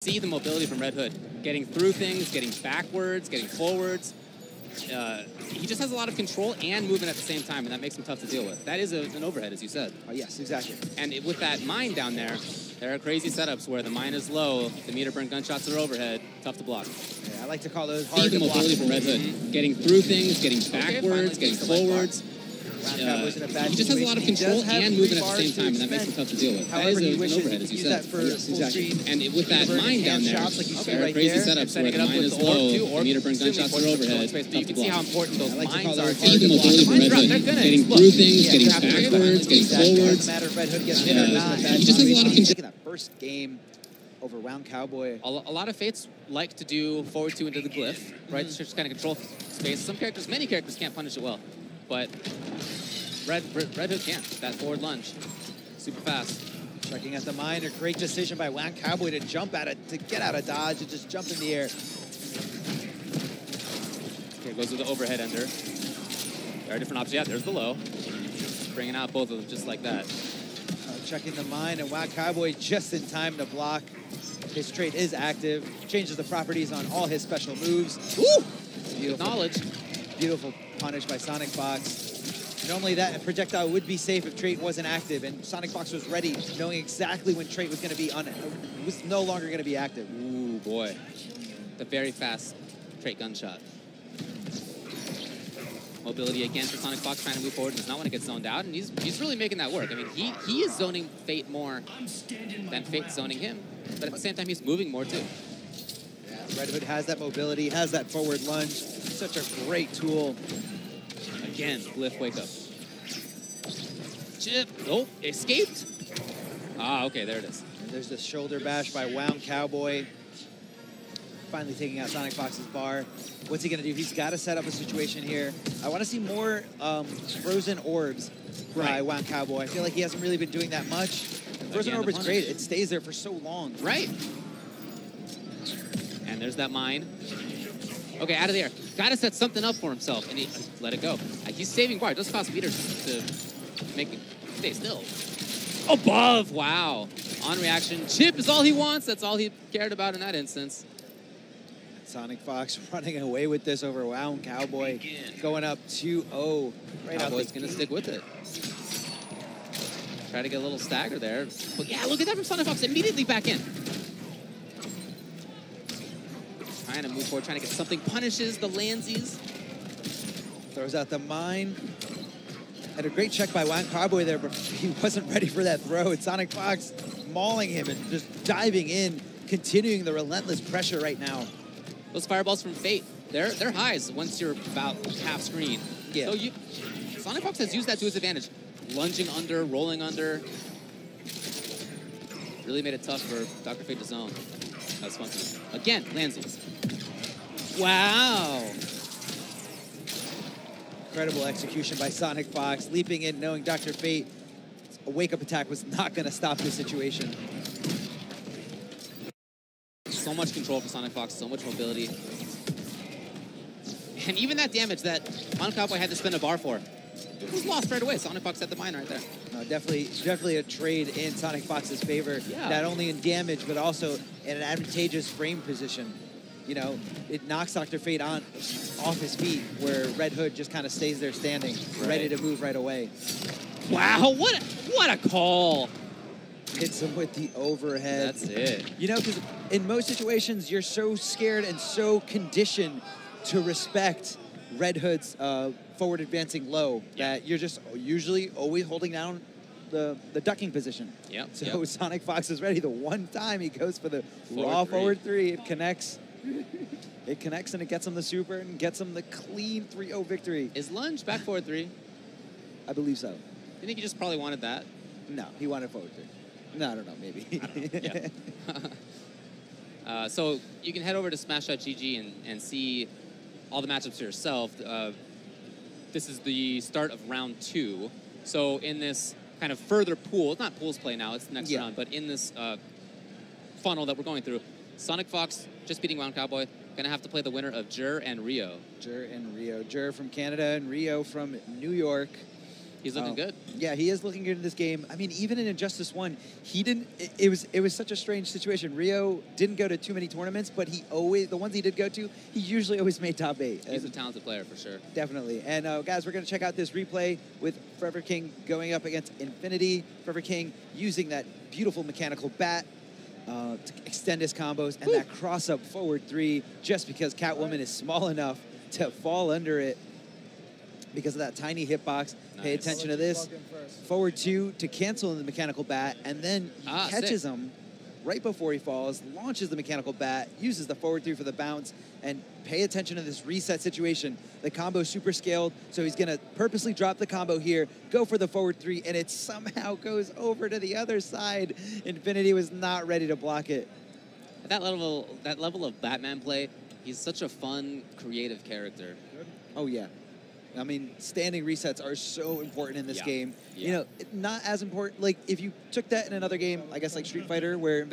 See the mobility from Red Hood, getting through things, getting backwards, getting forwards. He just has a lot of control and movement at the same time, and that makes him tough to deal with. That is an overhead, as you said. Oh, yes, exactly. And with that mine down there are crazy setups where the mine is low, the meter burn gunshots are overhead, tough to block. Yeah, I like to call those hard See the mobility from Red Hood, getting through things, getting backwards, getting forwards. He just has a lot of control and movement at the same time, and that makes him tough to deal with. However, that is an overhead, as you said. Exactly. And with that mine down there, like crazy setups where the mine is low, the meter burn gunshots are overhead, tough to block. See how important those mines are. See the mobility from Red Hood, getting through things, getting backwards, getting forwards. He just has a lot of control. That first game over Wound Cowboy. A lot of Fates like to do forward 2 into the glyph, right? Just kind of control space. Many characters can't punish it well, but Red Hood can. That forward lunge, super fast. Checking at the mine, a great decision by Wound Cowboy to jump at it, to get out of dodge and just jump in the air. Okay, goes with the overhead ender. There are different options. Yeah, there's the low. Bringing out both of them just like that. Checking the mine, and Wound Cowboy just in time to block. His trait is active, changes the properties on all his special moves. Woo! Beautiful. Knowledge. Beautiful punish by SonicFox. Normally that projectile would be safe if trait wasn't active, and SonicFox was ready, knowing exactly when trait was going to be was no longer going to be active. Ooh, boy. The very fast trait gunshot. Mobility again for SonicFox, trying to move forward, does not want to get zoned out, and he's really making that work. I mean, he is zoning Fate more than Fate zoning him, but at the same time, he's moving more too. Yeah, Red Hood has that mobility, has that forward lunge. Such a great tool. Again, Glyph, wake up. Chip, oh, escaped. Ah, okay, there it is. And there's the shoulder bash by Wound Cowboy. Finally taking out SonicFox's bar. What's he gonna do? He's gotta set up a situation here. I wanna see more frozen orbs by Wound Cowboy. I feel like he hasn't really been doing that much. Frozen orb is great, it stays there for so long. Right. And there's that mine. Okay, out of the air. Gotta set something up for himself, and he let it go. He's saving bar. It does cost meters to make it stay still. Above, wow. On reaction, chip is all he wants. That's all he cared about in that instance. SonicFox running away with this over Wound Cowboy, going up 2-0. Right, Cowboy's gonna stick with it. Try to get a little stagger there. But yeah, look at that from SonicFox, immediately back in. Trying to move forward, trying to get something. Punishes the landsies. Throws out the mine. Had a great check by Wound Cowboy there, but he wasn't ready for that throw. And SonicFox mauling him and just diving in, continuing the relentless pressure right now. Those fireballs from Fate, they're highs once you're about half screen. Yeah. So SonicFox has used that to his advantage. Lunging under, rolling under. Really made it tough for Dr. Fate to zone. That was fun too. Again, landsies. Wow. Incredible execution by SonicFox, leaping in, knowing Dr. Fate, a wake-up attack was not going to stop this situation. So much control for SonicFox, so much mobility. And even that damage that Wound Cowboy had to spend a bar for, it was lost right away. SonicFox had the mine right there. No, definitely a trade in SonicFox's favor. Yeah. Not only in damage, but also in an advantageous frame position. You know, it knocks Dr. Fate off his feet, where Red Hood just kind of stays there standing, ready to move right away. Wow, what a call. Hits him with the overhead. That's it. You know, because in most situations, you're so scared and so conditioned to respect Red Hood's forward advancing low that you're just usually always holding down the ducking position. Yep. So SonicFox is ready. The one time he goes for the raw forward three, it connects. It connects and it gets him the super and gets him the clean 3-0 victory. Is lunge back forward 3? I believe so. You think he just probably wanted that? No, he wanted forward 3. No, I don't know, maybe. I don't know. Yeah. So you can head over to Smash.gg and see all the matchups for yourself. This is the start of round 2. So in this kind of further pool, it's not pools play now, it's the next round, but in this funnel that we're going through, SonicFox just beating Wound Cowboy, gonna have to play the winner of Jur and Rio. Jur and Rio. Jur from Canada and Rio from New York. He's looking good. Yeah, he is looking good in this game. I mean, even in Injustice 1, he didn't. It was such a strange situation. Rio didn't go to too many tournaments, but the ones he did go to, he usually always made top 8. He's a talented player for sure. Definitely. And guys, we're going to check out this replay with Forever King going up against Infinity. Forever King using that beautiful mechanical bat to extend his combos, and that cross-up forward 3 just because Catwoman is small enough to fall under it because of that tiny hitbox. Nice. Pay attention to this. Forward 2 to cancel the mechanical bat, and then he catches him right before he falls, launches the mechanical bat, uses the forward 3 for the bounce, and pay attention to this reset situation. The combo super scaled, so he's going to purposely drop the combo here, go for the forward 3, and it somehow goes over to the other side. Infinity was not ready to block it. At that level of Batman play, he's such a fun, creative character. Oh, yeah. I mean, standing resets are so important in this game. Yeah. You know, not as important. Like, if you took that in another game, I guess like Street Fighter, where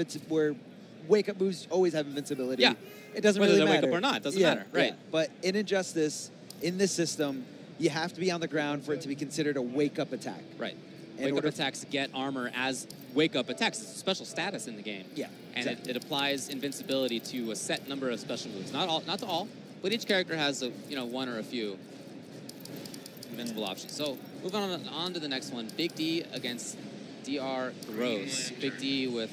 wake-up moves always have invincibility. Yeah. It doesn't really matter. Whether they wake up or not, doesn't matter. Right. Yeah. But in Injustice, in this system, you have to be on the ground for it to be considered a wake-up attack. Right. Wake-up attacks get armor as wake-up attacks. It's a special status in the game. Yeah. And it applies invincibility to a set number of special moves. Not to all, but each character has one or a few invincible options. So moving on to the next one. Big D against DR Gross. Big D with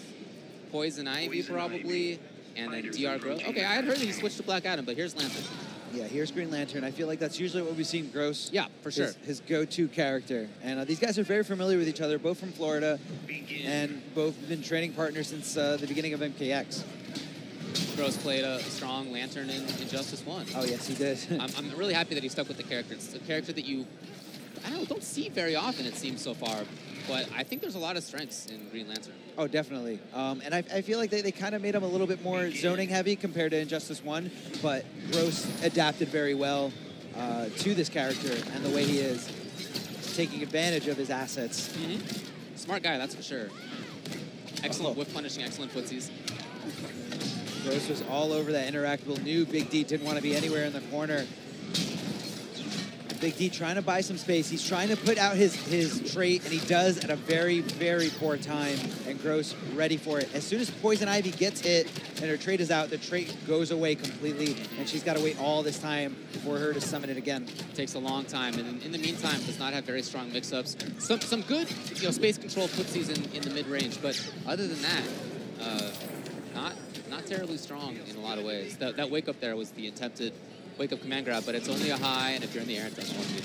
Poison Ivy probably, and then DR Gross. Okay, I had heard that he switched to Black Adam, but here's Lantern. Yeah, here's Green Lantern. I feel like that's usually what we've seen Gross. Yeah, for sure. His go-to character. And these guys are very familiar with each other, both from Florida, and both been training partners since the beginning of MKX. Gross played a strong Lantern in Injustice 1. Oh, yes, he did. I'm really happy that he stuck with the character. It's a character that don't see very often, it seems so far. But I think there's a lot of strengths in Green Lantern. Oh, definitely. And I feel like they kind of made him a little bit more zoning heavy compared to Injustice 1. But Gross adapted very well to this character and the way he is, taking advantage of his assets. Mm-hmm. Smart guy, that's for sure. Excellent whip punishing, excellent footsies. Gross was all over that interactable. Knew Big D didn't want to be anywhere in the corner. Big D trying to buy some space. He's trying to put out his trait, and he does at a very, very poor time. And Gross ready for it. As soon as Poison Ivy gets hit and her trait is out, the trait goes away completely, and she's got to wait all this time for her to summon it again. It takes a long time, and in the meantime, does not have very strong mix-ups. Some good, space control footsies in the mid-range, but other than that, not terribly strong in a lot of ways. That wake up there was the attempted wake up command grab, but it's only a high, and if you're in the air, it doesn't want to be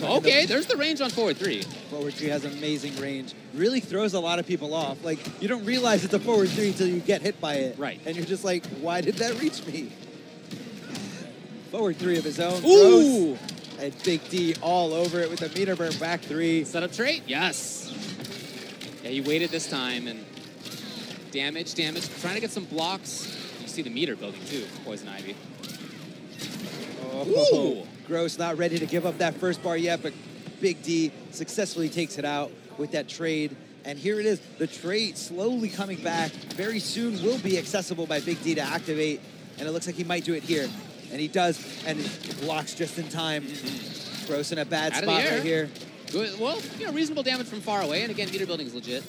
there. Okay, there's the range on forward 3. Forward 3 has amazing range. Really throws a lot of people off. Like, you don't realize it's a forward 3 until you get hit by it. Right. And you're just like, why did that reach me? Forward 3 of his own. Ooh! Gross. And Big D all over it with a meter burn back 3. Setup trait? Yes. Yeah, he waited this time, and damage. Trying to get some blocks. You see the meter building, too, for Poison Ivy. Oh, Gross not ready to give up that first bar yet, but Big D successfully takes it out with that trade. And here it is, the trade slowly coming back. Very soon will be accessible by Big D to activate, and it looks like he might do it here. And he does, and it blocks just in time. Mm-hmm. Gross in a bad spot right here. Good. Well, reasonable damage from far away, and again, meter building is legit.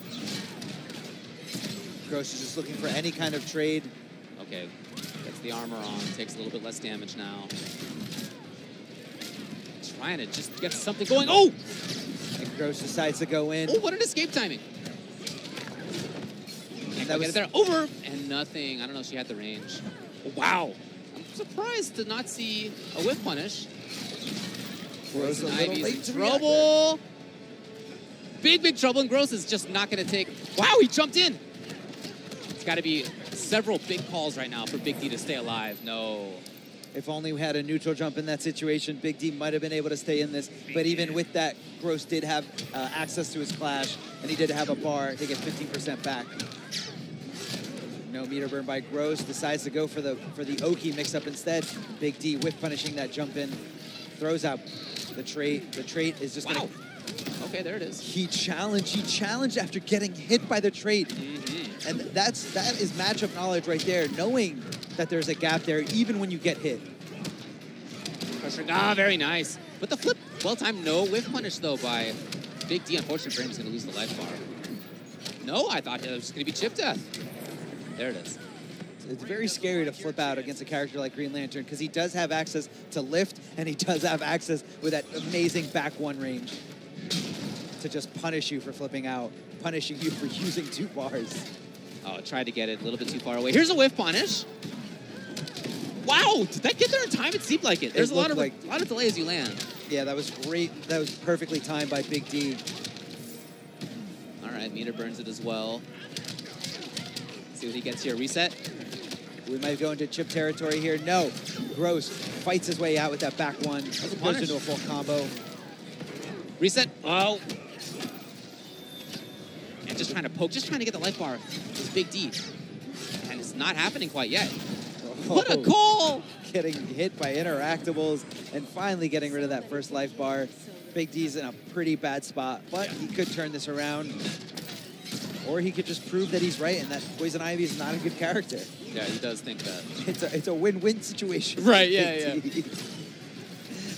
Gross is just looking for any kind of trade. Okay, gets the armor on, takes a little bit less damage now. Trying to just get something going. Oh! And Gross decides to go in. Oh, what an escape timing. That was there. Over! And nothing. I don't know if she had the range. Oh, wow. I'm surprised to not see a whip punish. Gross a little late to trouble. Big trouble, and Gross is just not going to take... Wow, he jumped in. It's got to be several big calls right now for Big D to stay alive. No. If only we had a neutral jump in that situation, Big D might have been able to stay in this. But even with that, Gross did have access to his clash, and he did have a bar to get 15% back. No meter burn by Gross. Decides to go for the Oki mix-up instead. Big D whip punishing that jump in. Throws out the trait. The trait is just wow. Okay, there it is. He challenged after getting hit by the trait. Mm-hmm. And that is matchup knowledge right there, knowing that there's a gap there even when you get hit. Pressure, very nice. But the flip Well-timed no whiff punish, though, by Big D. Unfortunately, Brain's going to lose the life bar. No, I thought it was going to be chip death. There it is. It's very scary to flip out against a character like Green Lantern because he does have access to lift, and he does have access with that amazing back one range to just punish you for flipping out, punishing you for using 2 bars. Oh, tried to get it a little bit too far away. Here's a whiff punish. Wow, did that get there in time? It seemed like it. There's a lot of delay as you land. Yeah, that was great. That was perfectly timed by Big D. All right, meter burns it as well. See what he gets here. Reset. We might go into chip territory here. No. Gross fights his way out with that back one. Goes into a full combo. Reset. Oh. And just trying to poke, just trying to get the life bar. It's Big D. And it's not happening quite yet. What a call! Getting hit by interactables and finally getting rid of that first life bar. Big D's in a pretty bad spot, but he could turn this around. Or he could just prove that he's right and that Poison Ivy is not a good character. Yeah, he does think that. It's a win-win situation. Right, yeah.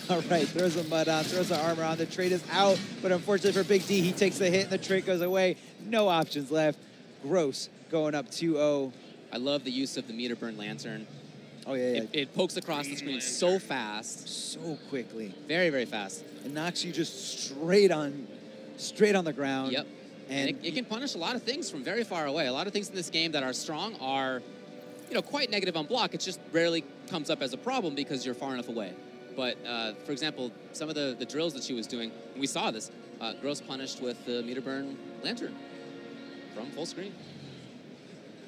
All right, throws the mud on, throws the armor on. The trade is out, but unfortunately for Big D, he takes the hit and the trade goes away. No options left. Gross going up 2-0. I love the use of the meter burn lantern. Oh, yeah. It pokes across the screen so fast. So quickly. Very, very fast. It knocks you just straight on the ground. Yep. And it can punish a lot of things from very far away. A lot of things in this game that are strong are, quite negative on block. It just rarely comes up as a problem because you're far enough away. But, for example, some of the drills that she was doing, we saw this. Gross punished with the meter burn lantern from full screen.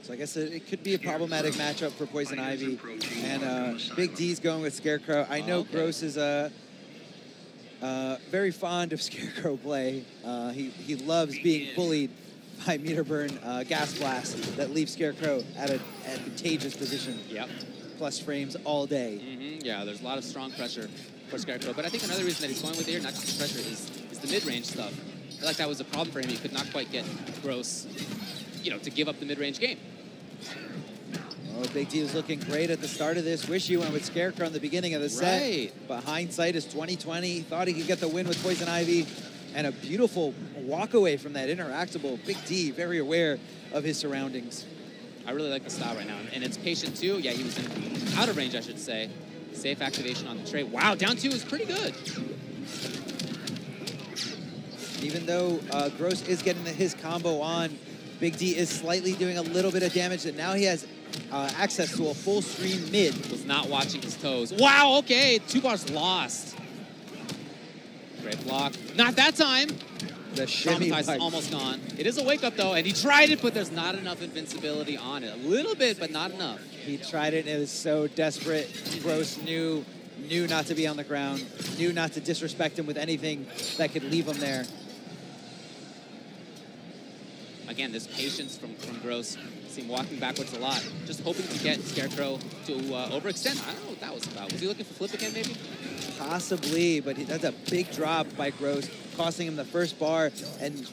So I guess it could be a problematic matchup for Poison Ivy. And Big D's going with Scarecrow. I know Gross is very fond of Scarecrow play. He loves being bullied by meter burn gas blast that leaves Scarecrow at an advantageous position. Yep. Plus frames all day. Mm-hmm. Yeah, there's a lot of strong pressure for Scarecrow. But I think another reason that he's going with here, not just the pressure, is the mid-range stuff. I feel like that was a problem for him. He could not quite get Gross, to give up the mid-range game. Oh, Big D was looking great at the start of this. Wish he went with Scarecrow in the beginning of the set. Right. But hindsight is 20/20. Thought he could get the win with Poison Ivy. And a beautiful walk away from that interactable. Big D, very aware of his surroundings. I really like the style right now. And it's patient too. Yeah, he was out of range, I should say. Safe activation on the tray. Wow, down 2 is pretty good. Even though Gross is getting his combo on, Big D is slightly doing a little bit of damage, and now he has access to a full screen mid. Was not watching his toes. Wow, okay, 2 bars lost. Great block. Not that time. The shimmy Traumatized is almost gone. It is a wake-up, though, and he tried it, but there's not enough invincibility on it. A little bit, but not enough. He tried it, and it was so desperate. Gross knew not to be on the ground, knew not to disrespect him with anything that could leave him there. Again, this patience from Gross. See him walking backwards a lot. Just hoping to get Scarecrow to overextend. I don't know what that was about. Was he looking for flip again, maybe? Possibly, but that's a big drop by Gross, costing him the first bar and,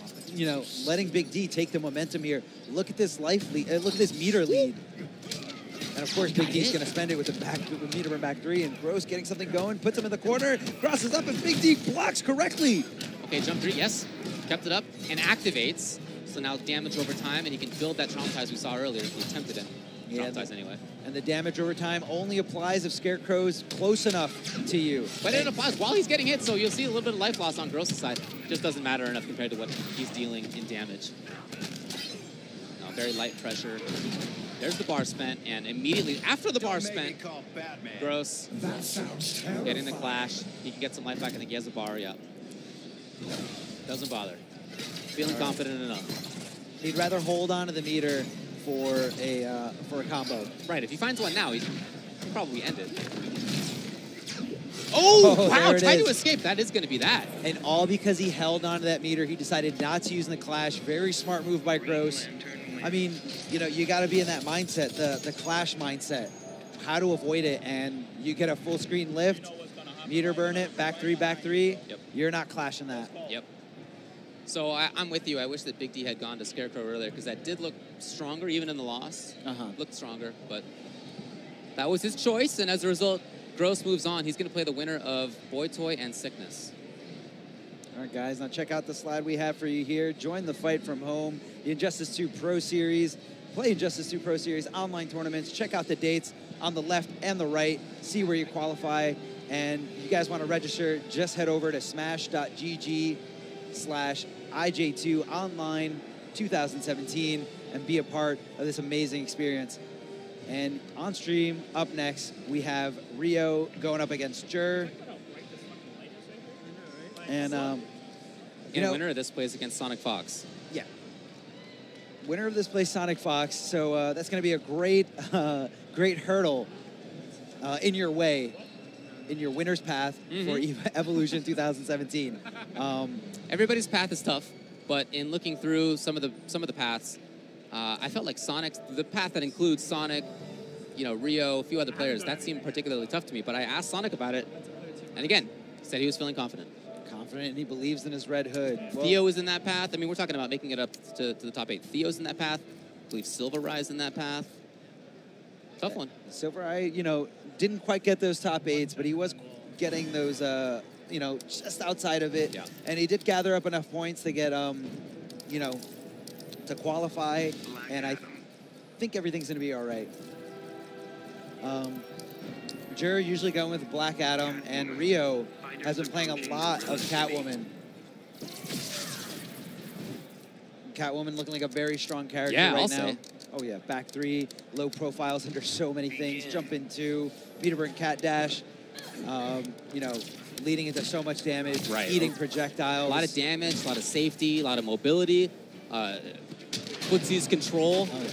letting Big D take the momentum here. Look at this life lead. Look at this meter lead. And, of course, Big D's going to spend it with the meter burn back 3, and Gross getting something going, puts him in the corner, crosses up, and Big D blocks correctly. Okay, jump 3, yes. Kept it up and activates. So now damage over time, and he can build that traumatize we saw earlier. He attempted it. Traumatize anyway. And the damage over time only applies if Scarecrow's close enough to you. But it applies while he's getting hit, so you'll see a little bit of life loss on Gross' side. Just doesn't matter enough compared to what he's dealing in damage. No, very light pressure. There's the bar spent, and immediately after the bar spent, Gross getting the clash. He can get some life back. I think he has a bar, yeah. Doesn't bother. Feeling confident enough. He'd rather hold on to the meter for a combo. Right, if he finds one now, he'd probably end it. Oh, wow, tried to escape. That is going to be that. And all because he held on to that meter. He decided not to use in the clash. Very smart move by Gross. I mean, you got to be in that mindset, the clash mindset. How to avoid it, and you get a full screen lift, meter burn it, back 3, back 3. Yep. You're not clashing that. Yep. So I'm with you. I wish that Big D had gone to Scarecrow earlier because that did look stronger even in the loss. Looked stronger, but that was his choice. And as a result, Gross moves on. He's going to play the winner of Boy Toy and Sickness. All right, guys, now check out the slide we have for you here. Join the fight from home, the Injustice 2 Pro Series. Play Injustice 2 Pro Series online tournaments. Check out the dates on the left and the right. See where you qualify. And if you guys want to register, just head over to smash.gg/IJ2 online 2017 and be a part of this amazing experience. And on stream, up next, we have Rio going up against Jur. And, you know, winner of this plays against SonicFox. Yeah. Winner of this plays SonicFox. So that's going to be a great, great hurdle in your way, in your winner's path for Evolution 2017. Everybody's path is tough, but in looking through some of the paths, I felt like the path that includes Sonic, you know, Rio, a few other players, that seemed particularly tough to me. But I asked Sonic about it, and again, he said he was feeling confident. Confident, and he believes in his red hood. Well, Theo is in that path. I mean, we're talking about making it up to the top 8. Theo's in that path. I believe Silver Eye's in that path. Tough one. Silver Eye, you know, didn't quite get those top 8s, but he was getting those, you know, just outside of it. Yeah. And he did gather up enough points to get, you know, to qualify. And I think everything's going to be all right. Jur usually going with Black Adam, and Rio has been playing a lot of Catwoman. Catwoman looking like a very strong character right now. Oh yeah, back 3, low profiles under so many things. Jump in 2, Peterburn cat dash. You know, leading into so much damage, eating projectiles. A lot of damage, a lot of safety, a lot of mobility. Footsies control. Oh, yeah.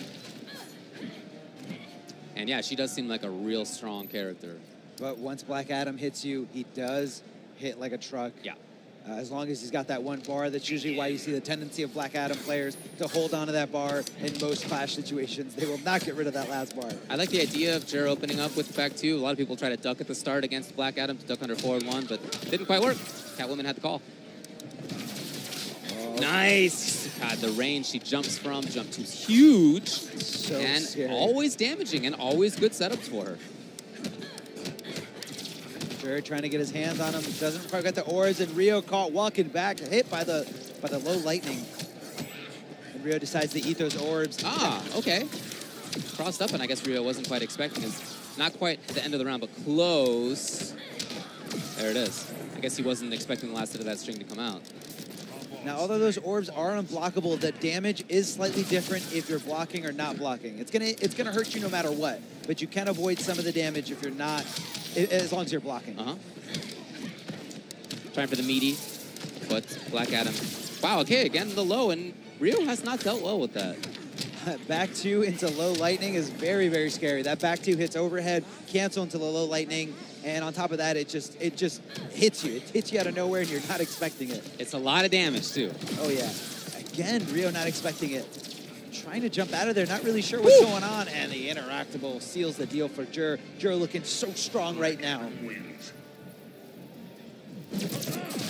And yeah, she does seem like a real strong character. But once Black Adam hits you, he does hit like a truck. Yeah. As long as he's got that one bar, that's usually why you see the tendency of Black Adam players to hold on to that bar in most clash situations. They will not get rid of that last bar. I like the idea of Jur opening up with back 2. A lot of people try to duck at the start against Black Adam to duck under forward 1, but it didn't quite work. Catwoman had the call. Oh. Nice! God, the range she jumps from, jump 2's huge. So and scary. Always damaging and always good setups for her. Jur trying to get his hands on him, doesn't quite get the orbs, and Rio caught walking back, hit by the low lightning. And Rio decides to eat those orbs. Ah, okay. Crossed up, and I guess Rio wasn't quite expecting it. Not quite the end of the round, but close. There it is. I guess he wasn't expecting the last hit of that string to come out. Now, although those orbs are unblockable, the damage is slightly different if you're blocking or not blocking. It's gonna hurt you no matter what, but you can avoid some of the damage if you're not, as long as you're blocking. Trying for the meaty, but Black Adam. Wow, okay, again the low, and Rio has not dealt well with that. Back 2 into low lightning is very, very scary. That back 2 hits overhead, cancel into the low lightning, and on top of that, it just hits you. It hits you out of nowhere, and you're not expecting it. It's a lot of damage, too. Oh, yeah. Again, Rio not expecting it. Trying to jump out of there, not really sure what's going on, and the interactable seals the deal for Jur. Jur looking so strong right now.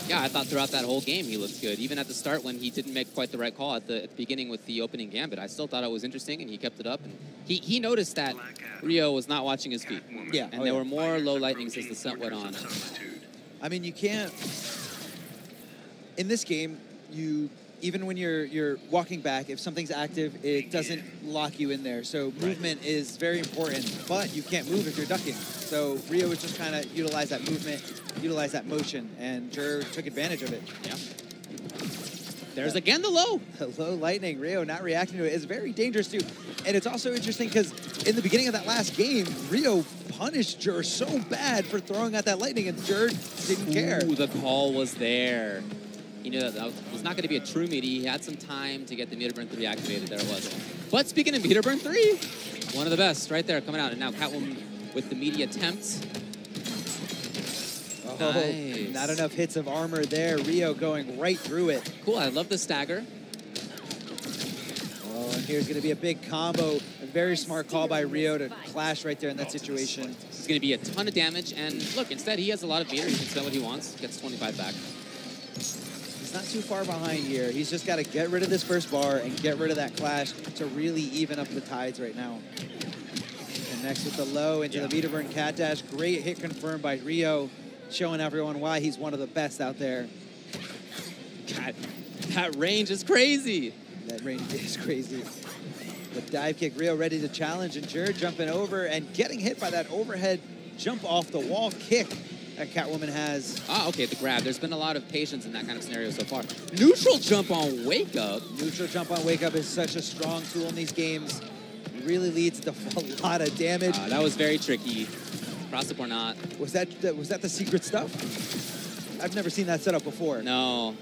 Yeah, I thought throughout that whole game he looked good. Even at the start when he didn't make quite the right call at the beginning with the opening gambit, I still thought it was interesting, and he kept it up. And he noticed that Rio was not watching his feet. Yeah. And there were more low lightnings as the set went on. I mean, you can't... In this game, even when you're walking back, if something's active, it doesn't lock you in there. So movement is very important, but you can't move if you're ducking. So Rio was just kind of utilize that movement, utilize that motion, and Jur took advantage of it. Yeah. There's again the low. The low lightning. Rio not reacting to it is very dangerous too. And it's also interesting because in the beginning of that last game, Rio punished Jur so bad for throwing out that lightning, and Jur didn't care. Ooh, the call was there. He knew that was not going to be a true meaty. He had some time to get the meter burn 3 activated. There it was. But speaking of meter burn 3, one of the best right there coming out. And now Catwoman with the meaty attempt. Oh, nice. Not enough hits of armor there. Rio going right through it. Cool. I love the stagger. Oh, and here's going to be a big combo. A very smart call by Rio to clash right there in that situation. It's going to be a ton of damage. And look, instead, he has a lot of meter. He can spend what he wants. Gets 25 back. Not too far behind here. He's just got to get rid of this first bar and get rid of that clash to really even up the tides right now. And next with the low into the Vitaburn cat dash. Great hit confirmed by Rio, showing everyone why he's one of the best out there. That range is crazy. That range is crazy. The dive kick, Rio ready to challenge, and Jer jumping over and getting hit by that overhead jump off the wall kick that Catwoman has. Ah, okay, the grab. There's been a lot of patience in that kind of scenario so far. Neutral jump on wake up. Neutral jump on wake up is such a strong tool in these games. It really leads to a lot of damage. That was very tricky. Cross up or not. Was that the secret stuff? I've never seen that setup before. No.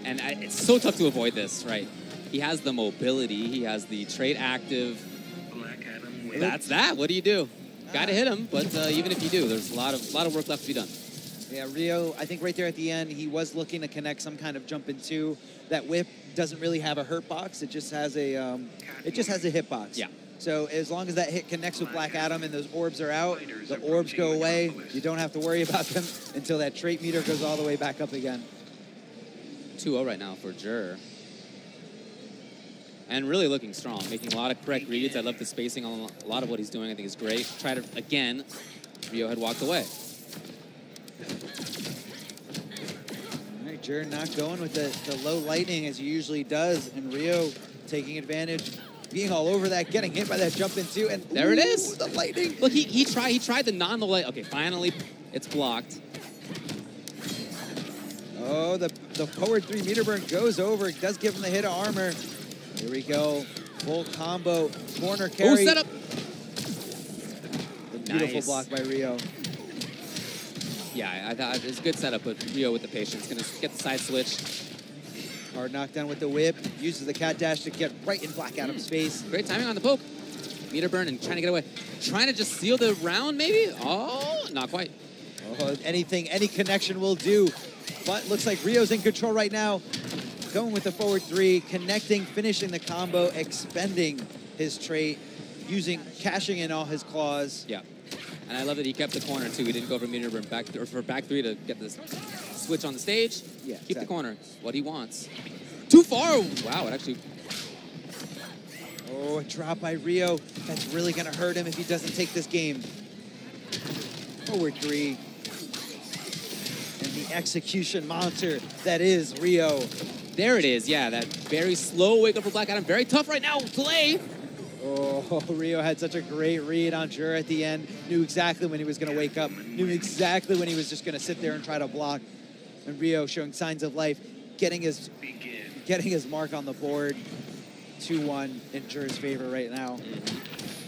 And it's so tough to avoid this, right? He has the mobility. He has the trait active. That's that. What do you do? Got to hit him, but even if you do, there's a lot of work left to be done. Yeah, Rio, I think right there at the end, he was looking to connect some kind of jump in two. That whip doesn't really have a hurt box. It just has a hit box. Yeah. So as long as that hit connects with Black Adam and those orbs are out, the orbs go away. You don't have to worry about them until that trait meter goes all the way back up again. 2-0 right now for Jer. And really looking strong, making a lot of correct reads. I love the spacing on a lot of what he's doing. I think it's great. Try to, again, Rio had walked away. All right, Jer not going with the low lightning as he usually does, and Rio taking advantage, being all over that, getting hit by that jump in two, and there it is. The lightning. Look, he tried the non-low light. Okay, finally, it's blocked. Oh, the forward 3 meter burn goes over. It does give him the hit of armor. Here we go. Full combo. Corner carry. Oh, set up. The beautiful Nice. block by Rio. Yeah, I thought it was a good setup, but Rio with the patience. Going to get the side switch. Hard knockdown with the whip. Uses the cat dash to get right in Black Adam's face. Great timing on the poke. Meter burn and trying to get away. Trying to just seal the round, maybe? Oh, not quite. Oh, any connection will do. But looks like Rio's in control right now. Going with the forward 3, connecting, finishing the combo, expending his trait, cashing in all his claws. Yeah. And I love that he kept the corner, too. He didn't go for meter burn back, or for back 3 to get this switch on the stage. Yeah, Keep the exactly. corner. What he wants. Too far. Wow, it actually... Oh, a drop by Rio. That's really going to hurt him if he doesn't take this game. Forward 3. And the execution monster that is Rio. There it is. Yeah, that very slow wake up for Black Adam. Very tough right now. Play. Oh, Rio had such a great read on Jer at the end. Knew exactly when he was going to wake up. Knew exactly when he was just going to sit there and try to block. And Rio showing signs of life, getting his mark on the board. 2-1 in Jer's favor right now.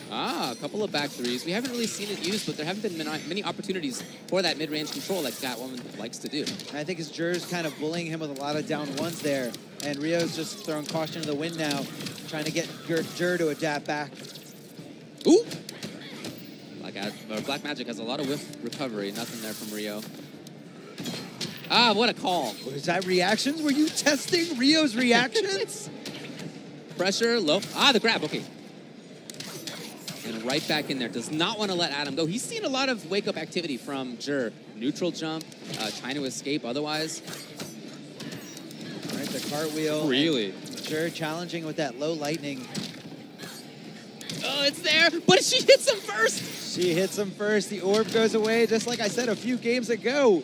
Ah, a couple of back 3s. We haven't really seen it used, but there haven't been many opportunities for that mid-range control like Catwoman likes to do. And I think it's Jer's kind of bullying him with a lot of down ones there. And Rio's just throwing caution to the wind now, trying to get Jer to adapt back. Ooh! Black Magic has a lot of whiff recovery. Nothing there from Rio. Ah, what a call. Was that reactions? Were you testing Rio's reactions? Pressure, low. Ah, the grab, okay. And right back in there. Does not want to let Adam go. He's seen a lot of wake-up activity from Jer. Neutral jump, trying to escape otherwise. All right, the cartwheel. Really? Jer challenging with that low lightning. Oh, it's there, but she hits him first. She hits him first. The orb goes away, just like I said a few games ago.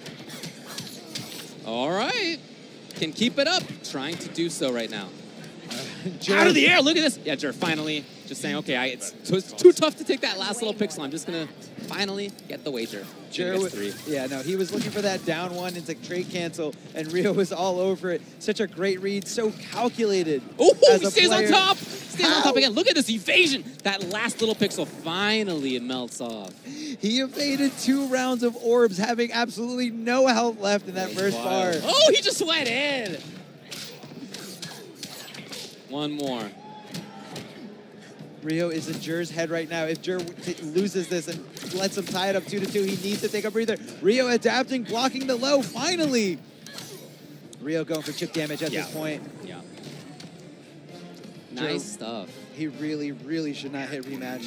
All right. Can keep it up. Trying to do so right now. Jer, out of the air, look at this. Yeah, Jer finally just saying, okay, it's too tough to take that last little pixel. I'm just going to finally get the wager. Jer, yeah, no, he was looking for that down one into trade cancel, and Rio was all over it. Such a great read, so calculated. Oh, he stays on top. Stays on top again. Look at this evasion. That last little pixel, finally it melts off. He evaded 2 rounds of orbs, having absolutely no health left in that first bar. Oh, he just went in. One more. Rio is in Jer's head right now. If Jer loses this and lets him tie it up 2-2, he needs to take a breather. Rio adapting, blocking the low, finally. Rio going for chip damage at this point. Yeah. Nice stuff. He really, really should not hit rematch.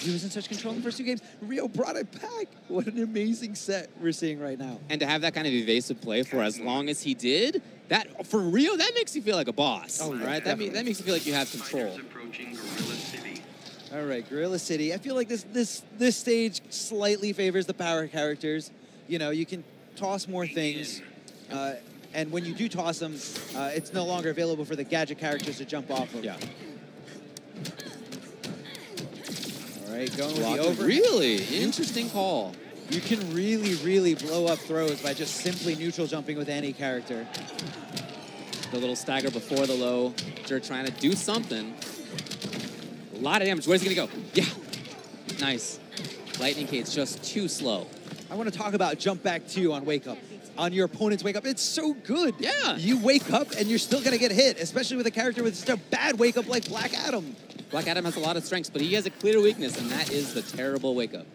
He was in such control in the first 2 games. Rio brought it back. What an amazing set we're seeing right now. And to have that kind of evasive play for as long as he did, that for Rio, that makes you feel like a boss. Oh, right? That makes you feel like you have control. All right, Gorilla City. I feel like this stage slightly favors the power characters. You know, you can toss more things. And when you do toss them, it's no longer available for the gadget characters to jump off of. Yeah. All right, going with the over. Really interesting call. You can really, really blow up throws by just simply neutral jumping with any character. The little stagger before the low. Jer trying to do something. A lot of damage. Where's he going to go? Yeah. Nice. Lightning Cade's just too slow. I want to talk about jump back 2 on wake up. On your opponent's wake up. It's so good. Yeah. You wake up and you're still going to get hit, especially with a character with just a bad wake up like Black Adam. Black Adam has a lot of strengths, but he has a clear weakness, and that is the terrible wake up.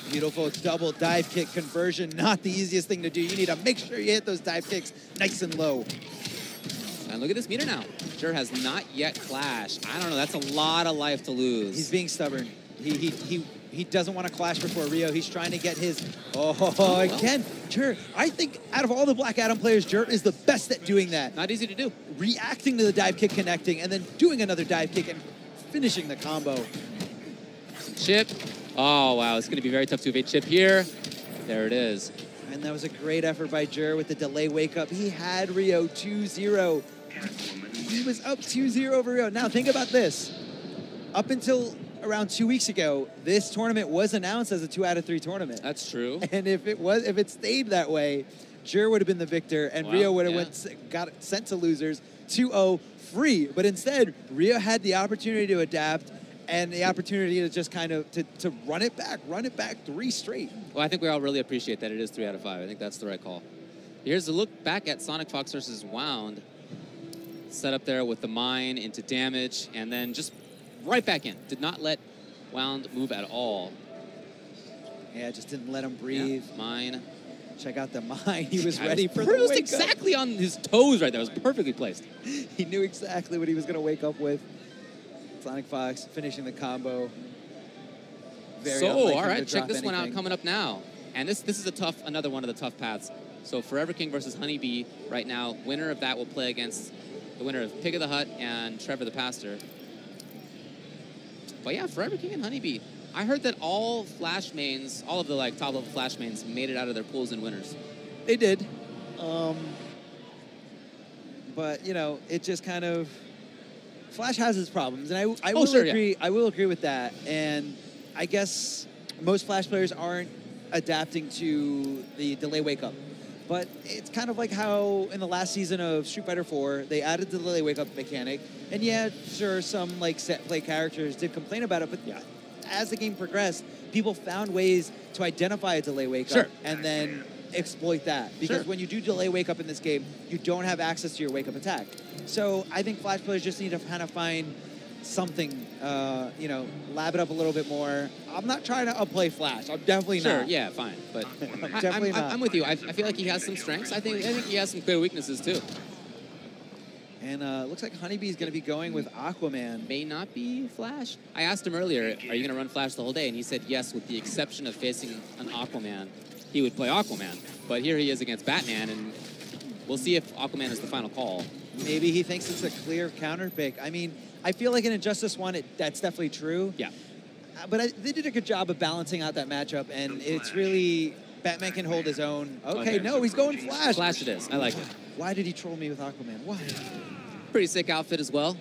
Beautiful double dive kick conversion. Not the easiest thing to do. You need to make sure you hit those dive kicks nice and low. And look at this meter now. Jer has not yet clashed. I don't know. That's a lot of life to lose. He's being stubborn. He doesn't want to clash before Rio. He's trying to get his... Oh, again. Jer, I think out of all the Black Adam players, Jer is the best at doing that. Not easy to do. Reacting to the dive kick, connecting, and then doing another dive kick and finishing the combo. Chip. Oh, wow. It's going to be very tough to evade chip here. There it is. And that was a great effort by Jer with the delay wake up. He had Rio 2-0. He was up 2-0 over Rio. Now think about this. Up until around 2 weeks ago, this tournament was announced as a 2 out of 3 tournament. That's true. And if it stayed that way, Jer would have been the victor, and Rio would have got sent to losers 2-0 free. But instead, Rio had the opportunity to adapt and the opportunity to just kind of to run it back 3 straight. Well, I think we all really appreciate that it is 3 out of 5. I think that's the right call. Here's a look back at SonicFox versus Wound. Set up there with the mine into damage, and then just right back in. Did not let Wound move at all. Yeah, just didn't let him breathe. Yeah, mine. Check out the mine. He was ready for the wake wake exactly on his toes right there. It was perfectly placed. He knew exactly what he was going to wake up with. SonicFox finishing the combo. All right, check this one out coming up now. And this is another one of the tough paths. So Forever King versus Honeybee right now. Winner of that will play against the winner of Pig of the Hut and Trevor the Pastor. But yeah, Forever King and Honeybee. I heard that all Flash mains, all of the like top level Flash mains, made it out of their pools and winners. They did. But you know, it just kind of Flash has its problems, and I will agree. Yeah. I will agree with that. And I guess most Flash players aren't adapting to the delay wake up. But it's kind of like how in the last season of Street Fighter 4, they added the delay wake up mechanic. And yeah, sure, some like set play characters did complain about it, but yeah, as the game progressed, people found ways to identify a delay wake up and then exploit that. Because when you do delay wake up in this game, you don't have access to your wake up attack. So I think Flash players just need to kind of find something, you know, lab it up a little bit more. I'm not trying to upplay Flash. I'm definitely not. Yeah, fine. But I'm with you. I feel like he has some strengths. I think he has some clear weaknesses too. And looks like Honeybee is going to be going with Aquaman. May not be Flash. I asked him earlier, are you going to run Flash the whole day? And he said yes, with the exception of facing an Aquaman. He would play Aquaman. But here he is against Batman, and we'll see if Aquaman is the final call. Maybe he thinks it's a clear counter pick. I mean, I feel like in Injustice 1, that's definitely true. Yeah. But they did a good job of balancing out that matchup, and it's really, Batman can hold his own. Okay, no, he's going Flash. Flash it is. I like it. Why did he troll me with Aquaman? Why? Pretty sick outfit as well.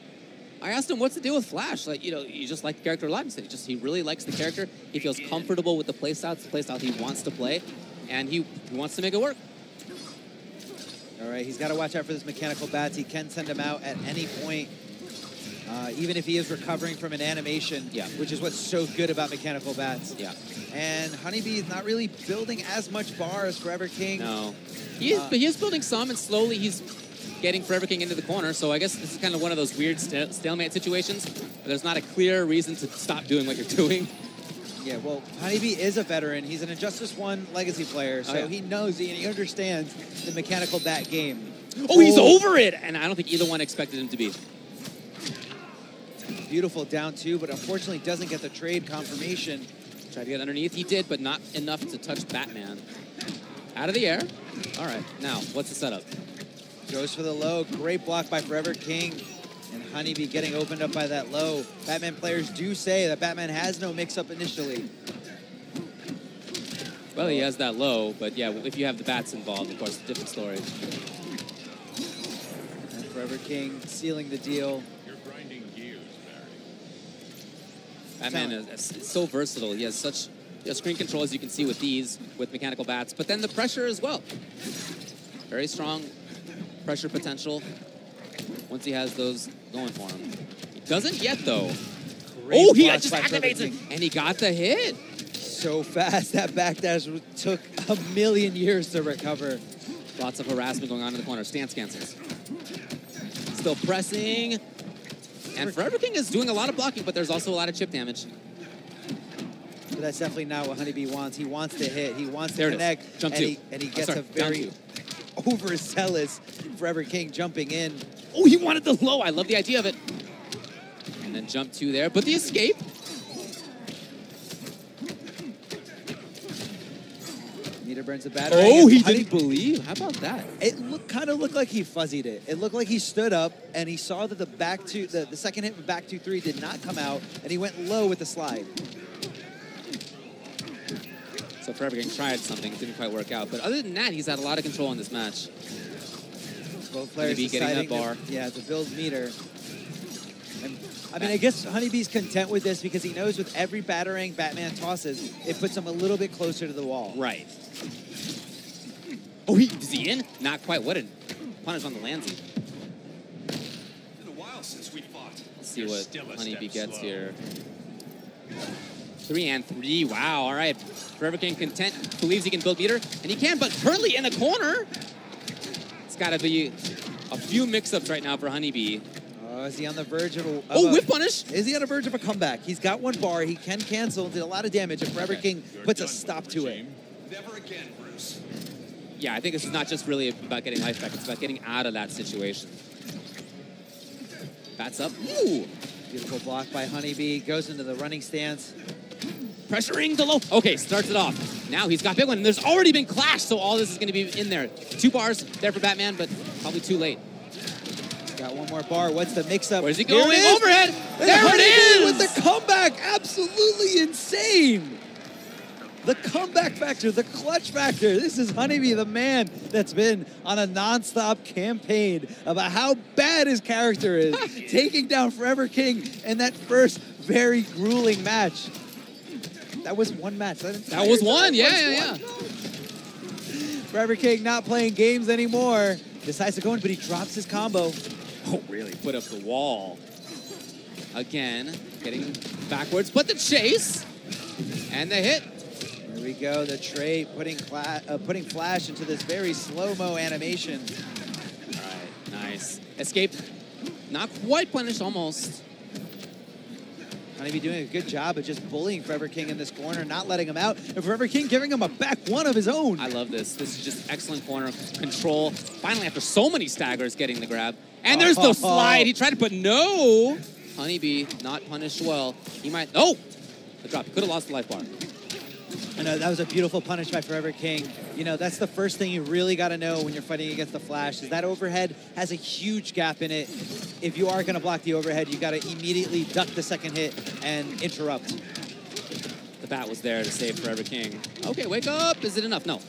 I asked him, what's the deal with Flash? Like, you know, you just like the character a lot. He said he really likes the character. He feels comfortable with the playstyle. It's the playstyle he wants to play, and he wants to make it work. All right, he's got to watch out for this mechanical bats. He can send him out at any point, even if he is recovering from an animation, which is what's so good about mechanical bats. Yeah. And Honeybee is not really building as much bar as Forever King. No. But he is building some, and slowly he's getting Forever King into the corner. So I guess this is kind of one of those weird stalemate situations where there's not a clear reason to stop doing what you're doing. Yeah, well, Honeybee is a veteran. He's an Injustice 1 legacy player, so he knows and he understands the mechanical bat game. Oh, he's over it! And I don't think either one expected him to be. Beautiful down 2, but unfortunately doesn't get the trade confirmation. Tried to get underneath. He did, but not enough to touch Batman. Out of the air. All right, now, what's the setup? Goes for the low. Great block by Forever King. And Honeybee getting opened up by that low. Batman players do say that Batman has no mix-up initially. Well, he has that low, but yeah, if you have the bats involved, of course, different story. And Forever King sealing the deal. You're grinding gears, Barry. Batman is so versatile. He has such screen control, as you can see with these, with mechanical bats, but then the pressure as well. Very strong pressure potential once he has those going for him. He doesn't yet, though. Great Oh, he block just by activates it, and he got the hit. So fast, that backdash took a million years to recover. Lots of harassment going on in the corner. Stance cancels. Still pressing. And Forever King is doing a lot of blocking, but there's also a lot of chip damage. But that's definitely not what Honeybee wants. He wants to hit. He wants to There connect. Jump and two. He gets sorry, a very down overzealous Forever King jumping in. Oh, he wanted the low. I love the idea of it. And then jump two there, but the escape. Meter burns the battery. Oh, he didn't believe. How about that? It kind of looked like he fuzzied it. It looked like he stood up and he saw that the second hit from back 2-3 did not come out, and he went low with the slide. So Forever King tried something, didn't quite work out. But other than that, he's had a lot of control in this match. Both players Honeybee getting that bar. To build meter. And, I mean, I guess Honeybee's content with this because he knows with every battering Batman tosses, it puts him a little bit closer to the wall. Right. Oh, is he in? Not quite. What a punish on the Lansy. It's been a while since we fought. Let's see what Honeybee gets here. 3 and 3. Wow. All right. Forever King content. Believes he can build meter. And he can, but Hurley in the corner. It's got to be a few mix-ups right now for Honeybee. Is he on the verge of a... whip punish. Is he on the verge of a comeback? He's got one bar. He can cancel, did a lot of damage, and Forever King puts a stop to it. Never again, Bruce. Yeah, I think this is not just really about getting life back. It's about getting out of that situation. Bats up. Ooh. Beautiful block by Honeybee. Goes into the running stance. Pressuring the low. Okay, starts it off. Now he's got big one. And there's already been clash, so all this is going to be in there. 2 bars there for Batman, but probably too late. Got one more bar. What's the mix-up? Where's he going? Overhead. There it is. With the comeback. Absolutely insane. The comeback factor, the clutch factor. This is Honeybee, the man that's been on a non-stop campaign about how bad his character is, taking down Forever King in that first very grueling match. That was one match. That was one. Yeah. Forever King not playing games anymore. Decides to go in, but he drops his combo. Oh, really put up the wall. Again, getting backwards, but the chase and the hit. Here we go, the trade putting Flash into this very slow-mo animation. All right, nice. Escape, not quite punished, almost. Honeybee doing a good job of just bullying Forever King in this corner, not letting him out, and Forever King giving him a back one of his own. I love this. This is just excellent corner control. Finally, after so many staggers, getting the grab. And there's the slide. He tried to put no. Honeybee not punished well. He might, the drop. Could have lost the life bar. I know, that was a beautiful punish by Forever King. You know, that's the first thing you really got to know when you're fighting against the Flash, is that overhead has a huge gap in it. If you are going to block the overhead, you got to immediately duck the second hit and interrupt. The bat was there to save Forever King. Okay, wake up. Is it enough? No.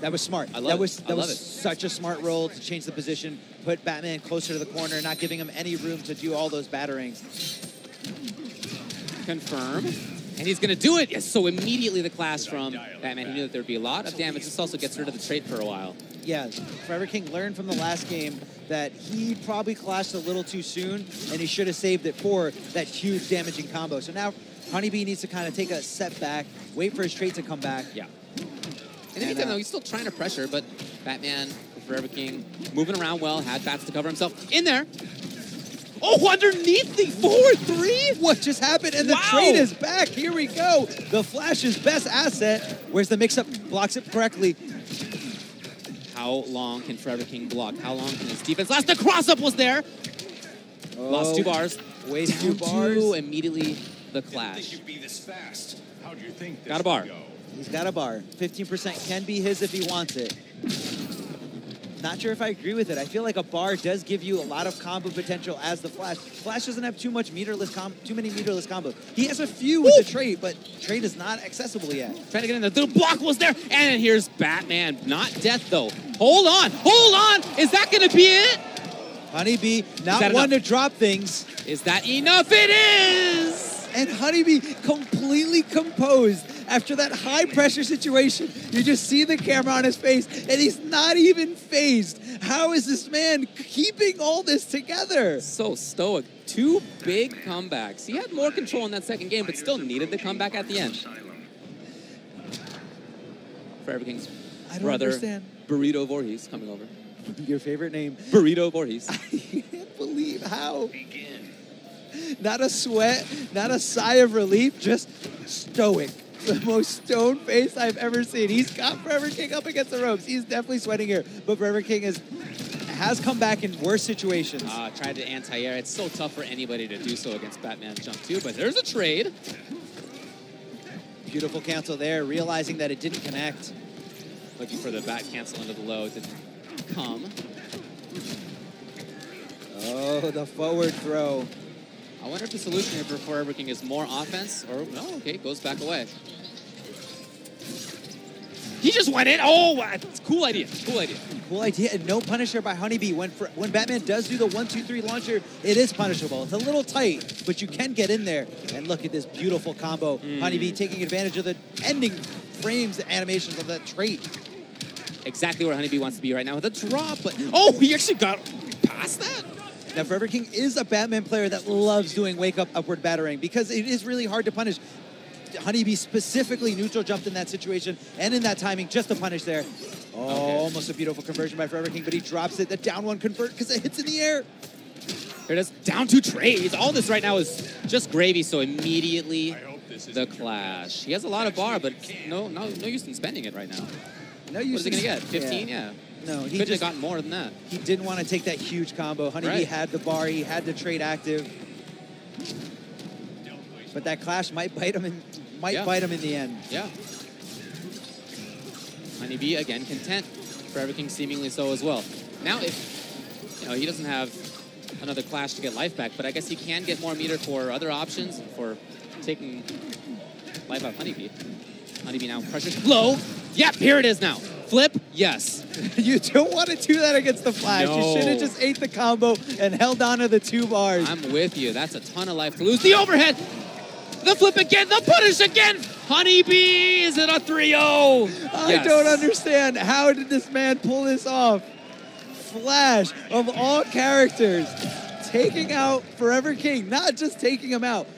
That was smart. That was such a smart roll to change the position, put Batman closer to the corner, not giving him any room to do all those batterings. Confirm. And he's going to do it. Yes, so immediately the clash from Batman. He knew that there would be a lot of damage. This also gets rid of the trait for a while. Yeah, Forever King learned from the last game that he probably clashed a little too soon, and he should have saved it for that huge damaging combo. So now Honeybee needs to kind of take a step back, wait for his trait to come back. Yeah. In the meantime, though, he's still trying to pressure, but Batman, Forever King, moving around well, had bats to cover himself. In there. Oh, underneath the 4-3? What just happened? And the trade is back. Here we go. The Flash's best asset. Where's the mix-up? Blocks it correctly. How long can Forever King block? How long can his defense last? The cross-up was there. Lost 2 bars. Waste 2 bars. Immediately the clash. Didn't think you'd be this fast. How'd you think this Got a bar. would go? He's got a bar. 15% can be his if he wants it. Not sure if I agree with it. I feel like a bar does give you a lot of combo potential as the Flash. Flash doesn't have too many meterless combos. He has a few with the trait, but trait is not accessible yet. Trying to get in there. The block was there, and here's Batman. Not death, though. Hold on. Hold on. Is that going to be it? Honeybee, not one to drop things. Is that enough? It is! And Honeybee completely composed after that high-pressure situation. You just see the camera on his face, and he's not even phased. How is this man keeping all this together? So stoic. 2 big comebacks. He had more control in that second game, but still needed the comeback at the end. Forever King's brother, Burrito Voorhees, coming over. Your favorite name. Burrito Voorhees. I can't believe how. Not a sweat, not a sigh of relief, just stoic. The most stone face I've ever seen. He's got Forever King up against the ropes. He's definitely sweating here, but Forever King has come back in worse situations. Tried to anti-air. It's so tough for anybody to do so against Batman Jump 2, but there's a trade. Beautiful cancel there, realizing that it didn't connect. Looking for the bat cancel into the low. Didn't come. Oh, the forward throw. I wonder if the solution here for Forever King is more offense, or no, okay, goes back away. He just went in. Oh, it's cool idea. Cool idea. Cool idea. And no Punisher by Honeybee. When Batman does do the 1-2-3 launcher, it is punishable. It's a little tight, but you can get in there. And look at this beautiful combo. Honeybee taking advantage of the ending frames, the animations of that trait. Exactly where Honeybee wants to be right now with a drop, but oh, he actually got past that. Now, Forever King is a Batman player that loves doing wake-up upward battering because it is really hard to punish. Honeybee specifically neutral jumped in that situation and in that timing just to punish there. Oh, okay. Almost a beautiful conversion by Forever King, but he drops it. The down one convert because it hits in the air. Here it is, down 2 trades. All this right now is just gravy, so immediately the clash. He has a lot of bar, but no use in spending it right now. No use. What is he going to get? 15? Yeah. No, he could have gotten more than that. He didn't want to take that huge combo. Honeybee had the bar, he had the trade active. But that clash might bite him in the end. Yeah. Honeybee again content. Forever King seemingly so as well. Now if he doesn't have another clash to get life back, but I guess he can get more meter for other options for taking life out of Honeybee. Honeybee now pressures low. Yep, here it is now. Flip, yes. You don't want to do that against the Flash. No. You should have just ate the combo and held on to the 2 bars. I'm with you. That's a ton of life to lose. The overhead. The flip again. The punish again. Honeybee. Is it a 3-0? I don't understand. How did this man pull this off? Flash, of all characters, taking out Forever King. Not just taking him out.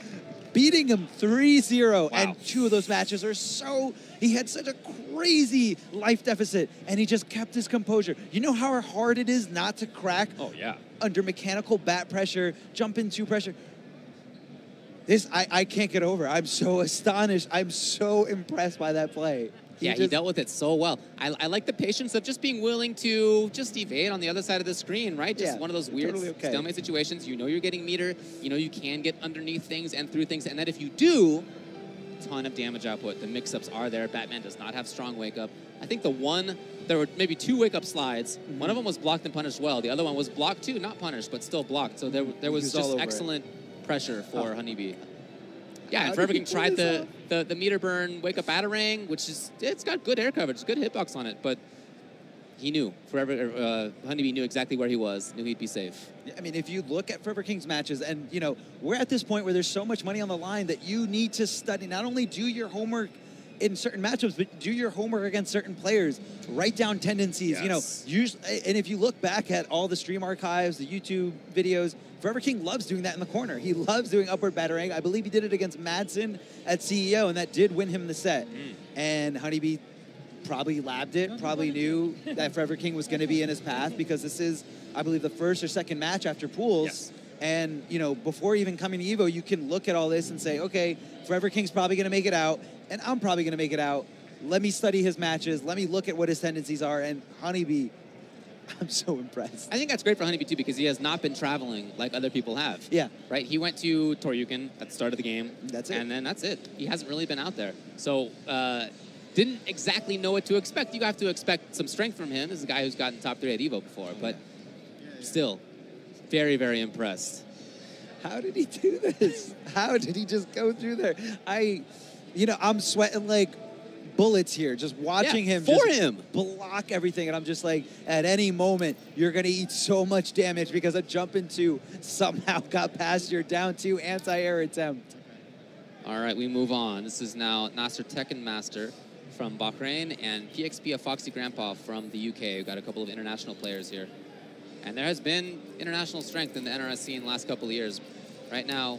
Beating him 3-0. Wow. And 2 of those matches are so... He had such a crazy life deficit, and he just kept his composure. You know how hard it is not to crack under mechanical bat pressure, jump into pressure? This, I can't get over. I'm so astonished. I'm so impressed by that play. He dealt with it so well. I like the patience of just being willing to just evade on the other side of the screen, right? Just one of those weird stalemate situations. You know you're getting meter. You know you can get underneath things and through things. And that if you do, ton of damage output. The mix-ups are there. Batman does not have strong wake-up. I think there were maybe 2 wake-up slides. One of them was blocked and punished well. The other one was blocked too, not punished, but still blocked. So there was just excellent pressure for Honeybee. Yeah, and Forever King tried the meter burn wake-up batarang, which is, it's got good air coverage, good hitbox on it, but he knew. Honeybee knew exactly where he was, knew he'd be safe. I mean, if you look at Forever King's matches, and, we're at this point where there's so much money on the line that you need to study, not only do your homework in certain matchups, but do your homework against certain players. Write down tendencies, usually, and if you look back at all the stream archives, the YouTube videos, Forever King loves doing that in the corner. He loves doing upward batarang. I believe he did it against Madsen at CEO, and that did win him the set. And Honeybee probably labbed it, probably knew that Forever King was going to be in his path because this is, I believe, the first or second match after pools. Yes. And, before even coming to EVO, you can look at all this and say, okay, Forever King's probably going to make it out, and I'm probably going to make it out. Let me study his matches. Let me look at what his tendencies are. And Honeybee, I'm so impressed. I think that's great for Honeybee, too, because he has not been traveling like other people have. Yeah. Right? He went to Toryuken at the start of the game. That's it. And then that's it. He hasn't really been out there. So, didn't exactly know what to expect. You have to expect some strength from him as a guy who's gotten top 3 at EVO before, but still, very, very impressed. How did he do this? How did he just go through there? I'm sweating like bullets here, just watching him block everything, and I'm just like, at any moment, you're going to eat so much damage because a jump into somehow got past your down 2 anti-air attempt. All right, we move on. This is now Nasser Tekken Master from Bahrain and PXP of Foxy Grandpa from the UK. We've got a couple of international players here. And there has been international strength in the NRS scene the last couple of years. Right now,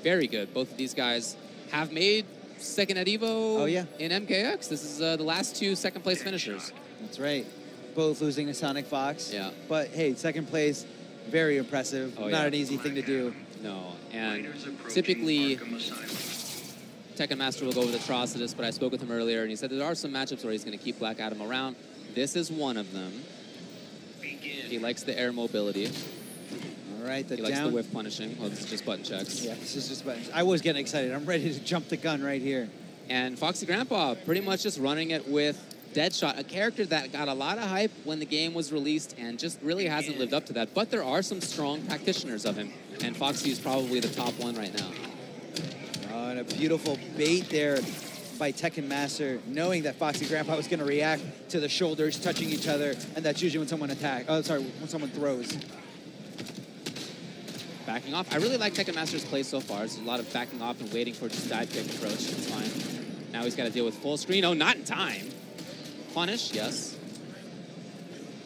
very good. Both of these guys have made second at EVO in MKX. This is the last 2 second-place finishers. That's right. Both losing to SonicFox. Yeah. But, hey, second place, very impressive. Not an easy thing to do. No, and typically, Tekken Master will go with Atrocitus, but I spoke with him earlier, and he said there are some matchups where he's going to keep Black Adam around. This is one of them. He likes the air mobility. All right, he likes the whiff punishing. Well, this is just button checks. Yeah, this is just buttons. I was getting excited. I'm ready to jump the gun right here. And Foxy Grandpa pretty much just running it with Deadshot, a character that got a lot of hype when the game was released and just really hasn't lived up to that. But there are some strong practitioners of him, and Foxy is probably the top one right now. Oh, and a beautiful bait there by Tekken Master, knowing that Foxy Grandpa was going to react to the shoulders touching each other, and that's usually when someone when someone throws. Backing off. I really like Tekken Master's play so far. There's a lot of backing off and waiting for just dive kick approach. It's fine. Now he's got to deal with full screen. Oh, not in time. Punish, yes.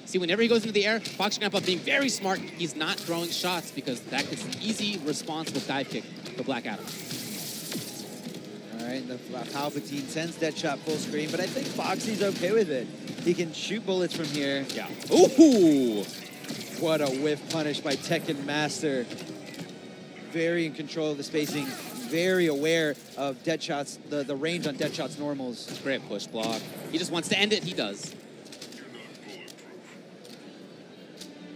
See, whenever he goes into the air, Foxy Grandpa being very smart, he's not throwing shots because that is an easy response with dive kick for Black Adam. All right, the Palpatine sends Deadshot full screen, but I think Foxy's okay with it. He can shoot bullets from here. Yeah. Ooh! What a whiff punish by Tekken Master. Very in control of the spacing, very aware of Deadshot's, the range on Deadshot's normals. Great push block. He just wants to end it, he does.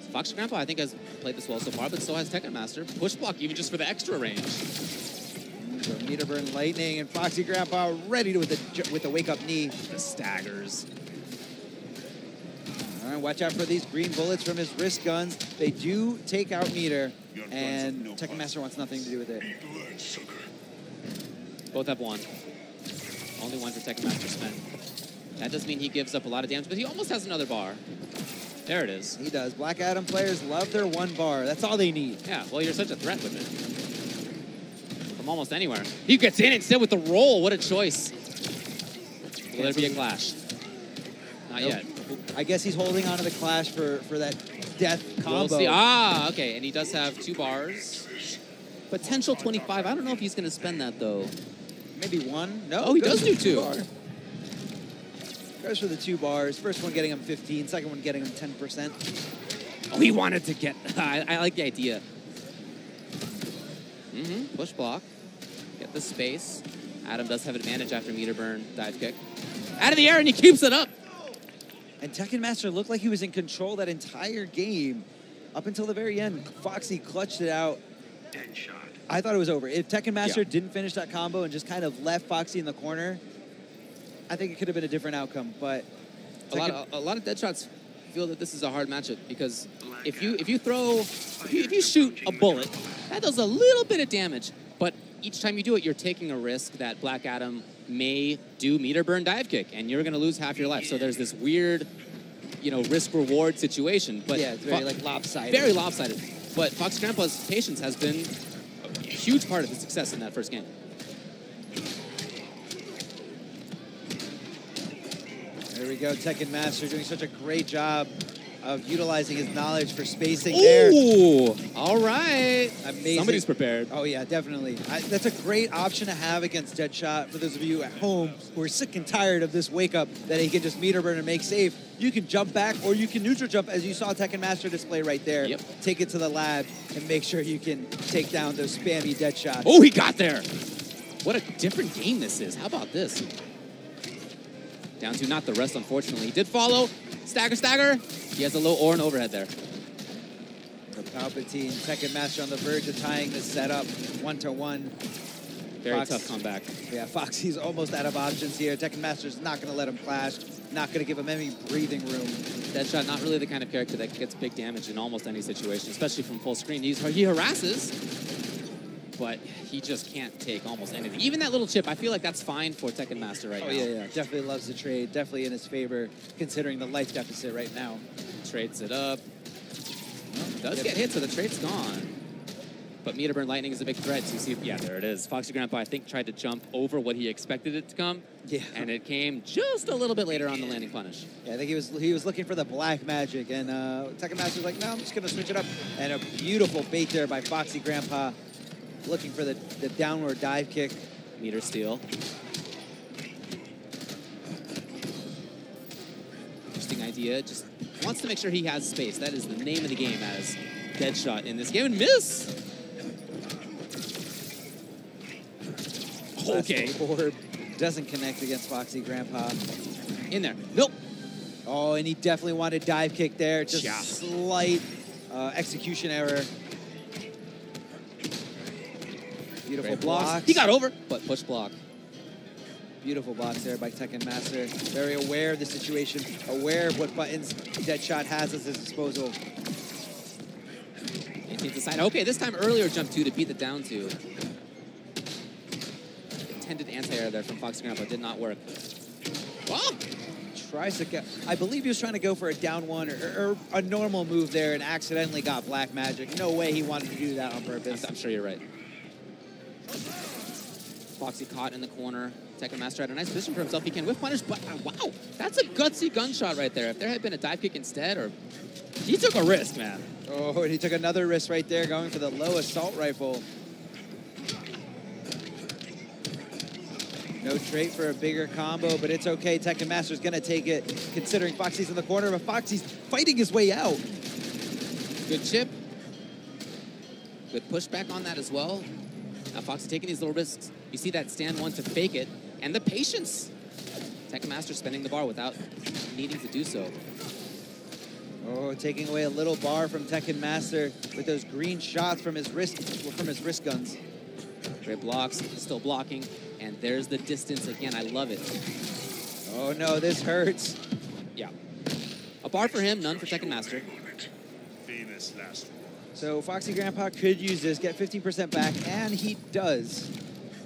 So Foxy Grandpa, I think, has played this well so far, but so has Tekken Master. Push block, even just for the extra range. So meter burn lightning, and Foxy Grandpa ready to with the wake-up knee. The staggers. All right, watch out for these green bullets from his wrist guns. They do take out meter, and Tekken Master wants nothing to do with it. Both have one. Only one for Tekken Master spent. That does mean he gives up a lot of damage, but he almost has another bar. There it is. He does. Black Adam players love their one bar. That's all they need. Yeah, well, you're such a threat with it. From almost anywhere. He gets in instead with the roll. What a choice. Will there be a clash? Not yet. I guess he's holding on to the clash for that death combo. We'll see. Ah, okay. And he does have 2 bars. Potential 25. I don't know if he's going to spend that, though. Maybe 1. No. Oh, he does do 2. Goes for the 2 bars. First one getting him 15. Second one getting him 10%. Oh, he wanted to get... I like the idea. Push block. Get the space. Adam does have advantage after meter burn dive kick. Out of the air, and he keeps it up. And Tekken Master looked like he was in control that entire game. Up until the very end, Foxy clutched it out. Deadshot. I thought it was over. If Tekken Master didn't finish that combo and just kind of left Foxy in the corner, I think it could have been a different outcome. But a lot of Deadshots feel that this is a hard matchup because if you shoot a bullet, that does a little bit of damage. But each time you do it, you're taking a risk that Black Adam may do meter burn dive kick, and you're going to lose half your life. So there's this weird, risk-reward situation. But yeah, it's very lopsided. Very lopsided. But Fox Grandpa's patience has been a huge part of his success in that first game. There we go, Tekken Master doing such a great job of utilizing his knowledge for spacing there. Ooh, all right. Amazing. Somebody's prepared. Oh, yeah, definitely. That's a great option to have against Deadshot for those of you at home who are sick and tired of this wake-up that he can just meter burn and make safe. You can jump back or you can neutral jump, as you saw Tekken Master display right there. Yep. Take it to the lab and make sure you can take down those spammy Deadshots. Oh, he got there. What a different game this is. How about this? Down to not the rest, unfortunately. He did follow. Stagger, stagger. He has a low or an overhead there. The Palpatine, Tekken Master on the verge of tying this setup 1-to-1. Very tough comeback. Yeah, Foxy's almost out of options here. Tekken Master's not going to let him clash, not going to give him any breathing room. Deadshot, not really the kind of character that gets big damage in almost any situation, especially from full screen. He harasses, but he just can't take almost anything. Even that little chip, I feel like that's fine for Tekken Master right now. Oh, yeah. Definitely loves the trade. Definitely in his favor, considering the life deficit right now. Trades it up. Does get hit, so the trade's gone. But meter burn lightning is a big threat. So you see, yeah, there it is. Foxy Grandpa, I think, tried to jump over what he expected it to come. Yeah. And it came just a little bit later on the landing punish. Yeah, I think he was looking for the black magic, and Tekken Master's like, no, I'm just going to switch it up. And a beautiful bait there by Foxy Grandpa, looking for the downward dive kick. Meter steal. Interesting idea. Just wants to make sure he has space. That is the name of the game as Deadshot in this game. And miss! Okay. Orb doesn't connect against Foxy Grandpa. In there. Nope. Oh, and he definitely wanted dive kick there. Just slight execution error. Beautiful blocks. He got over, but push block. Beautiful blocks there by Tekken Master. Very aware of the situation, aware of what buttons Deadshot has at his disposal. He decided, okay, this time earlier jump 2 to beat the down 2. Intended anti-air there from Foxy Grandpa did not work. Oh! Tries to get, I believe he was trying to go for a down 1 or a normal move there and accidentally got black magic. No way he wanted to do that on purpose. I'm sure you're right. Foxy caught in the corner. Tekken Master had a nice position for himself. He can whiff punish, but wow, that's a gutsy gunshot right there. If there had been a dive kick instead, or he took a risk, man. Oh, and he took another risk right there, going for the low assault rifle. No trait for a bigger combo, but it's okay. Tekken Master's gonna take it, considering Foxy's in the corner, but Foxy's fighting his way out. Good chip. Good pushback on that as well. Now Foxy taking these little risks. You see that stand 1 to fake it, and the patience. Tekken Master spending the bar without needing to do so. Oh, taking away a little bar from Tekken Master with those green shots from his wrist guns. Great blocks, still blocking, and there's the distance again. I love it. Oh no, this hurts. Yeah. A bar for him, none for Tekken Master. Famous last one. So Foxy Grandpa could use this, get 15% back, and he does.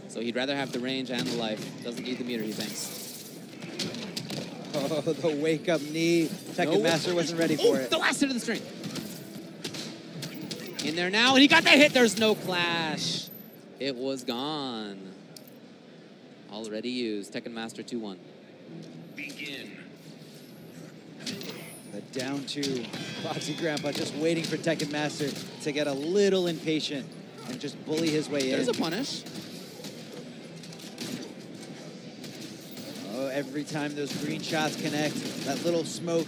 So he'd rather have the range and the life. Doesn't need the meter, he thinks. Oh, the wake-up knee. Tekken Master wasn't ready for it. The last hit of the string. In there now, and he got that hit. There's no clash. It was gone. Already used. Tekken Master 2-1. Begin. The down 2. Foxy Grandpa just waiting for Tekken Master to get a little impatient and just bully his way in. There's a punish. Oh, every time those green shots connect, that little smoke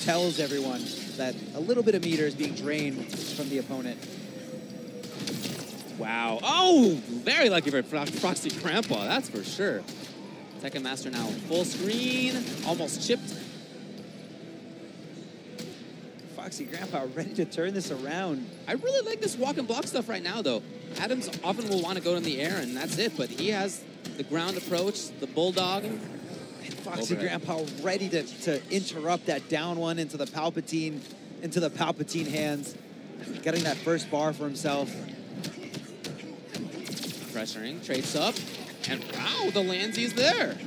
tells everyone that a little bit of meter is being drained from the opponent. Wow. Oh, very lucky for Foxy Grandpa, that's for sure. Tekken Master now full screen, almost chipped. Foxy Grandpa ready to turn this around. I really like this walk and block stuff right now, though. Adams often will want to go in the air, and that's it, but he has the ground approach, the bulldog. And Foxy Grandpa ready to interrupt that down 1 into the Palpatine hands, getting that first bar for himself. Pressuring, traits up, and wow, the Landsy's there.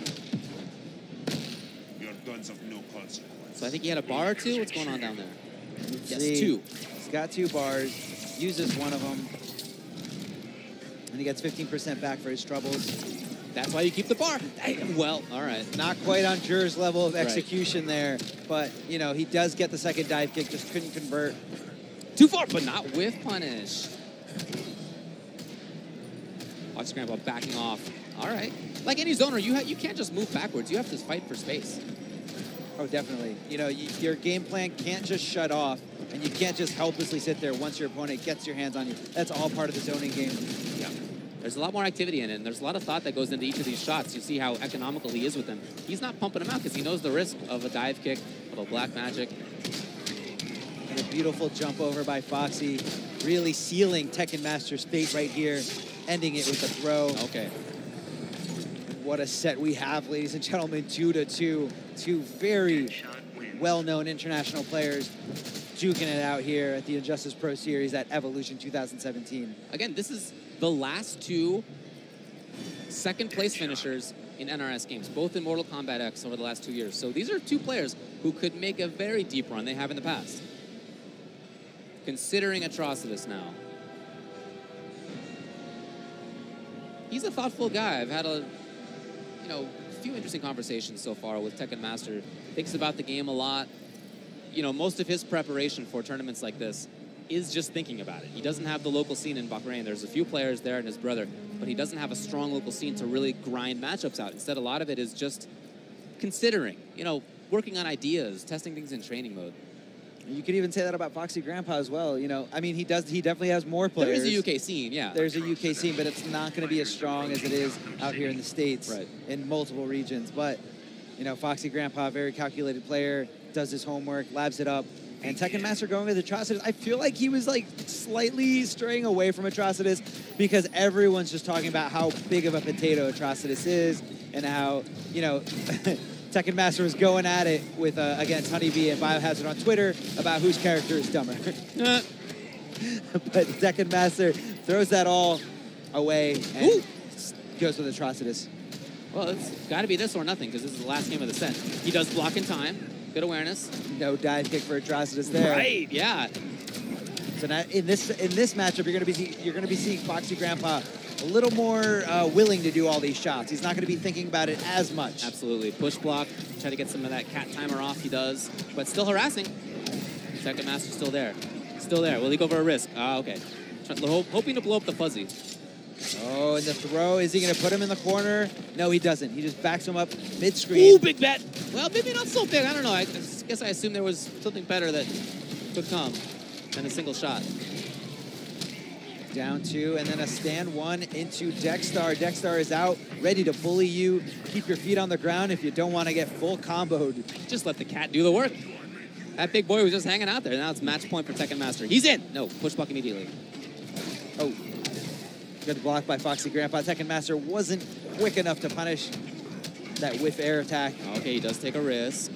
Your guns of no consequence. So I think he had a bar or 2. What's going on down there? Yes, See, 2. He's got 2 bars, uses one of them, and he gets 15% back for his troubles. That's why you keep the bar. Well, all right. Not quite on Jur's level of execution there, but, you know, he does get the second dive kick, just couldn't convert. Too far, but not with punish. Watch Grandpa backing off. All right. Like any zoner, you can't just move backwards. You have to fight for space. Oh, definitely. You know, your game plan can't just shut off, and you can't just helplessly sit there once your opponent gets your hands on you. That's all part of the zoning game. Yeah. There's a lot more activity in it, and there's a lot of thought that goes into each of these shots. You see how economical he is with them. He's not pumping them out because he knows the risk of a dive kick, of a black magic. And a beautiful jump over by Foxy, really sealing Tekken Master's fate right here. ending it with the throw. Okay. What a set we have, ladies and gentlemen. 2-2. Two very well-known international players juking it out here at the Injustice Pro Series at Evolution 2017. Again, this is the last two second-place finishers in NRS games, both in Mortal Kombat X over the last 2 years. So these are two players who could make a very deep run. They have in the past. Considering Atrocitus now. He's a thoughtful guy. I've had a few interesting conversations so far with Tekken Master. Thinks about the game a lot. Most of his preparation for tournaments like this is just thinking about it. He doesn't have the local scene in Bahrain. There's a few players there and his brother, but he doesn't have a strong local scene to really grind matchups out. Instead, a lot of it is just considering, working on ideas, testing things in training mode. You could even say that about Foxy Grandpa as well. I mean, he definitely has more players. There is a UK scene, yeah. There's a UK scene, but it's not going to be as strong as it is out here in the States, right, in multiple regions. But, Foxy Grandpa, very calculated player, does his homework, labs it up. And Tekken Master going with Atrocitus, I feel like he was like slightly straying away from Atrocitus because everyone's just talking about how big of a potato Atrocitus is and how, Tekken Master was going at it with against Honeybee and Biohazard on Twitter about whose character is dumber. But Tekken Master throws that all away and goes with Atrocitus. Well, it's got to be this or nothing because this is the last game of the set. He does block in time. Good awareness. No dive kick for Atrocitus there. Right, yeah. So now in this matchup, you're going to be seeing Foxy Grandpa a little more willing to do all these shots. He's not going to be thinking about it as much. Absolutely. Push block, try to get some of that cat timer off. He does, but still harassing. Tekken Master still there. Still there. Will he go for a risk? Okay. Hoping to blow up the fuzzy. Oh, and the throw. Is he going to put him in the corner? No, he doesn't. He just backs him up mid-screen. Ooh, big bet. Well, maybe not so big. I don't know. I guess I assumed there was something better that could come than a single shot. Down 2, and then a stand 1 into Dexstar. Dexstar is out, ready to bully you. Keep your feet on the ground if you don't want to get full comboed. Just let the cat do the work. That big boy was just hanging out there. Now it's match point for Tekken Master. He's in. No, push block immediately. Oh, good block by Foxy Grandpa. Tekken Master wasn't quick enough to punish that whiff air attack. Okay, he does take a risk.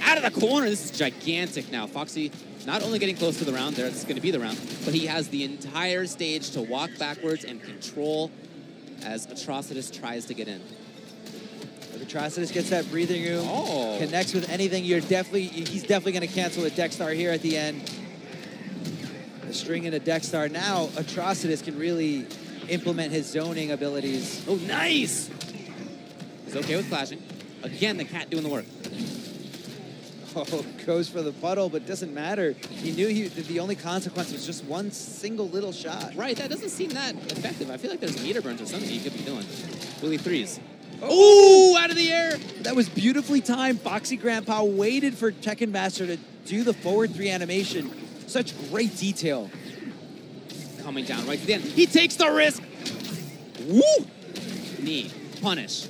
Out of the corner. This is gigantic now. Foxy not only getting close to the round, it's going to be the round, but he has the entire stage to walk backwards and control as Atrocitus tries to get in. If Atrocitus gets that breathing room, connects with anything, he's definitely going to cancel a Dexstar here at the end. The string into Dexstar. Now Atrocitus can really implement his zoning abilities. Oh, nice! He's okay with flashing. Again, the cat doing the work. Oh, goes for the puddle, but doesn't matter. He knew the only consequence was just one single little shot. Right, that doesn't seem that effective. I feel like there's meter burns or something he could be doing. Willy threes. Oh, out of the air! That was beautifully timed. Foxy Grandpa waited for Tekken Master to do the forward 3 animation. Such great detail. Coming down right to the end. He takes the risk! Woo! Knee. Punish.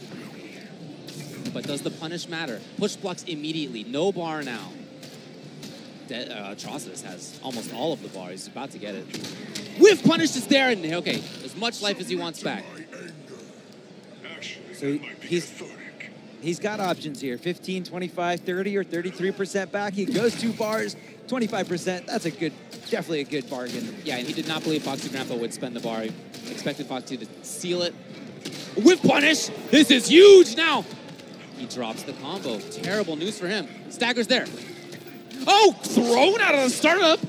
But does the punish matter? Push blocks immediately. No bar now. Atrocitus has almost all of the bar. He's about to get it. Whiff punish is there. And okay, as much life as he wants back. So he's got options here. 15, 25, 30, or 33% back. He goes 2 bars, 25%. That's definitely a good bargain. Yeah, and he did not believe Foxy Grandpa would spend the bar. He expected Foxy to seal it. Whiff punish. This is huge now. He drops the combo. Terrible news for him. Staggers there. Oh, thrown out of the startup.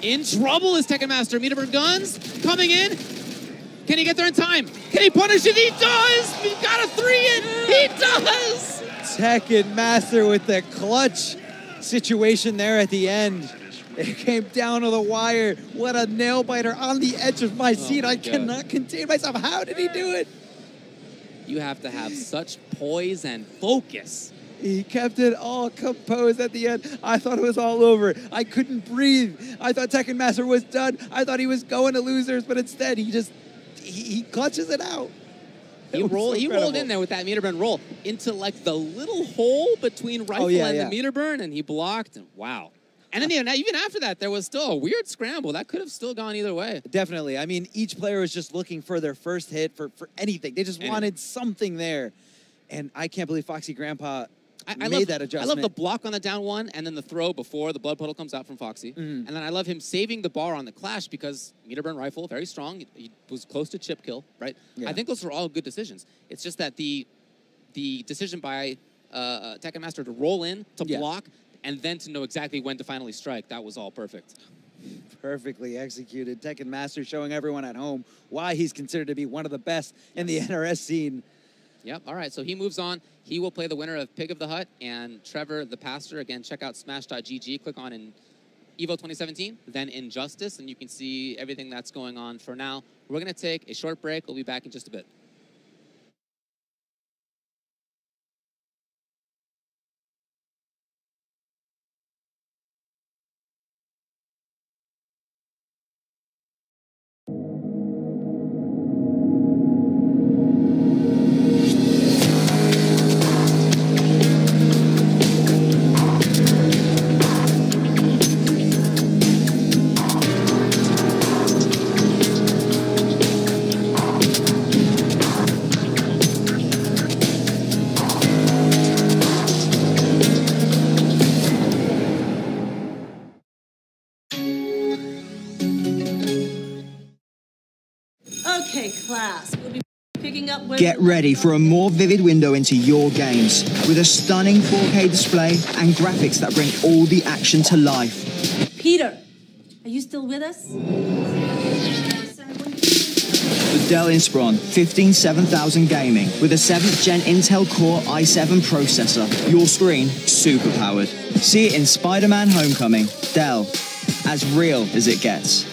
In trouble is Tekken Master. Meterburn guns coming in. Can he get there in time? Can he punish it? He does! He got a 3 in! He does! Tekken Master with the clutch situation there at the end. It came down to the wire. What a nail biter on the edge of my seat. I cannot contain myself. How did he do it? You have to have such poise and focus. He kept it all composed at the end. I thought it was all over. I couldn't breathe. I thought Tekken Master was done. I thought he was going to losers, but instead he clutches it out. He rolled in there with that meter burn roll into like the little hole between rifle and the meter burn, and he blocked. And wow. And then even after that, there was still a weird scramble. That could have still gone either way. Definitely. I mean, each player was just looking for their first hit, for anything. They just wanted something there. And I can't believe Foxy Grandpa made that adjustment. I love the block on the down one and then the throw before the blood puddle comes out from Foxy. And then I love him saving the bar on the clash because meter burn rifle, very strong. He was close to chip kill, right? Yeah. I think those were all good decisions. It's just that the decision by Tekken Master to roll in, to block, and then to know exactly when to finally strike, that was all perfect. Perfectly executed. Tekken Master showing everyone at home why he's considered to be one of the best in the NRS scene. Yep, all right, so he moves on. He will play the winner of Pig of the Hut and Trevor the Pastor. Again, check out smash.gg. Click on in EVO 2017, then Injustice, and you can see everything that's going on for now. We're going to take a short break. We'll be back in just a bit. Okay, class. We'll be picking up where Get ready for a more vivid window into your games with a stunning 4K display and graphics that bring all the action to life. Peter, are you still with us? The Dell Inspiron 15700 Gaming with a 7th Gen Intel Core i7 processor. Your screen, super powered. See it in Spider-Man Homecoming. Dell, as real as it gets.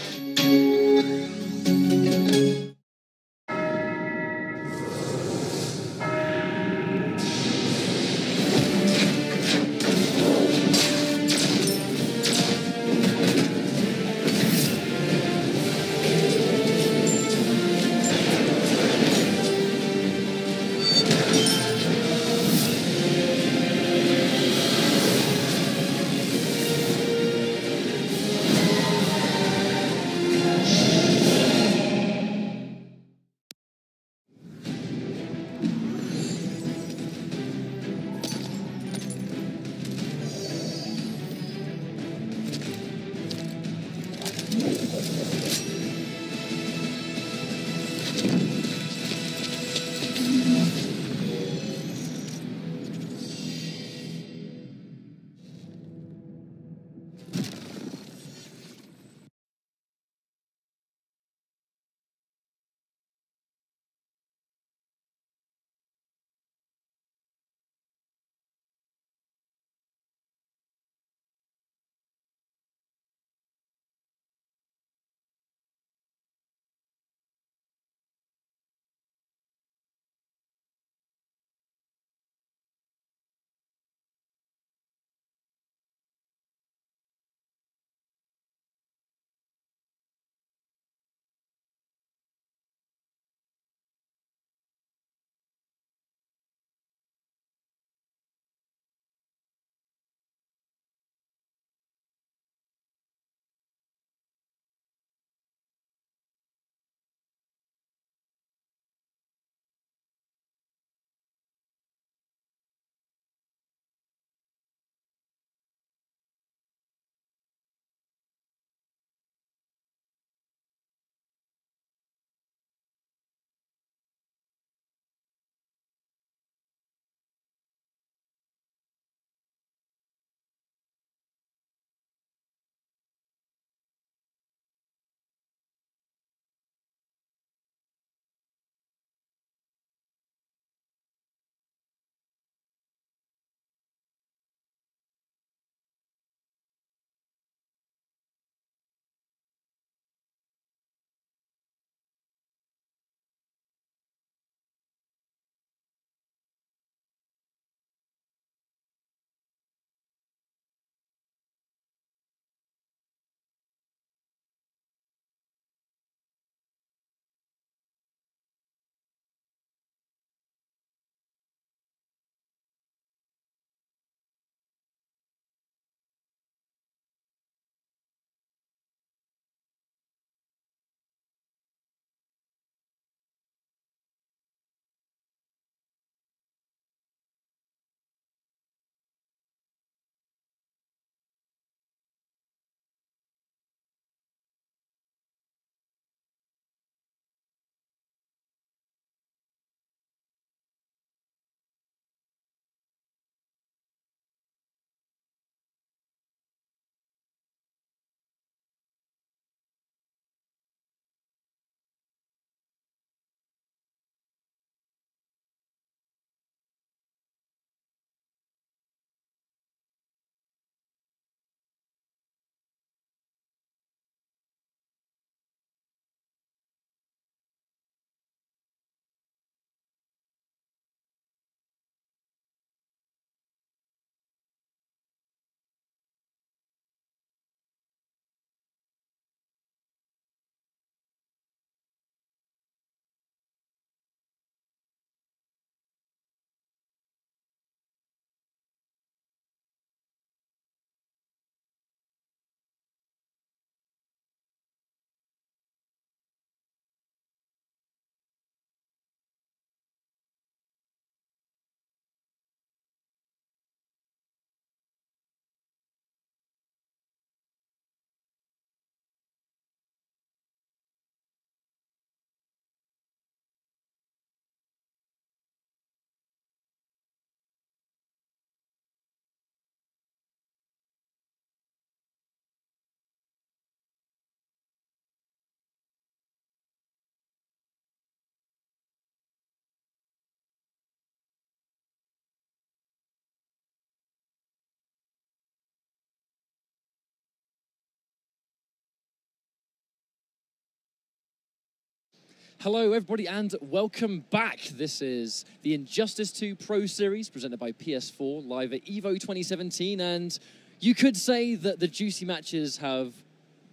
Hello, everybody, and welcome back. This is the Injustice 2 Pro Series presented by PS4 live at EVO 2017, and you could say that the juicy matches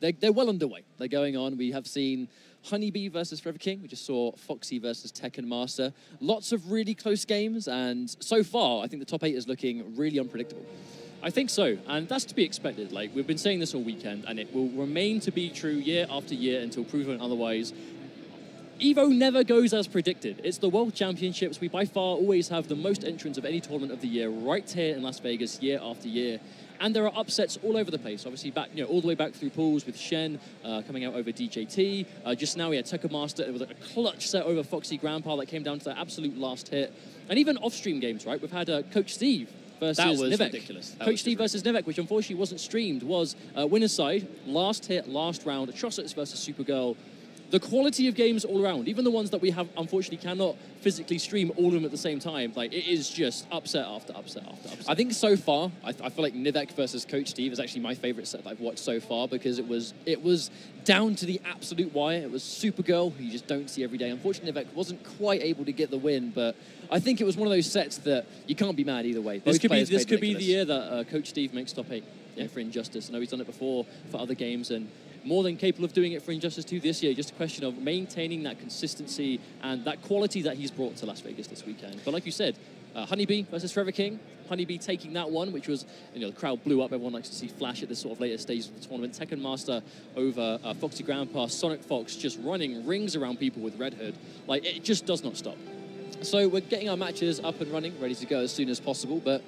they're well underway. They're going on. We have seen Honeybee versus Forever King. We just saw Foxy versus Tekken Master. Lots of really close games, and so far, I think the top 8 is looking really unpredictable. I think so, and that's to be expected. Like, we've been saying this all weekend, and it will remain to be true year after year until proven otherwise. EVO never goes as predicted. It's the World Championships. We by far always have the most entrants of any tournament of the year right here in Las Vegas year after year. And there are upsets all over the place. Obviously, back, all the way back through pools with Shen coming out over DJT. Just now we had Tekken Master with a clutch set over Foxy Grandpa that came down to that absolute last hit. And even off-stream games, right? We've had Coach Steve versus That was Novak. ridiculous. Coach Steve versus Novak, which unfortunately wasn't streamed, was winner's side, last hit, last round, Atrocitus versus Supergirl. The quality of games all around, even the ones that we have unfortunately cannot physically stream all of them at the same time, like, it is just upset after upset after upset. I think so far, I feel like Novak versus Coach Steve is actually my favorite set that I've watched so far, because it was down to the absolute wire. It was Supergirl, who you just don't see every day. Unfortunately, Novak wasn't quite able to get the win, but I think it was one of those sets that you can't be mad either way. This could be ridiculous. the year that Coach Steve makes top 8 for Injustice. I know he's done it before for other games, and more than capable of doing it for Injustice 2 this year. Just a question of maintaining that consistency and that quality that he's brought to Las Vegas this weekend. But like you said, Honeybee versus Forever King. Honeybee taking that one, which was, the crowd blew up. Everyone likes to see Flash at this sort of later stage of the tournament. Tekken Master over Foxy Grandpa. SonicFox just running rings around people with Red Hood. Like, it just does not stop. So we're getting our matches up and running, ready to go as soon as possible. But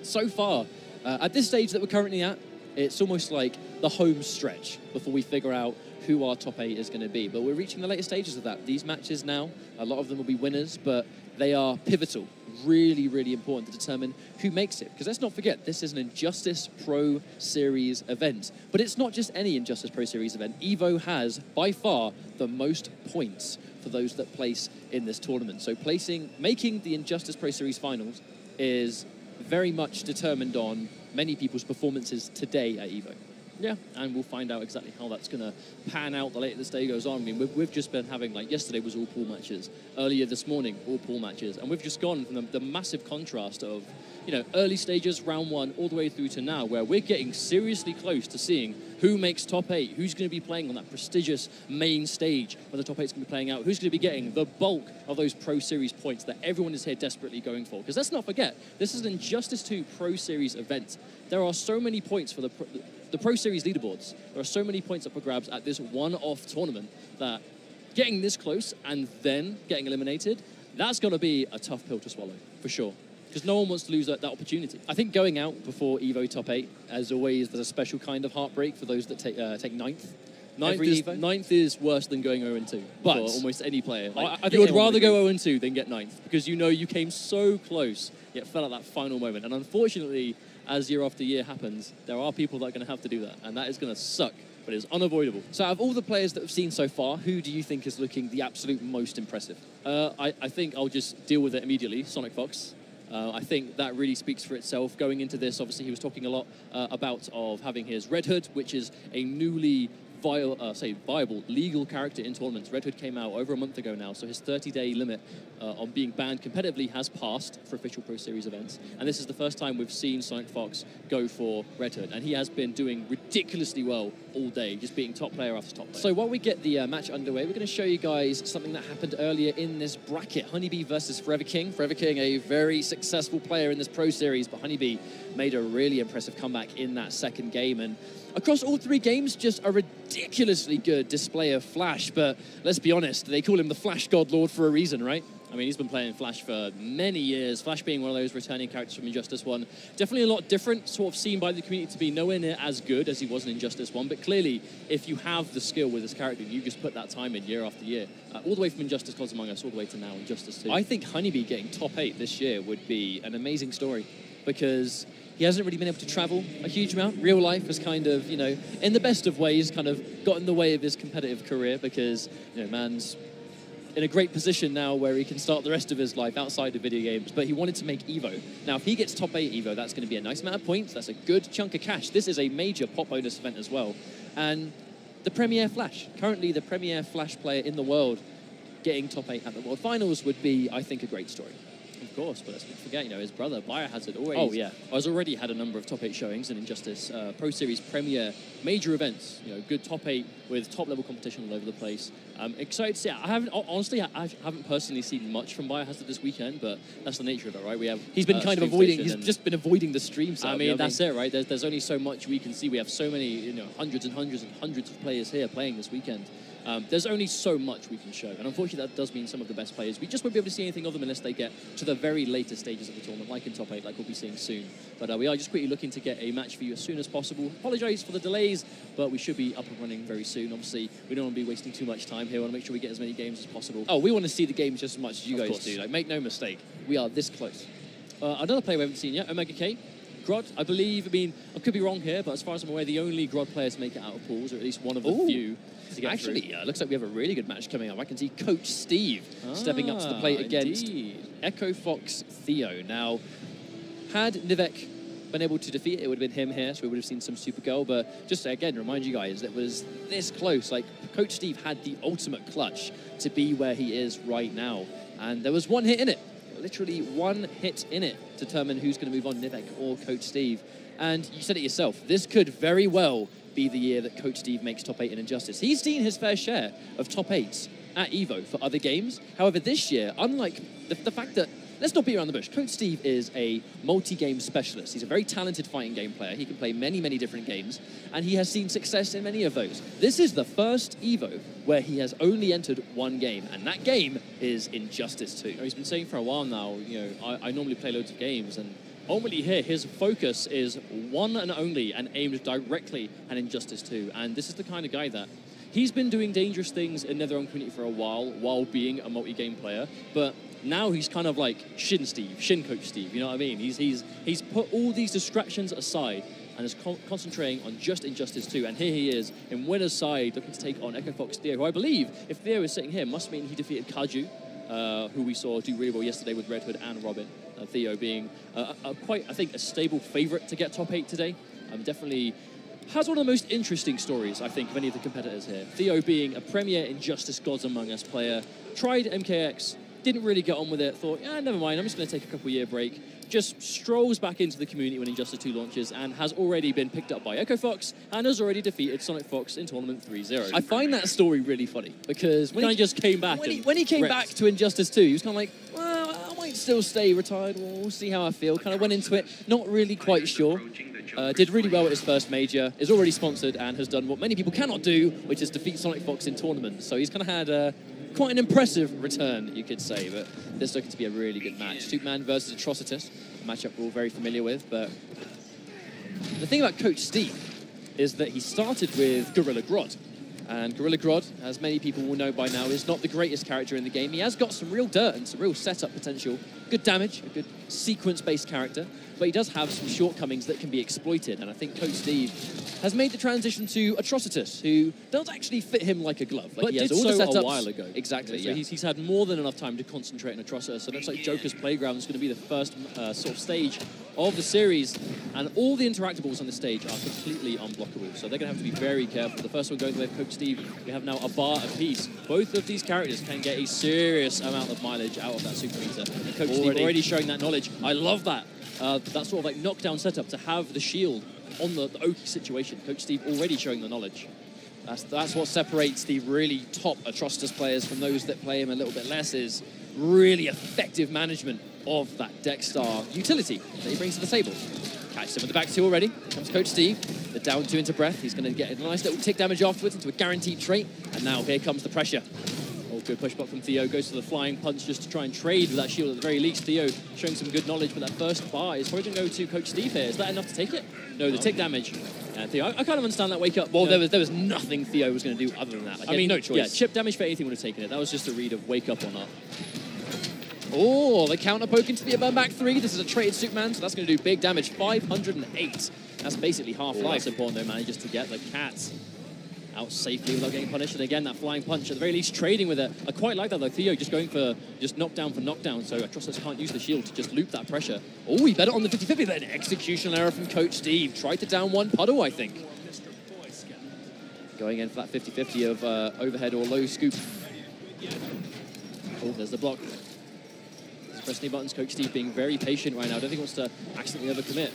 so far, at this stage that we're currently at, it's almost like the home stretch before we figure out who our top 8 is going to be. But we're reaching the later stages of that. These matches now, a lot of them will be winners, but they are pivotal, really, really important to determine who makes it. Because let's not forget, this is an Injustice Pro Series event. But it's not just any Injustice Pro Series event. EVO has, by far, the most points for those that place in this tournament. So making the Injustice Pro Series finals is very much determined on many people's performances today at EVO. Yeah, and we'll find out exactly how that's going to pan out the later this day goes on. I mean, we've just been having, like, yesterday was all pool matches. Earlier this morning, all pool matches. And we've just gone from the massive contrast of, early stages, round 1, all the way through to now, where we're getting seriously close to seeing who makes top 8, who's going to be playing on that prestigious main stage where the top 8's going to be playing out, who's going to be getting the bulk of those Pro Series points that everyone is here desperately going for. Because let's not forget, this is an Injustice 2 Pro Series event. There are so many points for the Pro Series leaderboards. There are so many points up for grabs at this one-off tournament that getting this close and then getting eliminated, that's going to be a tough pill to swallow, for sure. Because no one wants to lose that opportunity. I think going out before EVO top 8, as always, there's a special kind of heartbreak for those that take 9th. Ninth is worse than going 0-2 but for almost any player. Like, I think you would rather go 0-2 than get 9th, because you came so close, yet fell at that final moment. And unfortunately, as year after year happens, there are people that are going to have to do that, and that is going to suck, but it's unavoidable. So out of all the players that we've seen so far, who do you think is looking the absolute most impressive? I think I'll just deal with it immediately, SonicFox. I think that really speaks for itself. Going into this, obviously, he was talking a lot about having his Red Hood, which is a newly viable legal character in tournaments. Red Hood came out over a month ago now, so his 30-day limit on being banned competitively has passed for official Pro Series events. And this is the first time we've seen SonicFox go for Red Hood, and he has been doing ridiculously well all day, just beating top player after top player. So while we get the match underway, we're going to show you guys something that happened earlier in this bracket. Honeybee versus Forever King. Forever King, a very successful player in this Pro Series, but Honeybee made a really impressive comeback in that second game. And across all 3 games, just a ridiculously good display of Flash. But let's be honest, they call him the Flash God Lord for a reason, right? I mean, he's been playing Flash for many years. Flash being one of those returning characters from Injustice 1. Definitely a lot different, sort of seen by the community to be nowhere near as good as he was in Injustice 1. But clearly, if you have the skill with this character, you just put that time in year after year. All the way from Injustice Gods Among Us all the way to now Injustice 2. I think Honeybee getting top 8 this year would be an amazing story, because he hasn't really been able to travel a huge amount. Real life has kind of, in the best of ways, kind of got in the way of his competitive career, because, man's in a great position now where he can start the rest of his life outside of video games, but he wanted to make EVO. Now, if he gets top 8 EVO, that's going to be a nice amount of points. That's a good chunk of cash. This is a major pop bonus event as well. And the Premier Flash, currently the Premier Flash player in the world, getting top 8 at the World Finals would be, I think, a great story. Of course, but let's not forget, you know, his brother, Biohazard, has already had a number of top 8 showings in Injustice Pro Series Premier major events. You know, good top 8 with top-level competition all over the place. Excited to see it. I haven't personally seen much from Biohazard this weekend, but that's the nature of it, right? He's been kind of avoiding. He's just been avoiding the stream side. I mean, that's it, right? There's only so much we can see. We have so many, you know, hundreds and hundreds and hundreds of players here playing this weekend. There's only so much we can show, and unfortunately that does mean some of the best players, we just won't be able to see anything of them unless they get to the very later stages of the tournament, like in top 8, like we'll be seeing soon. But we are just quickly looking to get a match for you as soon as possible. Apologise for the delays, but we should be up and running very soon. Obviously, we don't want to be wasting too much time here. We want to make sure we get as many games as possible. Oh, we want to see the games just as much as you guys do. Like, make no mistake, we are this close. Another player we haven't seen yet, Omega K. Grod, I believe, I mean, I could be wrong here, but as far as I'm aware, the only Grod players to make it out of pools, or at least one of the few. Actually, looks like we have a really good match coming up. I can see Coach Steve stepping up to the plate against Echo Fox Theo. Now, had Novak been able to defeat it, it would have been him here, so we would have seen some Supergirl. But just to, again, remind you guys, that was this close. Like, Coach Steve had the ultimate clutch to be where he is right now. And there was one hit in it. Literally one hit in it to determine who's going to move on, Novak or Coach Steve. And you said it yourself, this could very well be the year that Coach Steve makes top 8 in Injustice. He's seen his fair share of top 8s at EVO for other games. However, this year, unlike the fact that, let's not beat around the bush, Coach Steve is a multi-game specialist. He's a very talented fighting game player. He can play many, many different games, and he has seen success in many of those. This is the first EVO where he has only entered one game, and that game is Injustice 2. He's been saying for a while now, you know, I normally play loads of games, and ultimately here, his focus is one and only and aimed directly at Injustice 2. And this is the kind of guy that he's been doing dangerous things in NetherRealm community for a while being a multi-game player. But now he's kind of like Shin Coach Steve, you know what I mean? He's put all these distractions aside and is concentrating on just Injustice 2. And here he is in winner's side looking to take on Echo Fox Theo, who I believe, if Theo is sitting here, must mean he defeated Kaju, who we saw do really well yesterday with Red Hood and Robin. Theo being quite, I think, a stable favourite to get top 8 today. Definitely has one of the most interesting stories, I think, of any of the competitors here. Theo being a premier Injustice Gods Among Us player, tried MKX, didn't really get on with it, thought, yeah, never mind, I'm just going to take a couple-year break. Just strolls back into the community when Injustice 2 launches and has already been picked up by Echo Fox and has already defeated SonicFox in Tournament 3-0. I find that story really funny because when he just came back, when he came back to Injustice 2, he was kind of like, well, I might still stay retired. We'll see how I feel. Kind of went into it, not really quite sure. Did really well at his first major, is already sponsored and has done what many people cannot do, which is defeat SonicFox in tournaments. So he's kind of had quite an impressive return, you could say, but this is looking to be a really good match. Superman versus Atrocitus, a matchup we're all very familiar with, but the thing about Coach Steve is that he started with Gorilla Grodd, and Gorilla Grodd, as many people will know by now, is not the greatest character in the game. He has got some real dirt and some real setup potential, good damage, a good sequence-based character, but he does have some shortcomings that can be exploited, and I think Coach Steve has made the transition to Atrocitus, who does actually fit him like a glove. Like, but he has did all so the setups a while ago. Exactly, so yeah. He's had more than enough time to concentrate on Atrocitus, so it looks like Joker's Playground is going to be the first sort of stage of the series, and all the interactables on the stage are completely unblockable, so they're going to have to be very careful. The first one going with Coach Steve, we have now a bar apiece. Both of these characters can get a serious amount of mileage out of that super meter. And Coach Steve already showing that knowledge. I love that. That sort of like knockdown setup to have the shield on the Oki situation. Coach Steve already showing the knowledge. That's what separates the really top Atrocitus players from those that play him a little bit less, is really effective management of that deck star utility that he brings to the table. Catches him with the back two already. Here comes Coach Steve. The down two into breath. He's going to get a nice little tick damage afterwards into a guaranteed trait. And now here comes the pressure. Oh, good push back from Theo. Goes for the flying punch just to try and trade with that shield at the very least. Theo showing some good knowledge, but that first bar is probably going to go to Coach Steve here. Is that enough to take it? No, the tick damage. Theo, I kind of understand that wake up. Well, there was nothing Theo was going to do other than that. Like, I mean, no choice. Yeah, chip damage for anything would have taken it. That was just a read of wake up or not. Oh, the counter poke into the burn back 3. This is a traded Superman, so that's going to do big damage. 508. That's basically half life. That's important, though, manages to get the cat out safely without getting punished. And again, that flying punch, at the very least, trading with it. I quite like that, though. Theo just going for just knockdown for knockdown, so Atrocitus can't use the shield to just loop that pressure. Oh, he bet it on the 50-50, then execution error from Coach Steve. Tried to down one puddle, I think. Going in for that 50-50 of overhead or low scoop. Oh, there's the block. He's pressing the buttons. Coach Steve being very patient right now. I don't think he wants to accidentally overcommit.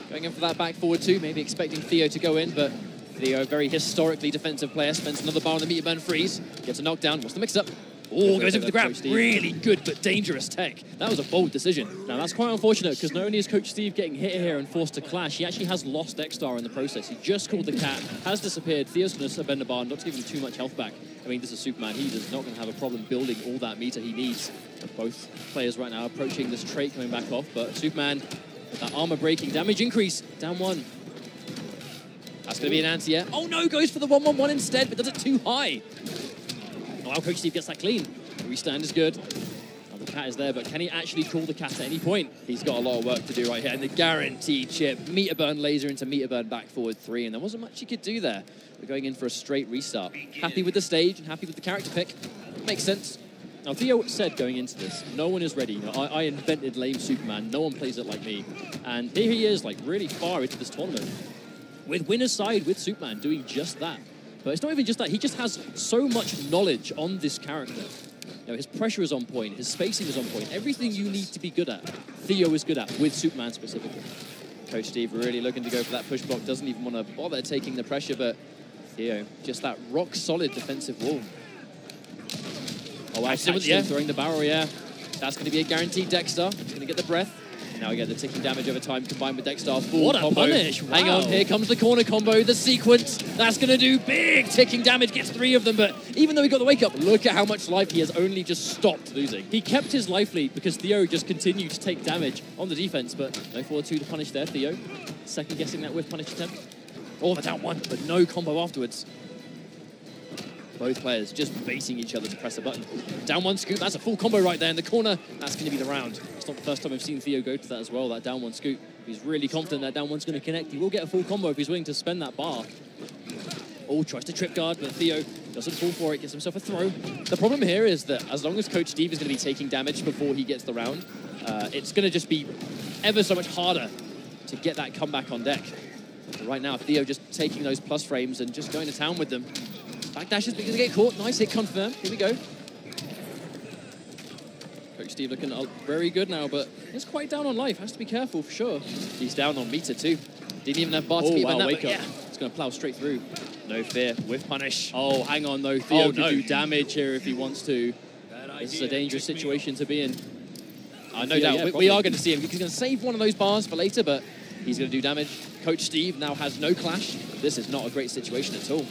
Going in for that back forward two, maybe expecting Theo to go in, but Theo, a very historically defensive player, spends another bar on the meter burn freeze, gets a knockdown, wants the mix-up. Oh, goes in for the grab. Really good but dangerous tech. That was a bold decision. Now, that's quite unfortunate, because not only is Coach Steve getting hit here and forced to clash, he actually has lost X-Star in the process. He just called the cat, has disappeared. Theo's going to bend the bar, not to give him too much health back. I mean, this is Superman. He is not going to have a problem building all that meter he needs. Both players right now approaching this trait coming back off, but Superman, with that armor breaking, damage increase, down one. That's going to be an anti-air. Oh no, goes for the 1-1-1 instead, but does it too high. Wow, Coach Steve gets that clean. Restand is good. Now the cat is there, but can he actually call the cat at any point? He's got a lot of work to do right here. And the guaranteed chip, meter burn laser into meter burn back forward 3, and there wasn't much he could do there. We're going in for a straight restart. Happy with the stage and happy with the character pick. Makes sense. Now, Theo said going into this, no one is ready. You know, I invented lame Superman. No one plays it like me. And here he is, like, really far into this tournament, with winner's side with Superman doing just that. But it's not even just that. He just has so much knowledge on this character. You know, his pressure is on point. His spacing is on point. Everything you need to be good at, Theo is good at, with Superman specifically. Coach Steve really looking to go for that push block. Doesn't even want to bother taking the pressure, but Theo, just that rock-solid defensive wall. Oh, actually throwing the barrel, yeah. That's going to be a guaranteed Dexter. He's going to get the breath. Now we get the ticking damage over time combined with Dexter. Full what a combo. punish! Wow. Hang on, here comes the corner combo, the sequence. That's going to do big ticking damage, gets 3 of them, but even though he got the wake up, look at how much life he has only just stopped losing. He kept his life lead because Theo just continued to take damage on the defense, but no forward 2 to punish there. Theo, second guessing that with punish attempt. Oh, the down 1, but no combo afterwards. Both players just baiting each other to press a button. Down 1 scoop, that's a full combo right there in the corner. That's going to be the round. It's not the first time I've seen Theo go to that as well, that down 1 scoop. He's really confident that down 1's going to connect. He will get a full combo if he's willing to spend that bar. Oh, tries to trip guard, but Theo doesn't fall for it, gets himself a throw. The problem here is that as long as Coach Steve is going to be taking damage before he gets the round, it's going to just be ever so much harder to get that comeback on deck. But right now, Theo just taking those plus frames and just going to town with them. Backdash is going to get caught. Nice hit confirmed. Here we go. Coach Steve looking very good now, but he's quite down on life. Has to be careful for sure. He's down on meter too. Didn't even have bar to beat that, but yeah, it's going to plow straight through. No fear with punish. Oh, hang on though. Theo can do damage here if he wants to. This is a dangerous situation to be in. No doubt. Yeah, we are going to see him. He's going to save one of those bars for later, but he's going to do damage. Coach Steve now has no clash. This is not a great situation at all.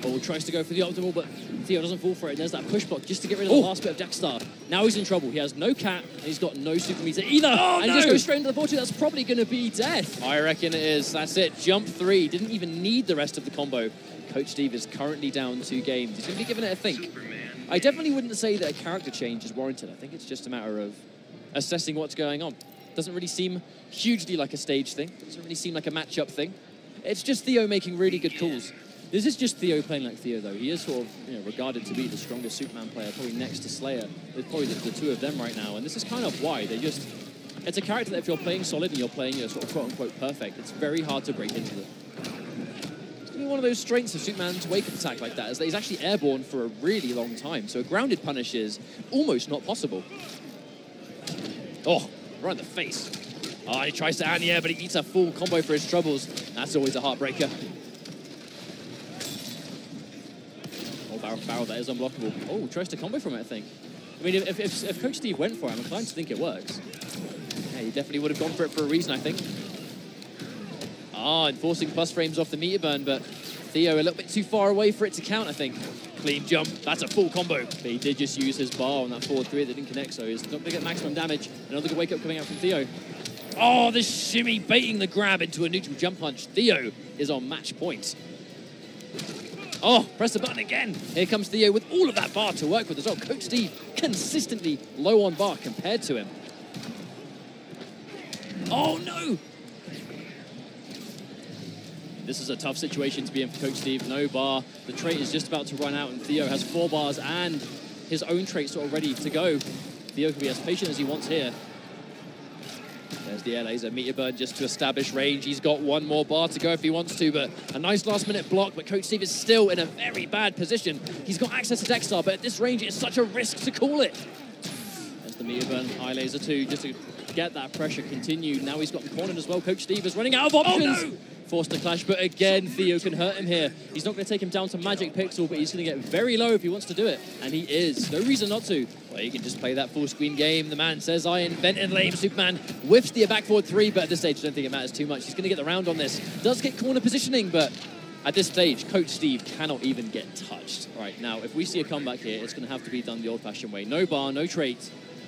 Oh, tries to go for the optimal, but Theo doesn't fall for it. And there's that push block just to get rid of the last bit of Dexter. Now he's in trouble. He has no cat, and he's got no super meter either. Oh, and he just goes straight into the 4-2. That's probably going to be death. I reckon it is. That's it. Jump 3. Didn't even need the rest of the combo. Coach Steve is currently down 2 games. He's going to be giving it a think. I definitely wouldn't say that a character change is warranted. I think it's just a matter of assessing what's going on. Doesn't really seem hugely like a stage thing. Doesn't really seem like a matchup thing. It's just Theo making really good calls. This is just Theo playing like Theo, though. He is sort of regarded to be the strongest Superman player, probably next to Slayer. There's probably the 2 of them right now, and this is kind of why. It's a character that if you're playing solid and you're playing sort of quote-unquote perfect, it's very hard to break into them. It's going to be one of those strengths of Superman's wake-up attack like that, is that he's actually airborne for a really long time, so a grounded punish is almost not possible. Oh, right in the face. Oh, he tries to anti-air, but he eats a full combo for his troubles. That's always a heartbreaker. Barrel, that is unblockable. Oh, tries to combo from it, I think. I mean, if Coach Steve went for it, I'm inclined to think it works. Yeah, he definitely would have gone for it for a reason, I think. Enforcing plus frames off the meter burn, but Theo a little bit too far away for it to count, I think. Clean jump, that's a full combo. But he did just use his bar on that forward 3 that didn't connect, so he's not going to get maximum damage. Another good wake up coming out from Theo. Oh, this shimmy baiting the grab into a neutral jump punch. Theo is on match point. Oh, press the button again. Here comes Theo with all of that bar to work with as well. Coach Steve consistently low on bar compared to him. Oh, no. This is a tough situation to be in for Coach Steve. No bar. The trait is just about to run out, and Theo has 4 bars and his own trait sort of ready to go. Theo can be as patient as he wants here. There's the air laser. Meteor Burn just to establish range. He's got one more bar to go if he wants to, but a nice last-minute block. But Coach Steve is still in a very bad position. He's got access to Dexter, but at this range, it's such a risk to call it. There's the Meteor Burn, eye laser too, just to get that pressure continued. Now he's got the corner as well. Coach Steve is running out of options. Oh, no! Forced to clash, but again, Theo can hurt him here. He's not going to take him down to Magic Pixel, but he's going to get very low if he wants to do it. And he is. No reason not to. Well, he can just play that full screen game. The man says, I invented lame. Superman whiffs the back forward 3, but at this stage, I don't think it matters too much. He's going to get the round on this. Does get corner positioning, but at this stage, Coach Steve cannot even get touched. All right, now, if we see a comeback here, it's going to have to be done the old-fashioned way. No bar, no trait.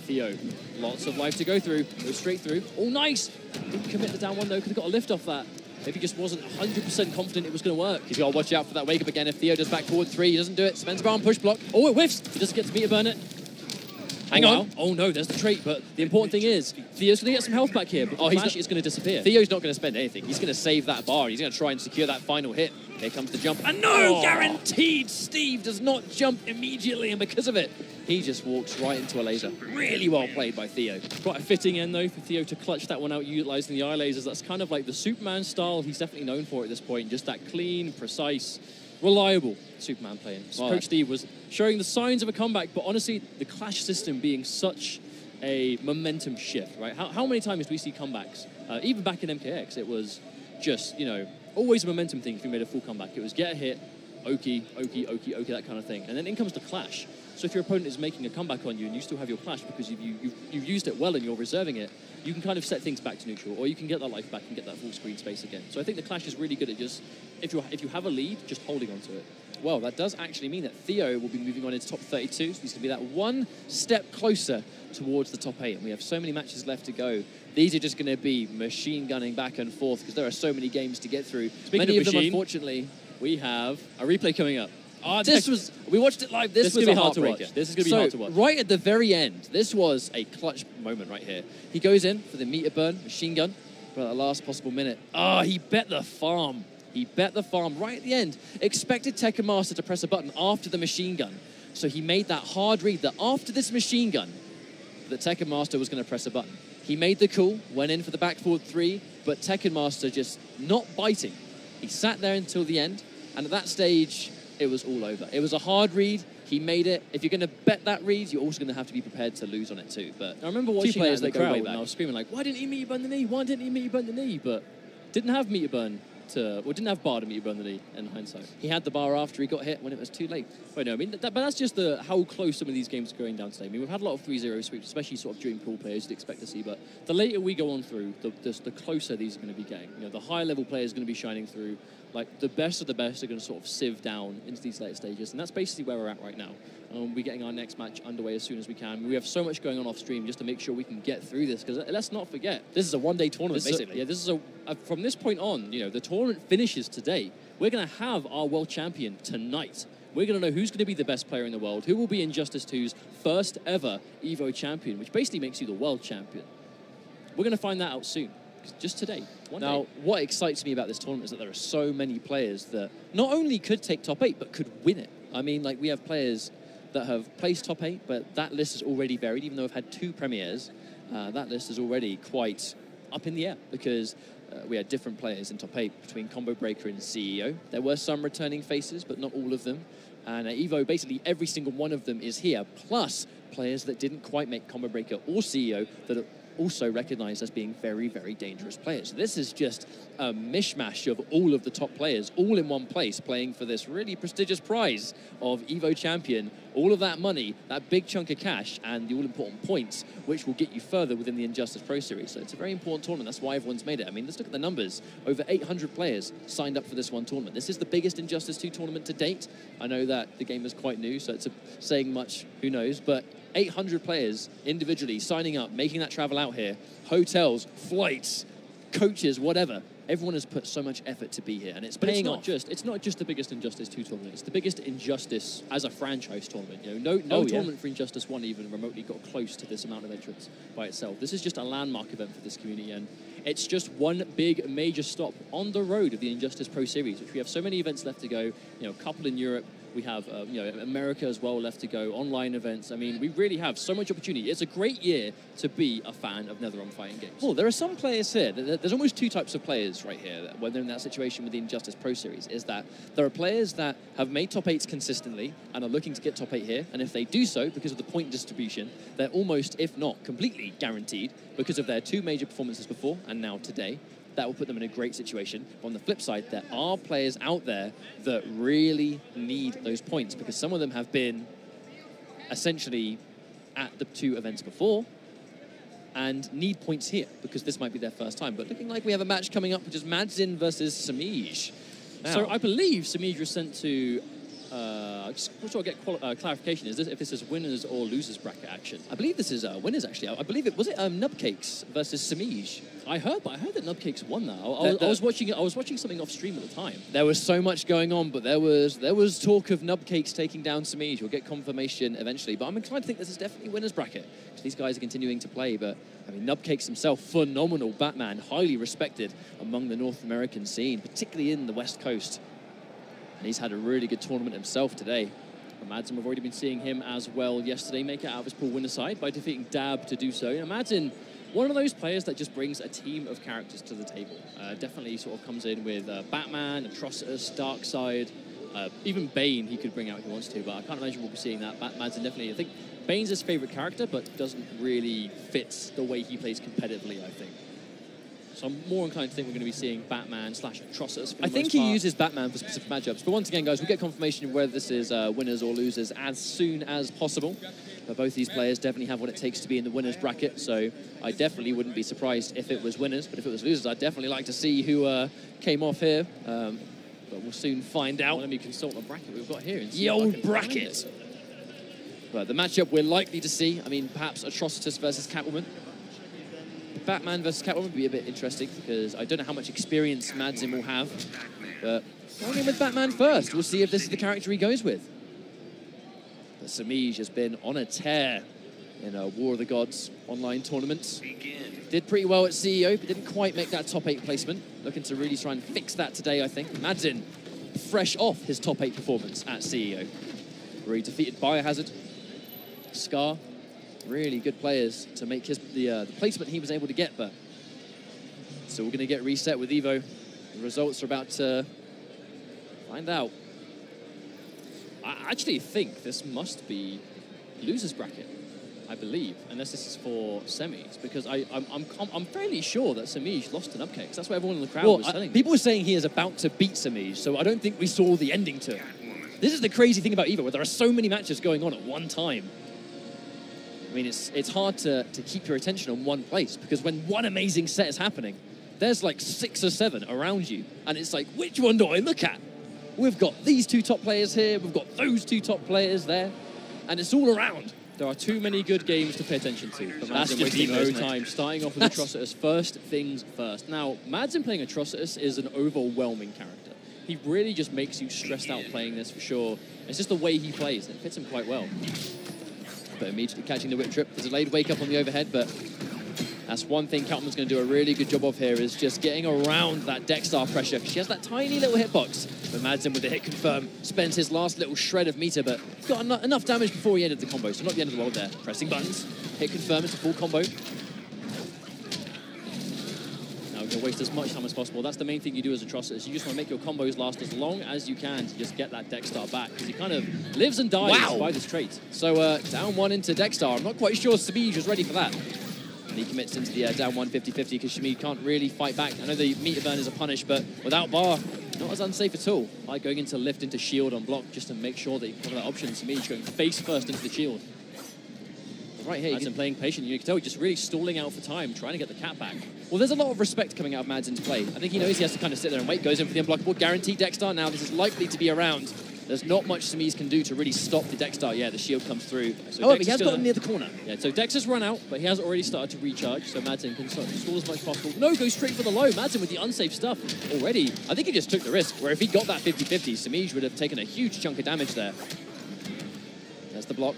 Theo, lots of life to go through. Goes straight through. Oh, nice. Didn't commit the down one, though. Could have got a lift off that. If he just wasn't 100% confident it was going to work. He's got to watch out for that wake-up again. If Theo does back forward 3, he doesn't do it. Spends bar on push block. Oh, it whiffs. He doesn't get to Meteor Burn it. Hang on. Wow. Oh, no, there's the trait. But the important thing is, Theo's going to get some health back here. But Flash is going to disappear. Theo's not going to spend anything. He's going to save that bar. He's going to try and secure that final hit. Here comes the jump. And no, guaranteed. Steve does not jump immediately. And because of it, he just walks right into a laser. Really well played by Theo. Quite a fitting end, though, for Theo to clutch that one out, utilizing the eye lasers. That's kind of like the Superman style he's definitely known for at this point. Just that clean, precise, reliable Superman playing. So Coach Steve was showing the signs of a comeback, but honestly, the clash system being such a momentum shift, right? How many times do we see comebacks? Even back in MKX, it was just, you know, always a momentum thing if you made a full comeback. It was get a hit, okie, that kind of thing. And then in comes the clash. So if your opponent is making a comeback on you and you still have your clash because you've used it well and you're reserving it, you can kind of set things back to neutral, or you can get that life back and get that full screen space again. So I think the clash is really good at just, if you have a lead, just holding on to it. Well, that does actually mean that Theo will be moving on into top 32, so he's going to be that one step closer towards the top 8, and we have so many matches left to go. These are just going to be machine gunning back and forth because there are so many games to get through. Many of them, unfortunately, we have a replay coming up. We watched it live. This was a hard to watch. This is going to be hard to watch. Right at the very end, this was a clutch moment right here. He goes in for the Meteor Burn machine gun for the last possible minute. Oh, he bet the farm. He bet the farm right at the end. Expected Tekken Master to press a button after the machine gun. So he made that hard read that after this machine gun, the Tekken Master was going to press a button. He made the call, went in for the back forward 3, but Tekken Master just not biting. He sat there until the end, and at that stage, it was all over. It was a hard read. He made it. If you're going to bet that read, you're also going to have to be prepared to lose on it too. But I remember watching players in the crowd, and I was screaming like, "Why didn't he Meteor Burn the knee? Why didn't he Meteor Burn the knee?" But didn't have Meteor Burn didn't have bar to Meteor Burn the knee in hindsight. He had the bar after he got hit when it was too late. But no, I mean, but that's just how close some of these games are going down today. I mean, we've had a lot of 3-0 sweeps, especially sort of during pool players you'd expect to see. But the later we go on through, the closer these are going to be getting. You know, the higher level players are going to be shining through. Like, the best of the best are going to sort of sieve down into these later stages. And that's basically where we're at right now. We're getting our next match underway as soon as we can. We have so much going on off stream just to make sure we can get through this. Because let's not forget, this is a one-day tournament, basically. This is from this point on, you know, the tournament finishes today. We're going to have our world champion tonight. We're going to know who's going to be the best player in the world, who will be Injustice 2's first ever EVO champion, which basically makes you the world champion. We're going to find that out soon. Just today. Now, what excites me about this tournament is that there are so many players that not only could take top 8, but could win it. I mean, like, we have players that have placed top 8, but that list is already varied. Even though we've had 2 premieres, that list is already quite up in the air because we had different players in top 8 between Combo Breaker and CEO. There were some returning faces, but not all of them. And EVO, basically every single one of them is here, plus players that didn't quite make Combo Breaker or CEO that are also recognized as being very, very dangerous players. So this is just a mishmash of all of the top players, all in one place, playing for this really prestigious prize of EVO champion. All of that money, that big chunk of cash, and the all-important points, which will get you further within the Injustice Pro Series. So it's a very important tournament. That's why everyone's made it. I mean, let's look at the numbers. Over 800 players signed up for this one tournament. This is the biggest Injustice 2 tournament to date. I know that the game is quite new, so it's saying much, who knows, but 800 players individually signing up, making that travel out here, hotels, flights, coaches, whatever. Everyone has put so much effort to be here, and it's paying off. It's not just the biggest Injustice 2 tournament. It's the biggest Injustice as a franchise tournament. You know, no tournament for Injustice 1 even remotely got close to this amount of entrants by itself. This is just a landmark event for this community, and it's just one big major stop on the road of the Injustice Pro Series, which we have so many events left to go. You know, a couple in Europe, We have, you know, America as well left to go, online events. I mean, we really have so much opportunity. It's a great year to be a fan of NetherRealm fighting games. Well, there are some players here. There's almost two types of players right here when they're in that situation with the Injustice Pro Series, is that there are players that have made top 8s consistently and are looking to get top 8 here, and if they do so, because of the point distribution, they're almost, if not completely guaranteed, because of their 2 major performances before and now today. That will put them in a great situation. But on the flip side, there are players out there that really need those points, because some of them have been essentially at the 2 events before and need points here, because this might be their first time. But looking like we have a match coming up, which is Madzin versus Samij. So I believe Samij was sent to... I just want to get clarification. Is this if this is winners or losers bracket action? I believe this is winners, actually. I believe it was Nubcakes versus Samij. I heard that Nubcakes won that. I was watching something off stream at the time. There was so much going on, but there was talk of Nubcakes taking down Samij. We'll get confirmation eventually, but I'm inclined to think this is definitely winners bracket, because these guys are continuing to play. But I mean, Nubcakes himself, phenomenal Batman, highly respected among the North American scene, particularly in the West Coast. And he's had a really good tournament himself today. Madzin, we've already been seeing him as well yesterday make it out of his pool winner side by defeating Dab to do so. You know, Madzin, one of those players that just brings a team of characters to the table. Definitely sort of comes in with Batman, Atrocitus, Darkseid, even Bane he could bring out if he wants to, but I can't imagine we'll be seeing that. Madzin definitely, I think Bane's his favorite character, but doesn't really fit the way he plays competitively, I think. So I'm more inclined to think we're going to be seeing Batman / Atrocitus. I think he uses Batman for specific matchups. But once again, guys, we'll get confirmation of whether this is winners or losers as soon as possible. But both these players definitely have what it takes to be in the winners bracket. So I definitely wouldn't be surprised if it was winners. But if it was losers, I'd definitely like to see who came off here. But we'll soon find out. Let me consult the bracket we've got here. And see the old bracket. But the matchup we're likely to see, I mean, perhaps Atrocitus versus Catwoman. Batman versus Catwoman would be a bit interesting, because I don't know how much experience Madzin will have. But going in with Batman first. We'll see if this is the character he goes with. But Samij has been on a tear in a War of the Gods online tournament. Did pretty well at CEO, but didn't quite make that top 8 placement. Looking to really try and fix that today, I think. Madzin, fresh off his top 8 performance at CEO, where he defeated Biohazard, Scar. Really good players to make the placement he was able to get, but so we're going to get reset with EVO. The results are about to find out. I actually think this must be losers bracket, I believe, unless this is for semis, because I'm fairly sure that Samij lost to Nubcakes. That's what everyone in the crowd was saying. People were saying he is about to beat Samij, so I don't think we saw the ending to it. This is the crazy thing about EVO, where there are so many matches going on at one time. I mean, it's hard to keep your attention on one place, because when one amazing set is happening, there's like 6 or 7 around you, and it's like, which one do I look at? We've got these 2 top players here, we've got those 2 top players there, and it's all around. There are too many good games to pay attention to. That's just EVO time, starting off with Atrocitus. First things first. Now, Madzin playing Atrocitus is an overwhelming character. He really just makes you stressed out playing this, for sure. It's just the way he plays, and it fits him quite well. But immediately catching the whip trip. There's a delayed wake up on the overhead, but that's one thing Catwoman's going to do a really good job of here, is just getting around that Dexstar pressure. She has that tiny little hitbox. But Madzin with the hit confirm spends his last little shred of meter, but got enough damage before he ended the combo, so not the end of the world there. Pressing buttons, hit confirm, it's a full combo. Now we're going to waste as much time as possible. That's the main thing you do as Atrocitus. You just want to make your combos last as long as you can to just get that Dexstar back, because he kind of lives and dies by this trait. So down 1 into Dexstar. I'm not quite sure Samij was ready for that. And he commits into the down 1 50-50, because Samij can't really fight back. I know the meter burn is a punish, but without bar, not as unsafe at all. Like going into lift into shield on block, just to make sure that you cover that option. Samij going face first into the shield. Right here, Madzin playing patient. You can tell he's just really stalling out for time, trying to get the cat back. Well, there's a lot of respect coming out of Madzin's play. I think he knows he has to kind of sit there and wait. Goes in for the unblockable, guaranteed Dexstar. Now this is likely to be around. There's not much Samij can do to really stop the Dexstar. Yeah, the shield comes through. So however, he has gotten near the corner. Yeah, so Dex has run out, but he has already started to recharge, so Madzin can stall as much as possible. No, goes straight for the low. Madzin with the unsafe stuff already. I think he just took the risk, where if he got that 50-50, Samij would have taken a huge chunk of damage there. There's the block.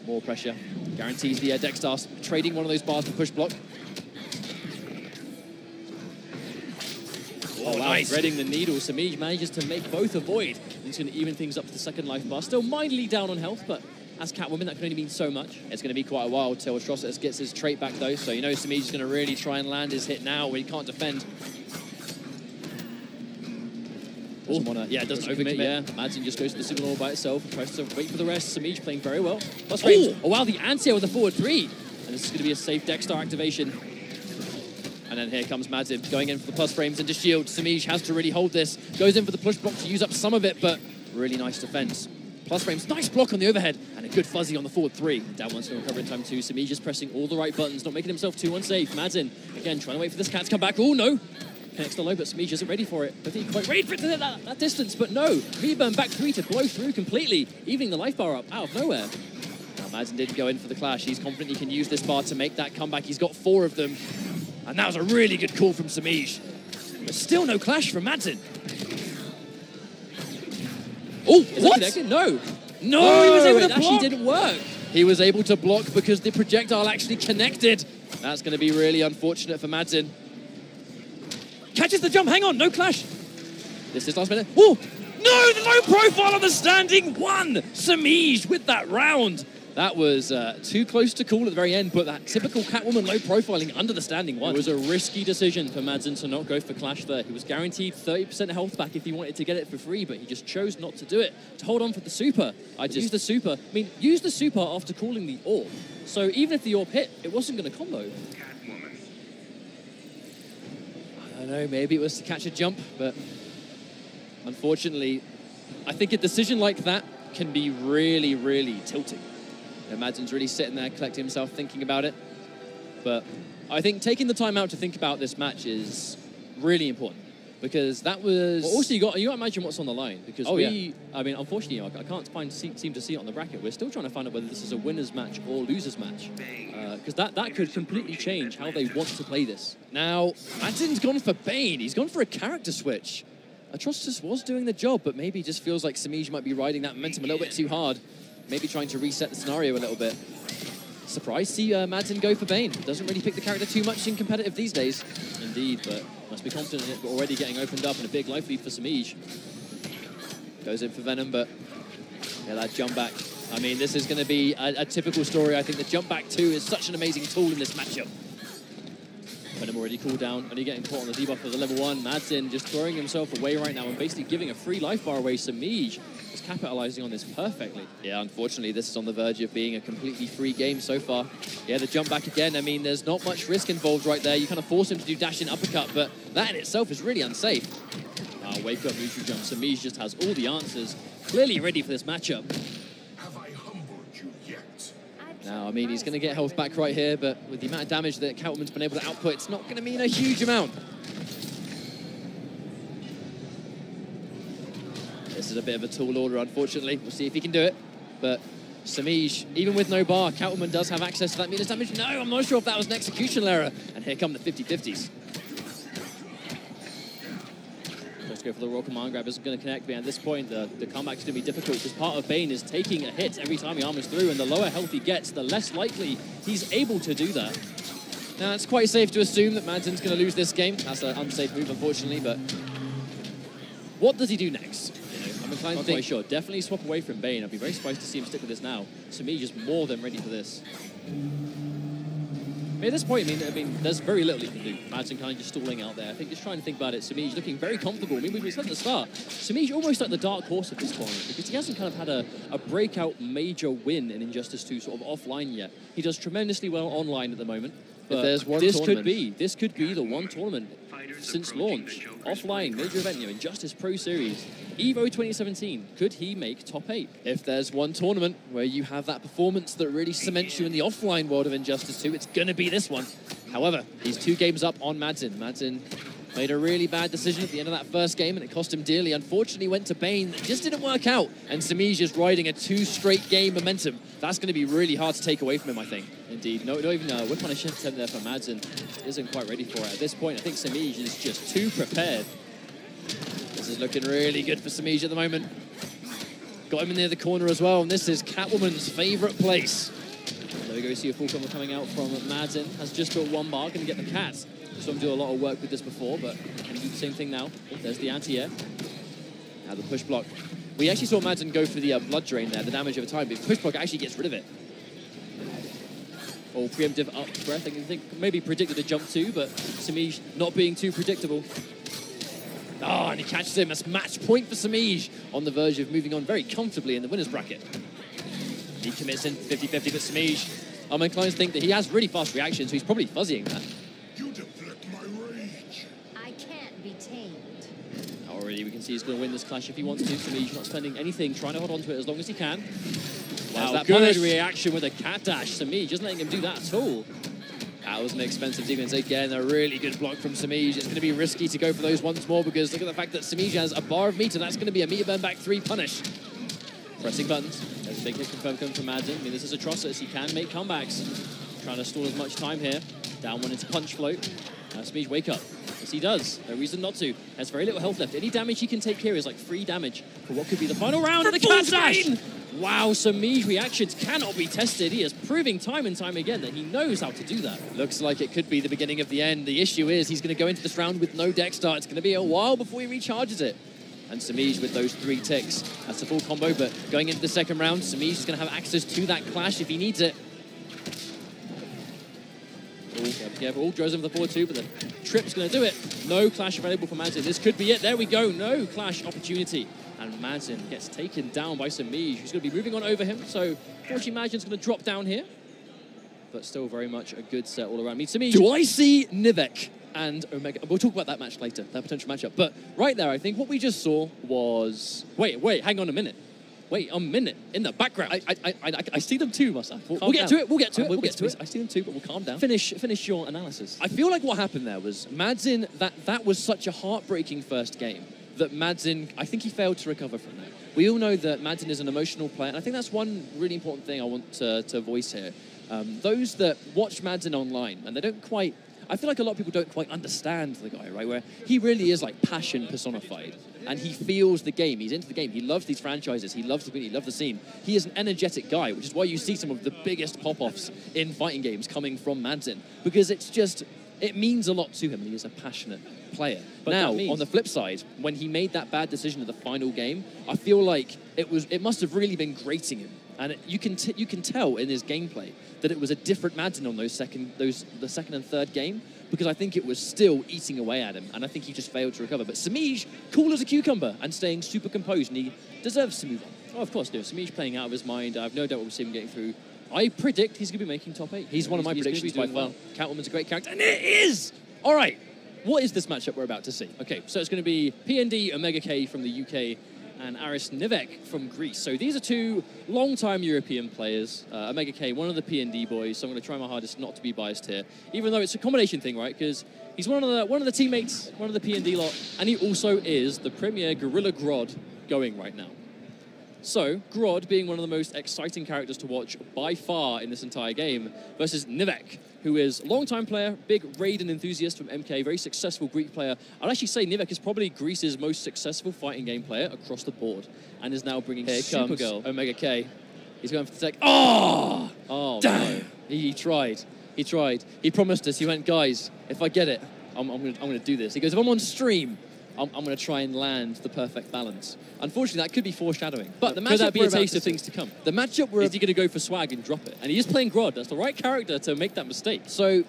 More pressure. Guarantees the Dexstar trading one of those bars for push block. Oh, wow, nice. Threading the needle. Samij manages to make both avoid. He's going to even things up to the second life bar. Still mildly down on health, but as Catwoman, that can only mean so much. It's going to be quite a while till Atrocitus gets his trait back, though. So you know Samij is going to really try and land his hit now when he can't defend. Yeah, it doesn't overcommit, yeah. Madsen just goes to the signal all by itself and tries to wait for the rest. Samij playing very well. Plus frames. Oh, wow, the anti-air with the forward 3. And this is going to be a safe Dexter activation. And then here comes Madsen going in for the plus frames into shield. Samij has to really hold this. Goes in for the push block to use up some of it, but really nice defense. Plus frames, nice block on the overhead, and a good fuzzy on the forward 3. Down one's going to recover in time 2. Samij just pressing all the right buttons, not making himself too unsafe. Madsen, again, trying to wait for this cat to come back. Oh, no. Connects the low, but Samij isn't ready for it. I think quite ready for it to hit that distance, but no. V-burn back 3 to blow through completely, evening the life bar up out of nowhere. Now, Madsen didn't go in for the clash. He's confident he can use this bar to make that comeback. He's got 4 of them, and that was a really good call from Samij. But still no clash from Madsen. Oh, what? No. No, he was able to block. It actually didn't work. He was able to block because the projectile actually connected. That's going to be really unfortunate for Madsen. Catches the jump, hang on, no clash. This is last minute. Oh, no, the low profile on the standing 1. Samij with that round. That was too close to call at the very end, but that typical Catwoman low profiling under the standing 1. It was a risky decision for Madsen to not go for clash there. He was guaranteed 30% health back if he wanted to get it for free, but he just chose not to do it, to hold on for the super. Use the super. I mean, use the super after calling the AWP. So even if the AWP hit, it wasn't going to combo. I don't know, maybe it was to catch a jump, but unfortunately, I think a decision like that can be really, really tilting. Madsen's really sitting there, collecting himself, thinking about it. But I think taking the time out to think about this match is really important, because that was... Well, also, you got to imagine what's on the line, because I mean, unfortunately, I can't seem to see it on the bracket. We're still trying to find out whether this is a winner's match or loser's match, because that could completely change how they want to play this. Now, Madsen's gone for Bane. He's gone for a character switch. Atrocitus was doing the job, but maybe just feels like Samij might be riding that momentum a little bit too hard. Maybe trying to reset the scenario a little bit. Surprised to see Madsen go for Bane. Doesn't really pick the character too much in competitive these days. Indeed, but must be confident in it, but already getting opened up and a big life lead for Samij. Goes in for Venom, but yeah, that jump back. I mean, this is going to be a typical story. I think the jump back 2 is such an amazing tool in this matchup. Venom already cooled down, only getting caught on the debuff of the level 1. Madsen just throwing himself away right now and basically giving a free life bar away. Samij is capitalizing on this perfectly. Yeah, unfortunately, this is on the verge of being a completely free game so far. Yeah, the jump back again. I mean, there's not much risk involved right there. You kind of force him to do dash and uppercut, but that in itself is really unsafe. Wake up, neutral jump. Samij just has all the answers. Clearly ready for this matchup. Now, I mean, he's going to get health back right here, but with the amount of damage that Catwoman's been able to output, it's not going to mean a huge amount. This is a bit of a tall order, unfortunately. We'll see if he can do it. But Samij, even with no bar, Catwoman does have access to that meter's damage. No, I'm not sure if that was an executional error. And here come the 50-50s. Let's go for the raw command grab. Isn't going to connect, but at this point, the comeback is going to be difficult because part of Bane is taking a hit every time he armors through, and the lower health he gets, the less likely he's able to do that. Now, it's quite safe to assume that Madsen's going to lose this game. That's an unsafe move, unfortunately, but what does he do next? I'm inclined to think, sure, definitely swap away from Bane. I'd be very surprised to see him stick with this now. Samij is more than ready for this. I mean, at this point, I mean, there's very little he can do. Madsen kind of just stalling out there. I think just trying to think about it, Samij looking very comfortable. I mean, we said at the start, Samij almost like the dark horse at this point, because he hasn't kind of had a breakout major win in Injustice 2 sort of offline yet. He does tremendously well online at the moment. But this could be the one tournament since launch, offline, major event, Injustice Pro Series, EVO 2017. Could he make top 8? If there's one tournament where you have that performance that really cements you in the offline world of Injustice 2, it's going to be this one. However, he's 2 games up on Madsen. Madsen made a really bad decision at the end of that first game, and it cost him dearly. Unfortunately, went to Bane. It just didn't work out. And Samij is riding a 2 straight game momentum. That's going to be really hard to take away from him, I think. Indeed. Not even a whip on a shift attempt there for Madsen. Isn't quite ready for it. At this point, I think Samij is just too prepared. This is looking really good for Samij at the moment. Got him in near the corner as well, and this is Catwoman's favourite place. There we go, see a full combo coming out from Madsen. Has just got 1 bar, going to get the cat. Saw him do a lot of work with this before, but can he do the same thing now? Oh, there's the anti-air. Now the push block. We actually saw Madsen go for the blood drain there, the damage over time, but push block actually gets rid of it. Oh, preemptive up breath. I think maybe predicted a jump too, but Samij not being too predictable. Oh, and he catches him. That's match point for Samij on the verge of moving on very comfortably in the winner's bracket. He commits in 50-50, but Samij, I'm inclined to think that he has really fast reactions, so he's probably fuzzying that. You deflect my rage. I can't be tamed. Already we can see he's going to win this clash if he wants to. Samij not spending anything, trying to hold on to it as long as he can. Wow, that good reaction with a cat dash. Samij just letting him do that at all. That was an expensive defense. Again, a really good block from Samij. It's going to be risky to go for those once more because look at the fact that Samij has a bar of meter. That's going to be a meter burn back 3 punish. Pressing buttons. There's a big hit confirm coming from Madsen. I mean, this is Atrocitus. He can make comebacks. Trying to stall as much time here. Down one into punch float. Samij, wake up. Yes, he does. No reason not to. Has very little health left. Any damage he can take here is like 3 damage for what could be the final round of the cat dash. Wow, Samij reactions cannot be tested. He is proving time and time again that he knows how to do that. Looks like it could be the beginning of the end. The issue is he's going to go into this round with no deck start. It's going to be a while before he recharges it. And Samij with those 3 ticks. That's a full combo, but going into the second round, Samij is going to have access to that clash if he needs it. Careful. Draws him for the forward 2, but the trip's going to do it. No clash available for Madsen. This could be it. There we go. No clash opportunity. And Madsen gets taken down by Samij, who's going to be moving on over him. So, fortunately, Madsen's going to drop down here. But still very much a good set all around. I mean, Samij, do I see Novak and Omega? We'll talk about that match later, that potential matchup. But right there, I think what we just saw was... Wait, hang on a minute. Wait a minute. In the background. I see them too, myself. We'll get to it. We'll get to it. I see them too, but we'll calm down. Finish your analysis. I feel like what happened there was Madsen, that was such a heartbreaking first game that Madsen, I think he failed to recover from that. We all know that Madsen is an emotional player, and I think that's one really important thing I want to voice here. Those that watch Madsen online, and they don't quite... I feel like a lot of people don't quite understand the guy, right? Where he really is like passion personified. And he feels the game. He's into the game. He loves these franchises. He loves the community. He loves the scene. He is an energetic guy, which is why you see some of the biggest pop-offs in fighting games coming from Madsen. Because it's just... it means a lot to him. He is a passionate player. But now, on the flip side, when he made that bad decision at the final game, I feel like it must have really been grating him. And you can tell in his gameplay that it was a different Madsen on the second and third game, because I think it was still eating away at him, and I think he just failed to recover. But Samij, cool as a cucumber and staying super composed, and he deserves to move on. Oh, of course, Samij playing out of his mind. I have no doubt we'll see him getting through. I predict he's going to be making top 8. He's one of my predictions by far. Catwoman's a great character, and it is! All right, what is this matchup we're about to see? Okay, so it's going to be PND Omega K from the UK and Aris Novak from Greece. So these are 2 long-time European players. Omega K, one of the PND boys, so I'm going to try my hardest not to be biased here, even though it's a combination thing, right? Because he's one of the teammates, one of the PND lot, and he also is the premier Gorilla Grodd going right now. So, Grodd being one of the most exciting characters to watch by far in this entire game, versus Novak, who is a long-time player, big Raiden enthusiast from MK, very successful Greek player. I'd actually say Novak is probably Greece's most successful fighting game player across the board, and is now bringing Supergirl, Omega K. He's going for the tech. Oh! Oh, damn! No. He tried. He promised us. He went, guys, if I get it, I'm going to do this. He goes, if I'm on stream, I'm going to try and land the perfect balance. Unfortunately, that could be foreshadowing. But the matchup could that be a taste of things to come? The matchup is he going to go for swag and drop it? And he is playing Grodd. That's the right character to make that mistake. So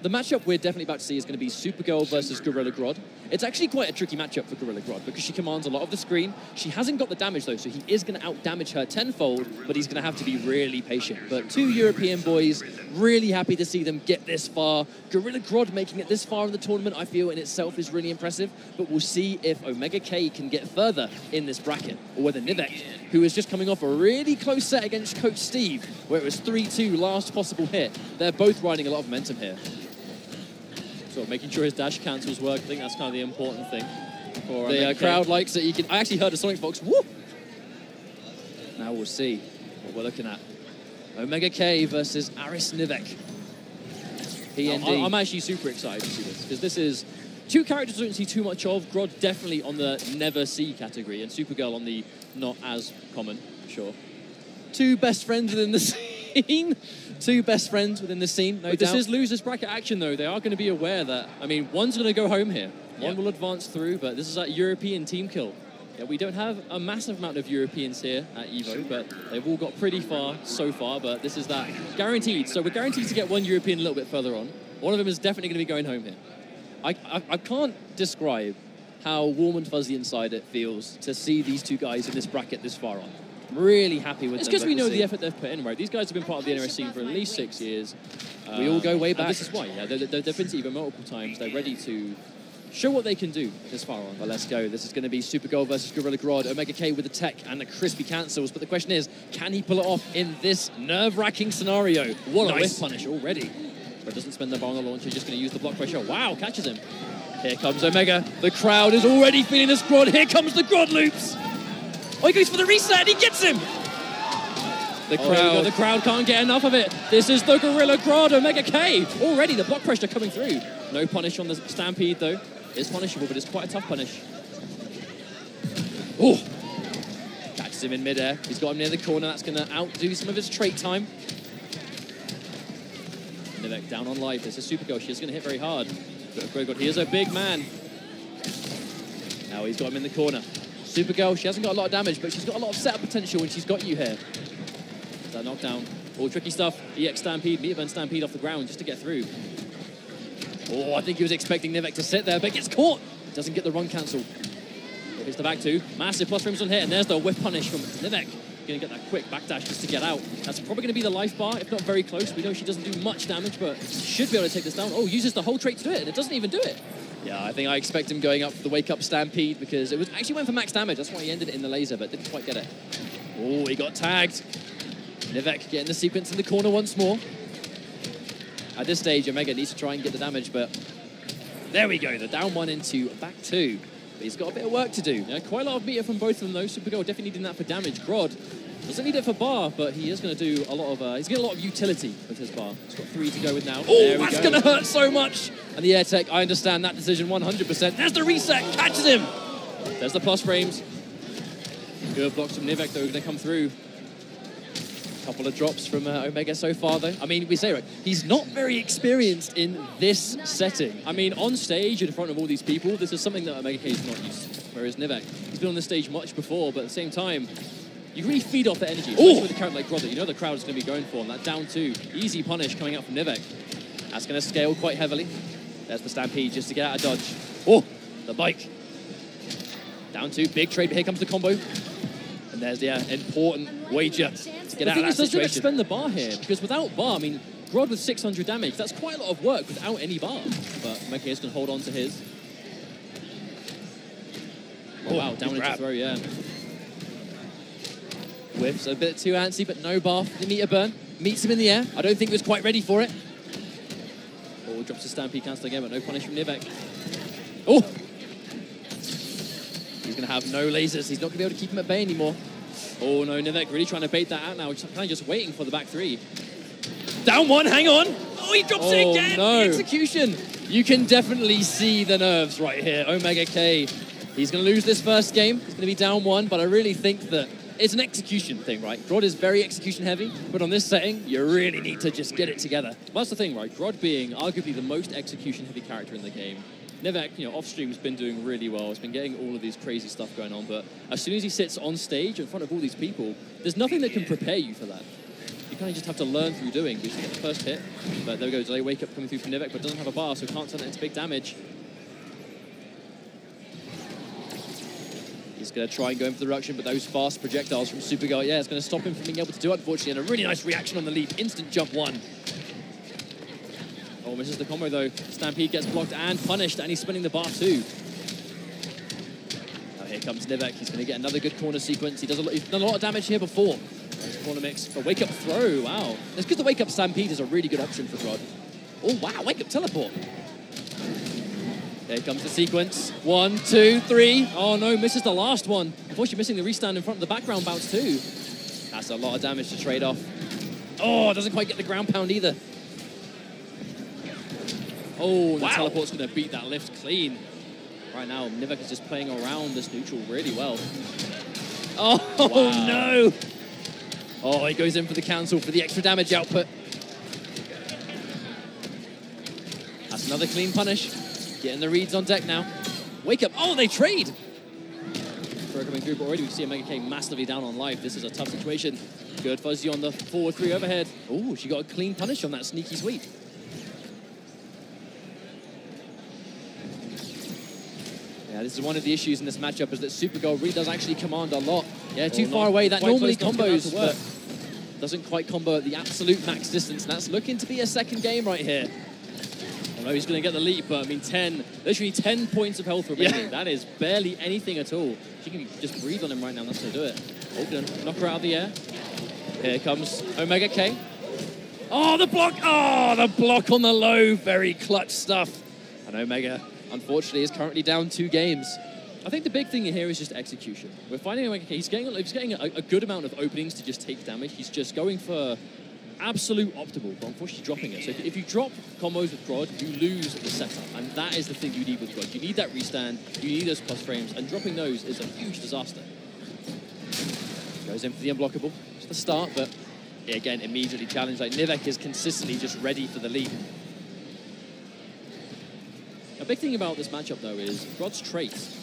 the matchup we're definitely about to see is going to be Supergirl versus Gorilla Grodd. It's actually quite a tricky matchup for Gorilla Grodd because she commands a lot of the screen. She hasn't got the damage, though, so he is going to out-damage her tenfold, but he's going to have to be really patient. But 2 European boys, really happy to see them get this far. Gorilla Grodd making it this far in the tournament, I feel, in itself is really impressive, but we'll see if Omega K can get further in this bracket, or whether Novak, who is just coming off a really close set against Coach Steve, where it was 3-2 last possible hit. They're both riding a lot of momentum here. So making sure his dash cancels work, I think that's kind of the important thing. For the crowd likes it. I actually heard a SonicFox. Whoop! Now we'll see what we're looking at. Omega K versus Aris Novak. PND. I'm actually super excited to see this, because this is 2 characters I don't see too much of. Grodd definitely on the never see category, and Supergirl on the not as common, sure. 2 best friends within the scene. Bane. Two best friends within the scene, no doubt. This is losers bracket action, though. They are going to be aware that, I mean, one's going to go home here. One Yep. will advance through, but this is that European team kill. Yeah, we don't have a massive amount of Europeans here at EVO, but they've all got pretty far so far, but this is that guaranteed. So we're guaranteed to get one European a little bit further on. One of them is definitely going to be going home here. I can't describe how warm and fuzzy inside it feels to see these two guys in this bracket this far on. I'm really happy with It's them. because we know the Legacy. effort they've put in, right? These guys have been part of the NRS scene for at least 6 years. We all go way and back. this is why, yeah. They've been to EVO multiple times. They're ready to show what they can do this far on. Well, let's go. This is going to be Super Gold versus Gorilla Grodd. Omega K with the tech and the crispy cancels. But the question is, can he pull it off in this nerve-wracking scenario? What a whiff punish already. But doesn't spend the bar on the launcher, just going to use the block pressure. Wow, catches him. Here comes Omega. The crowd is already feeling this Grodd. Here comes the Grodd loops. Oh, he goes for the reset and he gets him. The crowd can't get enough of it. This is the Gorilla Grodd, Omega K. Already the block pressure coming through. No punish on the Stampede, though. It's punishable, but it's quite a tough punish. Oh! Catches him in midair. He's got him near the corner. That's going to outdo some of his trait time. Novak down on life. This is Super Girl. She's going to hit very hard. But he is a big man. Now he's got him in the corner. Super Girl, she hasn't got a lot of damage, but she's got a lot of setup potential when she's got you here. That knockdown. All tricky stuff. EX Stampede, Meterburn Stampede off the ground just to get through. Oh, I think he was expecting Novak to sit there, but gets caught. Doesn't get the run cancel. Here's the back two. Massive plus frames on hit, and there's the whip punish from Novak. Going to get that quick backdash just to get out. That's probably going to be the life bar, if not very close. We know she doesn't do much damage, but should be able to take this down. Oh, uses the whole trait to do it, and it doesn't even do it. Yeah, I think I expect him going up for the wake-up Stampede because it was actually went for max damage. That's why he ended it in the laser, but didn't quite get it. Oh, he got tagged. Novak getting the sequence in the corner once more. At this stage, Omega needs to try and get the damage, but there we go. The down one into back two. But he's got a bit of work to do. Yeah, quite a lot of meter from both of them, though. Supergirl definitely needing that for damage. Grodd doesn't need it for bar, but he is going to do a lot of... he's getting a lot of utility with his bar. He's got 3 to go with now. Oh, that's going to hurt so much. And the air tech, I understand that decision 100%. There's the reset, catches him. There's the plus frames. Good blocks from Novak, though, they come through. Couple of drops from Omega so far, though. I mean, we say, right, he's not very experienced in this setting. I mean, on stage in front of all these people, this is something that Omega K is not used to. Whereas Novak, he's been on the stage much before, but at the same time, you really feed off the energy, especially with a character like Grodd that you know the crowd is going to be going for. And that down two, easy punish coming out from Novak. That's going to scale quite heavily. There's the Stampede just to get out of dodge. Oh, the bike. Down two, big trade, but here comes the combo. And there's the important wager to get out of that situation. Does spend the bar here, because without bar, I mean, Grodd with 600 damage, that's quite a lot of work without any bar. But Omega K is going to hold on to his. Oh, wow, down into throw, yeah. Whiffs a bit too antsy, but no bar for the meter burn. Meets him in the air. I don't think he was quite ready for it. Oh, drops the Stampede cancel again, but no punish from Novak. Oh! He's going to have no lasers. He's not going to be able to keep him at bay anymore. Oh no, Novak really trying to bait that out now. He's kind of just waiting for the back three. Down one, hang on. Oh, he drops it again. No. The execution. You can definitely see the nerves right here. Omega K, he's going to lose this first game. He's going to be down one, but I really think that it's an execution thing, right? Grodd is very execution heavy, but on this setting, you really need to just get it together. Well, that's the thing, right? Grodd being arguably the most execution heavy character in the game. Novak, you know, off stream has been doing really well. He's been getting all of these crazy stuff going on, but as soon as he sits on stage in front of all these people, there's nothing that can prepare you for that. You kind of just have to learn through doing. You get the first hit, but there we go, delay wake up coming through from Novak, but doesn't have a bar, so can't turn it into big damage. He's going to try and go in for the ruction, but those fast projectiles from Supergirl, yeah, it's going to stop him from being able to do it, unfortunately, and a really nice reaction on the leap. Instant jump one. Oh, misses the combo, though. Stampede gets blocked and punished, and he's spinning the bar, too. Now here comes Novak. He's going to get another good corner sequence. He's done a lot of damage here before. Nice corner mix. A wake-up throw, wow. It's good the wake-up Stampede is a really good option for Grodd. Oh, wow, wake-up teleport. There comes the sequence. 1, 2, 3. Oh, no, misses the last one. Unfortunately, missing the restand in front of the background bounce, too. That's a lot of damage to trade off. Oh, doesn't quite get the ground pound either. Oh, the teleport's going to beat that lift clean. Right now, Novak is just playing around this neutral really well. Oh, wow. No! Oh, he goes in for the cancel for the extra damage output. That's another clean punish. Getting the reads on deck now. Wake up. Oh, they trade. Throw coming through, but already we see Omega K massively down on life. This is a tough situation. Good Fuzzy on the forward 3 overhead. Oh, she got a clean punish on that sneaky sweep. Yeah, this is one of the issues in this matchup, is that Supergirl really does actually command a lot. Yeah, too far away. That normally combos, but doesn't quite combo at the absolute max distance. And that's looking to be a second game right here. Although he's going to get the leap, but I mean, literally 10 points of health remaining. Yeah. That is barely anything at all. She can just breathe on him right now, and that's going to do it. Oh, gonna knock her out of the air. Here comes Omega K. Oh, the block! Oh, the block on the low. Very clutch stuff. And Omega, unfortunately, is currently down 2 games. I think the big thing here is just execution. We're finding Omega K. He's getting a good amount of openings to just take damage. He's just going for absolute optimal, but unfortunately dropping it. So if you drop combos with Grodd, you lose the setup, and that is the thing you need with Grodd. You need that restand, you need those plus frames, and dropping those is a huge disaster. Goes in for the unblockable. It's the start, but again, immediately challenged. Like, Novak is consistently just ready for the leap. A big thing about this matchup, though, is Grodd's traits.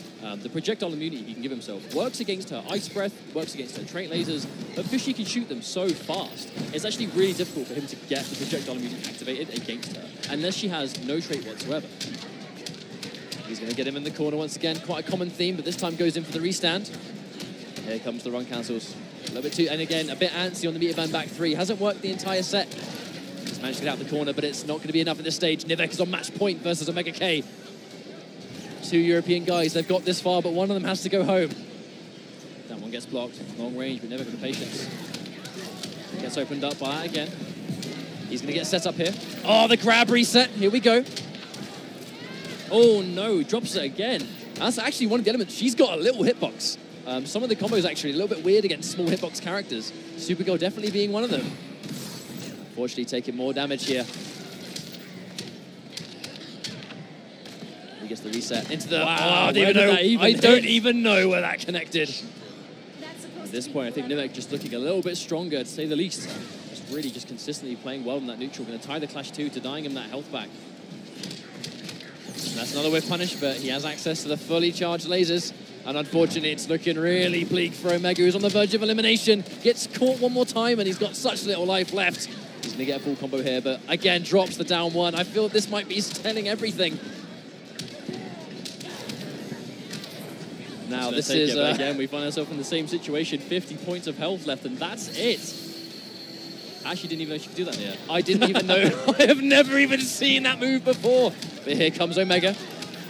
The projectile immunity he can give himself works against her ice breath, works against her trait lasers, but because she can shoot them so fast, it's actually really difficult for him to get the projectile immunity activated against her, unless she has no trait whatsoever. He's going to get him in the corner once again, quite a common theme, but this time goes in for the restand. Here comes the run cancels. A little bit too, and again, a bit antsy on the meter band back 3. Hasn't worked the entire set. He's managed to get out the corner, but it's not going to be enough at this stage. Novak is on match point versus Omega K. 2 European guys, they've got this far, but one of them has to go home. That one gets blocked. Long range, but never got the patience. Gets opened up by that again. He's going to get set up here. Oh, the grab reset. Here we go. Oh, no. Drops it again. That's actually one of the elements. She's got a little hitbox. Some of the combos actually a little bit weird against small hitbox characters. Supergirl definitely being one of them. Unfortunately, taking more damage here. He gets the reset into the... Wow, I don't even know where that connected. At this point, I think Novak just looking a little bit stronger, to say the least. Just consistently playing well in that neutral. Going to tie the Clash 2, denying him that health back. And that's another whip punish, but he has access to the fully charged lasers. And unfortunately, it's looking really bleak for Omega, who's on the verge of elimination. Gets caught one more time, and he's got such little life left. He's going to get a full combo here, but again, drops the down 1. I feel this might be telling everything. Now, this is... again, we find ourselves in the same situation. 50 points of health left, and that's it. I actually didn't even know she could do that yet. I didn't even know. I have never even seen that move before. But here comes Omega.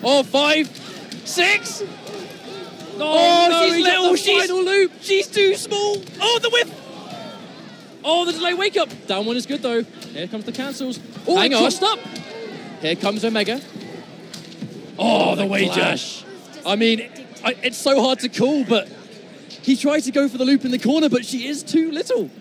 Oh, 5, 6. Oh, no, she's little. She's final loop. She's too small. Oh, the whip. Oh, the delay wake up. Down 1 is good, though. Here comes the cancels. Oh, hang on. Up. Here comes Omega. Oh, the wager. I mean... it's so hard to call, but he tried to go for the loop in the corner, but she is too little.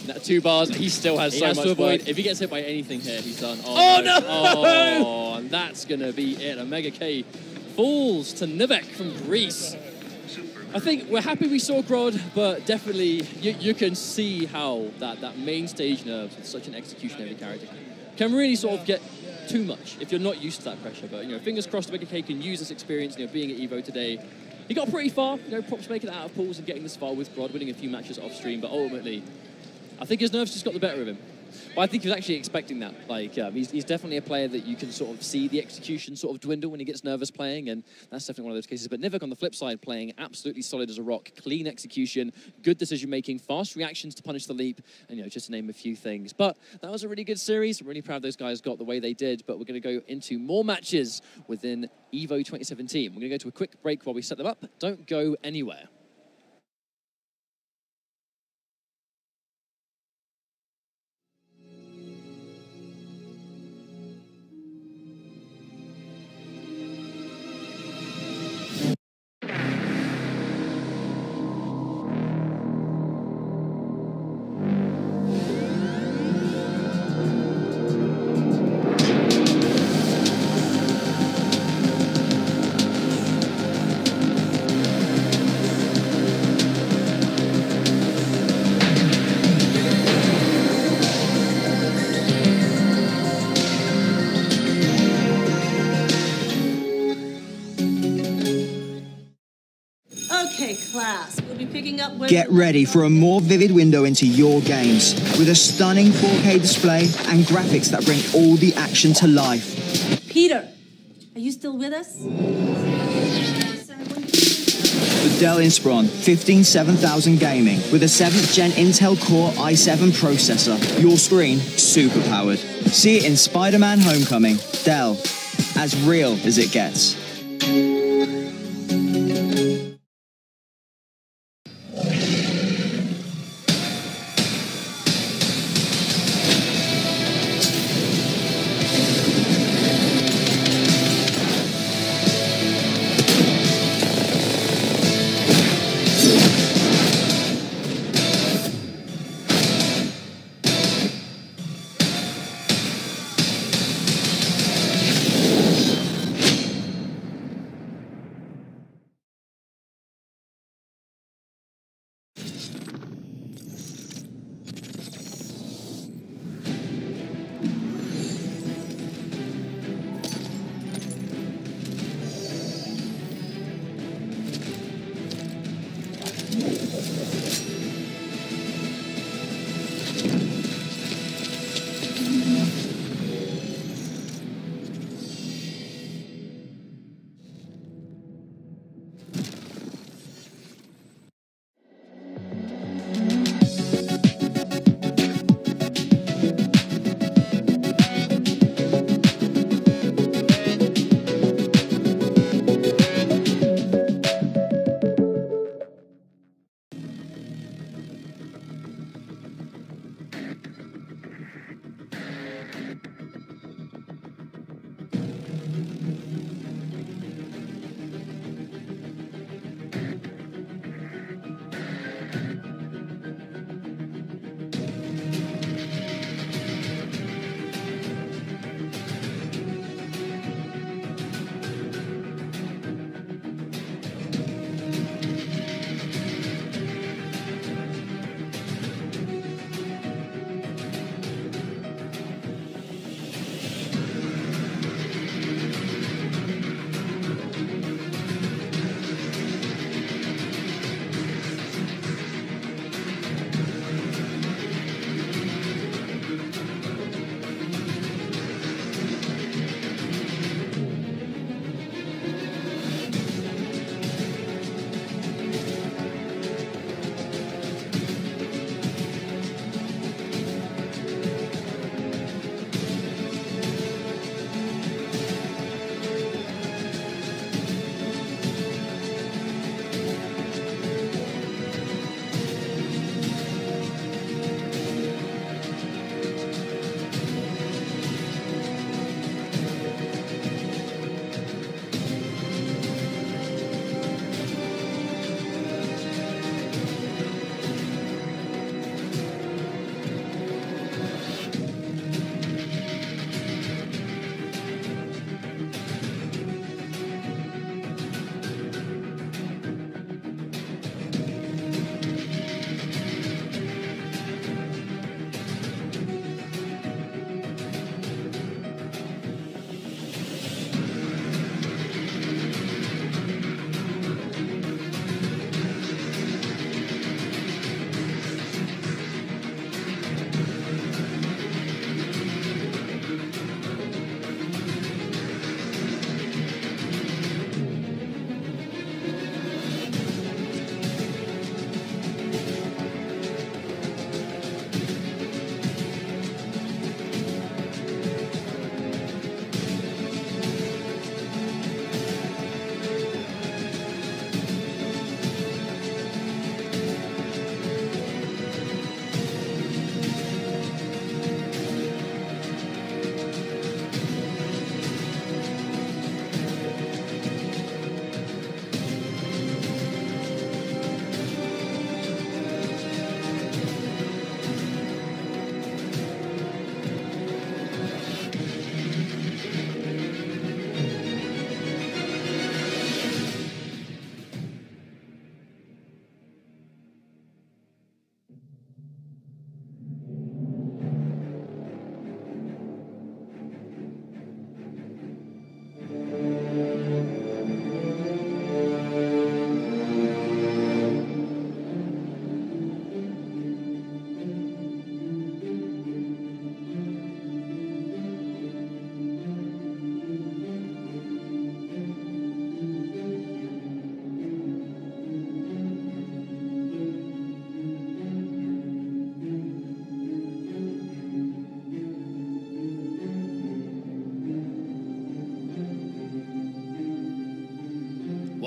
That 2 bars, he still has so much work. If he gets hit by anything here, he's done. Oh, no! Oh, and that's going to be it. Omega K falls to Novak from Greece. I think we're happy we saw Grodd, but definitely you can see how that main stage nerves with such an execution-heavy character can really sort of get too much if you're not used to that pressure. But, fingers crossed Omega K can use this experience, being at EVO today. He got pretty far, props making it out of pools and getting this far with Grodd, winning a few matches off stream, but ultimately, I think his nerves just got the better of him. But I think he was actually expecting that. Like, he's definitely a player that you can sort of see the execution sort of dwindle when he gets nervous playing, and that's definitely one of those cases. But Novak on the flip side, playing absolutely solid as a rock, clean execution, good decision-making, fast reactions to punish the leap, and, just to name a few things. But that was a really good series. I'm really proud those guys got the way they did, but we're going to go into more matches within EVO 2017. We're going to go to a quick break while we set them up. Don't go anywhere. class. We'll be picking up where Get ready for a more vivid window into your games with a stunning 4K display and graphics that bring all the action to life. Peter, are you still with us? The Dell Inspiron 157,000 Gaming with a 7th Gen Intel Core i7 processor. Your screen, super powered. See it in Spider-Man Homecoming. Dell, as real as it gets.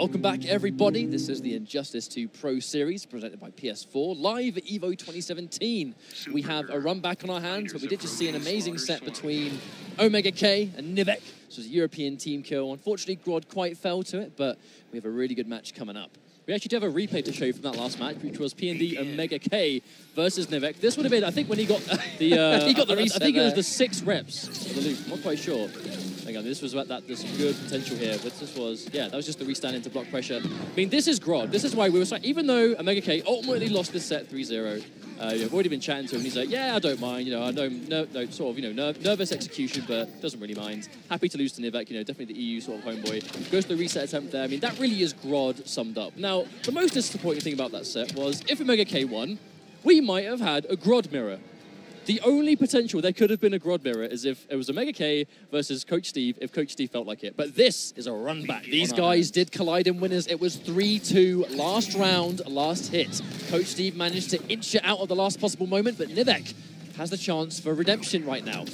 Welcome back, everybody. This is the Injustice 2 Pro Series presented by PS4, live at EVO 2017. We have a run back on our hands, but we did just see an amazing set between Omega K and Novak. This was a European team kill. Unfortunately, Grodd quite fell to it, but we have a really good match coming up. We actually do have a replay to show you from that last match, which was P&D Omega K versus Novak. This would have been, I think, when he got the he got the reset. I think it was the 6 reps of the loop. I'm not quite sure. Hang on, this was about that. There's some good potential here, but this was, yeah, that was just the restand into block pressure. I mean, this is Grodd. This is why we were saying, even though Omega K ultimately lost this set 3-0, I've already been chatting to him, and he's like, yeah, I don't mind, you know, I know, sort of, you know, nervous execution, but doesn't really mind. Happy to lose to Novak, you know, definitely the EU sort of homeboy. Goes to the reset attempt there. I mean, that really is Grodd summed up. Now, the most disappointing thing about that set was, if Omega K won, we might have had a Grodd mirror. The only potential there could have been a Grodd mirror is if it was Omega K versus Coach Steve, if Coach Steve felt like it. But this is a run back. These guys did collide in winners. It was 3-2, last round, last hit. Coach Steve managed to inch it out of the last possible moment, but Novak has the chance for redemption right now.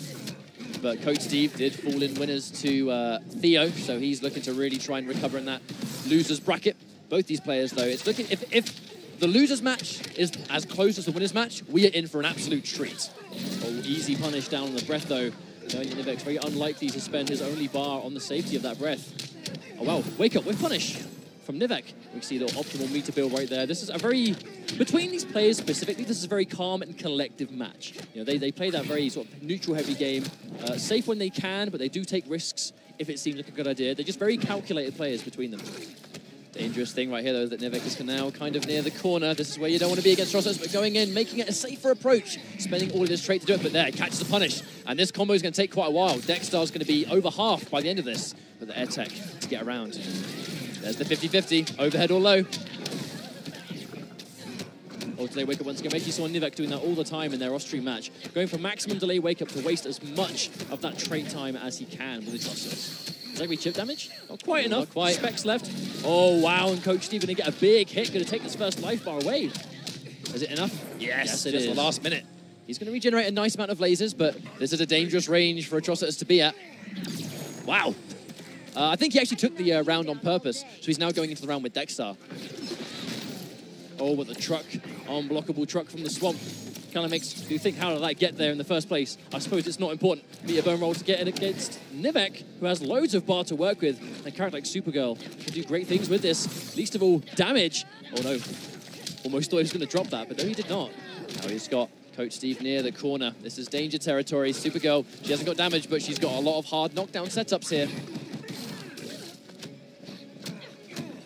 But Coach Steve did fall in winners to Theo, so he's looking to really try and recover in that loser's bracket. Both these players, though, it's looking, if the loser's match is as close as the winner's match, we are in for an absolute treat. Oh, easy punish down on the breath, though. Novak's very unlikely to spend his only bar on the safety of that breath. Oh, wow. Wake up with punish from Novak. We see the optimal meter build right there. This is a very, between these players specifically, this is a very calm and collective match. You know, they play that very sort of neutral-heavy game. Safe when they can, but they do take risks if it seems like a good idea. They're just very calculated players between them. Dangerous thing right here, though, that Novak is now kind of near the corner. This is where you don't want to be against Rossos, but going in, making it a safer approach, spending all of his trait to do it, but there, catches the punish. And this combo is going to take quite a while. Dextar's going to be over half by the end of this, but the air tech to get around. There's the 50-50, overhead or low. Or delay wake up once again. Make you saw Novak doing that all the time in their Austrian match. Going for maximum delay wake up to waste as much of that trait time as he can with his Rossos. Is that going to be chip damage? Not quite enough. Not quite. Specs left. Oh, wow. And Coach Steve going to get a big hit. Going to take this first life bar away. Is it enough? Yes, it is. The last minute. He's going to regenerate a nice amount of lasers, but this is a dangerous range for Atrocitus to be at. Wow. I think he actually took the round on purpose, so he's now going into the round with Dextar. Oh, but the truck. Unblockable truck from the swamp. Kind of makes you think, how did that get there in the first place? I suppose it's not important. Meet a bone roll to get in against Novak, who has loads of bar to work with. And a character like Supergirl can do great things with this. Least of all, damage. Oh no, almost thought he was going to drop that, but no, he did not. Now he's got Coach Steve near the corner. This is danger territory. Supergirl, she hasn't got damage, but she's got a lot of hard knockdown setups here.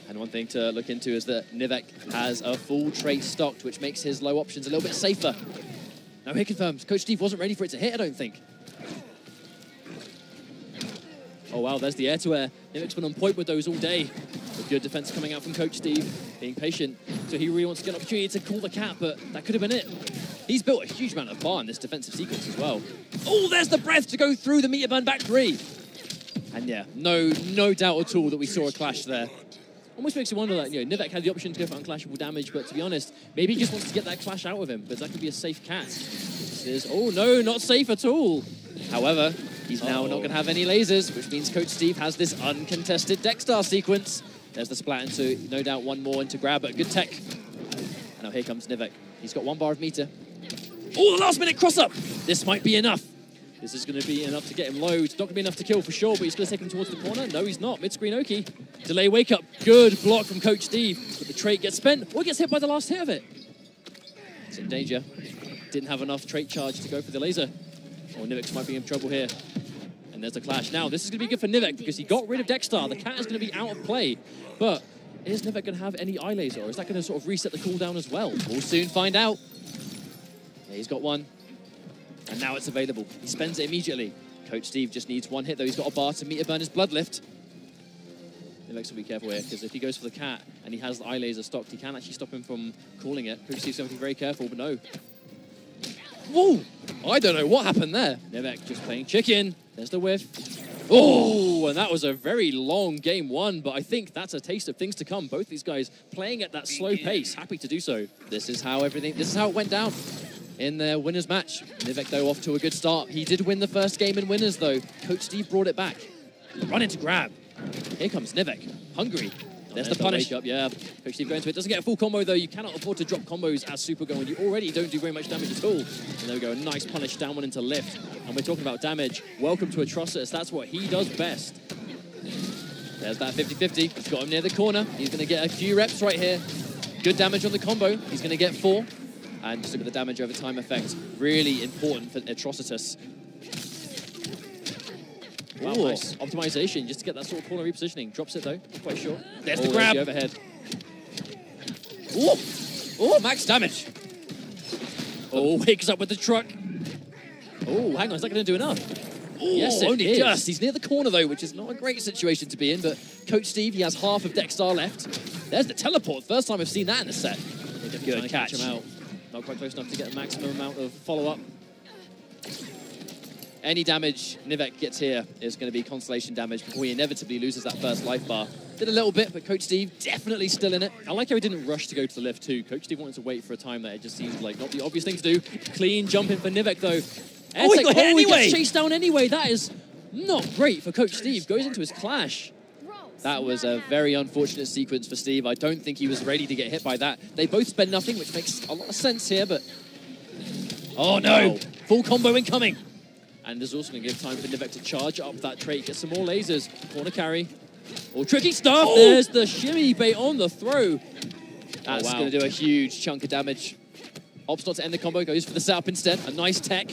And one thing to look into is that Novak has a full trait stocked, which makes his low options a little bit safer. Now here confirms, Coach Steve wasn't ready for it to hit, I don't think. Oh wow, there's the air-to-air. Novak's been on point with those all day. With good defense coming out from Coach Steve, being patient. So he really wants to get an opportunity to call the cat, but that could have been it. He's built a huge amount of bar in this defensive sequence as well. Oh, there's the breath to go through the meter burn back 3. And yeah, no doubt at all that we saw a clash there. Almost makes you wonder that, you know, Novak had the option to go for unclashable damage, but to be honest, maybe he just wants to get that clash out of him, but that could be a safe cat. This is, oh no, not safe at all. However, he's now not going to have any lasers, which means Coach Steve has this uncontested Dextar sequence. There's the splat into, no doubt, one more into grab, but good tech. And now here comes Novak. He's got 1 bar of meter. Oh, the last minute cross up. This might be enough. This is going to be enough to get him low. It's not going to be enough to kill for sure, but he's going to take him towards the corner. No, he's not. Mid-screen Oki. Delay wake up. Good block from Coach Steve. But the trait gets spent or gets hit by the last hit of it. It's in danger. Didn't have enough trait charge to go for the laser. Oh, Novak might be in trouble here. And there's the clash. Now, this is going to be good for Novak because he got rid of Dextar. The cat is going to be out of play. But is Novak going to have any eye laser, or is that going to sort of reset the cooldown as well? We'll soon find out. Yeah, he's got one. And now it's available. He spends it immediately. Coach Steve just needs 1 hit, though. He's got a bar to meter burn his blood lift. Novak's will be careful here, because if he goes for the cat and he has the eye laser stocked, he can actually stop him from calling it. Coach Steve's going to be very careful, but no. Whoa! I don't know what happened there. Novak just playing chicken. There's the whiff. Oh, and that was a very long game 1, but I think that's a taste of things to come. Both these guys playing at that slow pace, happy to do so. This is how it went down in their winners match. Novak, though, off to a good start. He did win the first game in winners, though. Coach Steve brought it back. Run into grab. Here comes Novak. Hungry. There's the punish. Up, yeah. Coach Steve going to it. Doesn't get a full combo, though. You cannot afford to drop combos as Super Go when you already don't do very much damage at all. And there we go. A nice punish, down one into lift. And we're talking about damage. Welcome to Atrocitus. That's what he does best. There's that 50-50. He's got him near the corner. He's going to get a few reps right here. Good damage on the combo. He's going to get 4. And just look at the damage over time effect. Really important for Atrocitus. Wow, nice optimization just to get that sort of corner repositioning. Drops it though, quite short. There's the grab. There's the overhead. Oh, max damage. Oh, wakes up with the truck. Oh, hang on, is that going to do enough? Yes, only just. He's near the corner though, which is not a great situation to be in, but Coach Steve, he has half of Dexstar left. There's the teleport. First time I've seen that in a set. Good catch. Him out. Not quite close enough to get a maximum amount of follow-up. Any damage Novak gets here is going to be constellation damage before he inevitably loses that first life bar. Did a little bit, but Coach Steve definitely still in it. I like how he didn't rush to go to the lift too. Coach Steve wanted to wait for a time that it just seems like not the obvious thing to do. Clean jump in for Novak though. He got hit anyway. He gets chased down anyway. That is not great for Coach Steve. Goes into his clash. That was a very unfortunate sequence for Steve. I don't think he was ready to get hit by that. They both spend nothing, which makes a lot of sense here, but... Oh no! Full combo incoming! And there's also going to give time for Novak to charge up that trait, get some more lasers. Corner carry. Oh, tricky stuff! Oh. There's the shimmy bait on the throw. That's going to do a huge chunk of damage. Opts not to end the combo, goes for the setup instead. A nice tech.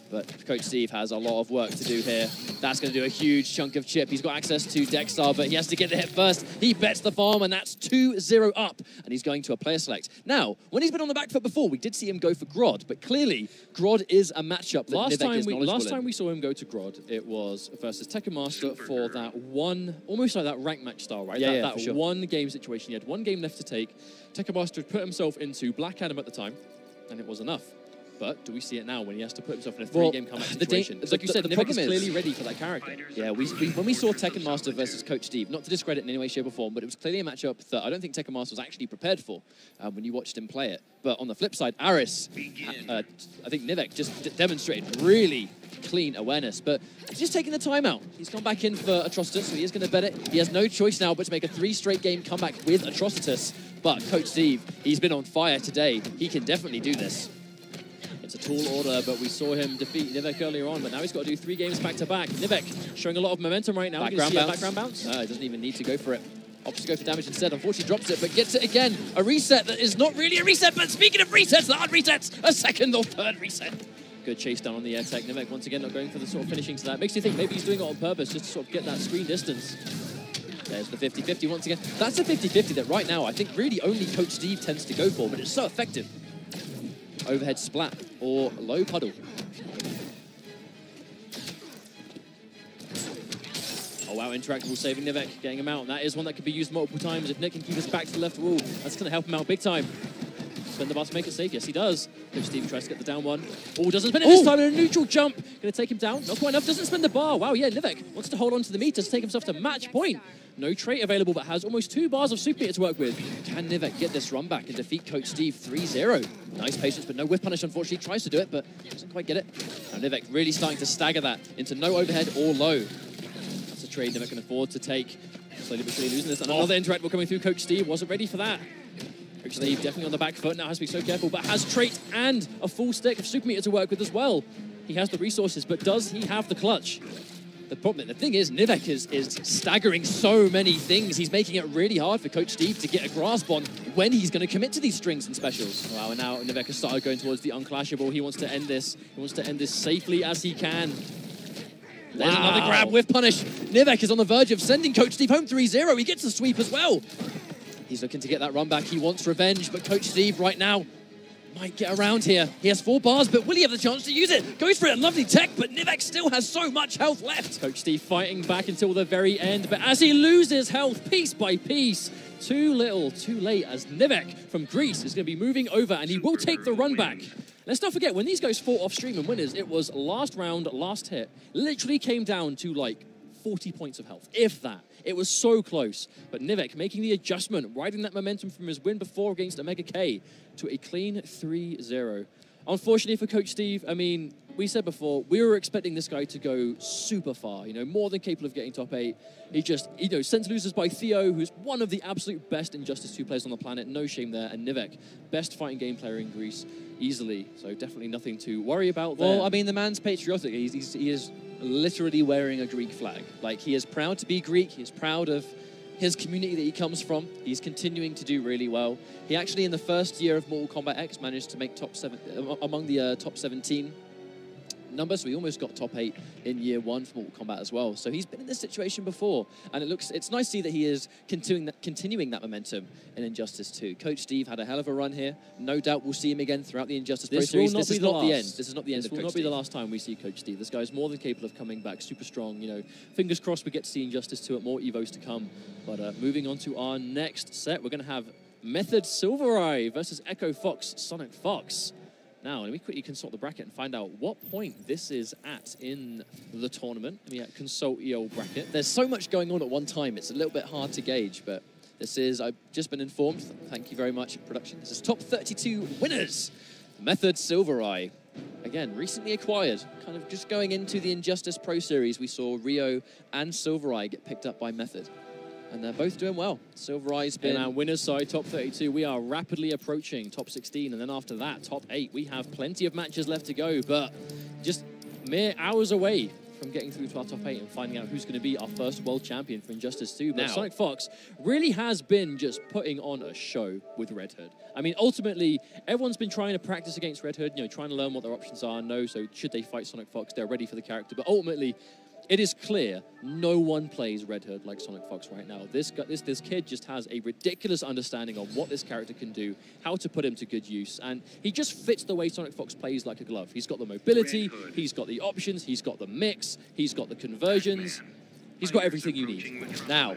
But Coach Steve has a lot of work to do here. That's going to do a huge chunk of chip. He's got access to Dexstar, but he has to get the hit first. He bets the farm, and that's 2-0 up. And he's going to a player select. Now, when he's been on the back foot before, we did see him go for Grodd, but clearly, Grodd is a matchup that Last time we saw him go to Grodd, it was versus Tekken Master for that one, almost like that rank match style, right? Yeah, that sure. one game situation. He had one game left to take. Tekken Master had put himself into Black Adam at the time, and it was enough. But do we see it now when he has to put himself in a 3-game comeback situation? Like you said, Novak is clearly ready for that character. Yeah, when we saw Tekken Master versus Coach Steve, not to discredit in any way, shape or form, but it was clearly a matchup that I don't think Tekken Master was actually prepared for when you watched him play it. But on the flip side, Aris, I think Novak just demonstrated really clean awareness, but he's just taking the time out. He's gone back in for Atrocitus, so he is going to bet it. He has no choice now but to make a 3-straight game comeback with Atrocitus. But Coach Steve, he's been on fire today. He can definitely do this. It's a tall order, but we saw him defeat Novak earlier on, but now he's got to do 3 games back-to-back. Novak showing a lot of momentum right now. Background bounce? No, he doesn't even need to go for it. Opts to go for damage instead. Unfortunately drops it, but gets it again. A reset that is not really a reset, but speaking of resets, the hard resets, a second or third reset. Good chase down on the air tech. Novak once again not going for the sort of finishing to that. Makes you think maybe he's doing it on purpose just to sort of get that screen distance. There's the 50-50 once again. That's a 50-50 that right now I think really only Coach Steve tends to go for, but it's so effective. Overhead splat or low puddle. Oh wow, Interactable saving Novak, getting him out. And that is one that could be used multiple times. If Nick can keep us back to the left wall, that's going to help him out big time. Spin the bar to make it safe. Yes, he does. Coach Steve tries to get the down one. Oh, doesn't spin it this time in a neutral jump. Going to take him down. Not quite enough. Doesn't spin the bar. Wow, yeah, Novak wants to hold on to the meter to take himself to match point. No trait available, but has almost 2 bars of super meter to work with. Can Novak get this run back and defeat Coach Steve 3-0? Nice patience, but no whiff punish, unfortunately. Tries to do it, but doesn't quite get it. And Novak really starting to stagger that into no overhead or low. That's a trade Novak can afford to take. Slowly but surely losing this. And another interactable coming through. Coach Steve wasn't ready for that. Coach Steve definitely on the back foot, now has to be so careful, but has trait and a full stick of super meter to work with as well. He has the resources, but does he have the clutch? The thing is, Novak is staggering so many things. He's making it really hard for Coach Steve to get a grasp on when he's going to commit to these strings and specials. Wow, and now Novak has started going towards the unclashable. He wants to end this. He wants to end this safely as he can. There's another grab with punish. Novak is on the verge of sending Coach Steve home 3-0. He gets the sweep as well. He's looking to get that run back. He wants revenge, but Coach Steve right now might get around here. He has 4 bars, but will he have the chance to use it? Goes for it, lovely tech, but Novak still has so much health left. Coach Steve fighting back until the very end, but as he loses health piece by piece, too little, too late, as Novak from Greece is going to be moving over, and he will take the run back. Let's not forget, when these guys fought off stream and winners, it was last round, last hit. Literally came down to like 40 points of health, if that. It was so close, but Novak making the adjustment, riding that momentum from his win before against Omega K to a clean 3-0. Unfortunately for Coach Steve, I mean, we said before, we were expecting this guy to go super far, you know, more than capable of getting top 8. He just, you know, sent losers by Theo, who's one of the absolute best Injustice 2 players on the planet, no shame there, and Novak, best fighting game player in Greece, easily, so definitely nothing to worry about there. Well, I mean, the man's patriotic. He is literally wearing a Greek flag. Like, he is proud to be Greek, he is proud of his community that he comes from. He's continuing to do really well. He actually, in the first year of Mortal Kombat X, managed to make among the top 17 numbers, so he almost got top 8 in year 1 for Mortal Kombat as well. So he's been in this situation before, and it's nice to see that he is continuing that momentum in Injustice 2. Coach Steve had a hell of a run here. No doubt we'll see him again throughout the Injustice Pro Series. This is not the end. This is not the end of Coach Steve. This will not be the last time we see Coach Steve. This guy is more than capable of coming back super strong. You know, fingers crossed we get to see Injustice 2 at more EVOs to come. But moving on to our next set, we're going to have Method Silvereye versus Echo Fox SonicFox. Now, let me quickly consult the bracket and find out what point this is at in the tournament. Let me consult the old bracket. There's so much going on at one time, it's a little bit hard to gauge, but this is, I've just been informed, thank you very much, production. This is top 32 winners. Method Silvereye, again, recently acquired. Kind of just going into the Injustice Pro Series, we saw Rio and Silvereye get picked up by Method. And they're both doing well. Silvereye's been... In our winner's side, top 32, we are rapidly approaching top 16. And then after that, top 8. We have plenty of matches left to go, but just mere hours away from getting through to our top 8 and finding out who's going to be our first world champion for Injustice 2. But SonicFox really has been just putting on a show with Red Hood. I mean, ultimately, everyone's been trying to practice against Red Hood, you know, trying to learn what their options are, know, so should they fight SonicFox, they're ready for the character. But ultimately, it is clear no one plays Red Hood like SonicFox right now. This kid just has a ridiculous understanding of what this character can do, how to put him to good use, and he just fits the way SonicFox plays like a glove. He's got the mobility, he's got the options, he's got the mix, he's got the conversions, he's got everything you need. Now,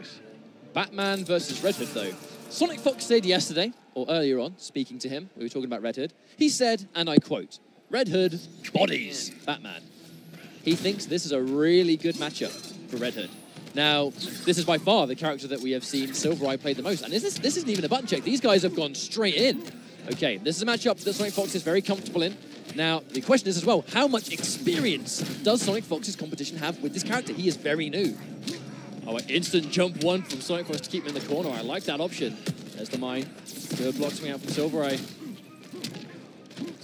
Batman versus Red Hood though. SonicFox said yesterday, or earlier on, speaking to him, we were talking about Red Hood, he said, and I quote, "Red Hood bodies Batman." He thinks this is a really good matchup for Red Hood. Now, this is by far the character that we have seen Silvereye play the most. And this isn't even a button check. These guys have gone straight in. Okay, this is a matchup that SonicFox is very comfortable in. Now, the question is as well, how much experience does SonicFox's competition have with this character? He is very new. Oh, an instant jump one from SonicFox to keep him in the corner. I like that option. There's the mine. Good blocks coming out from Silvereye.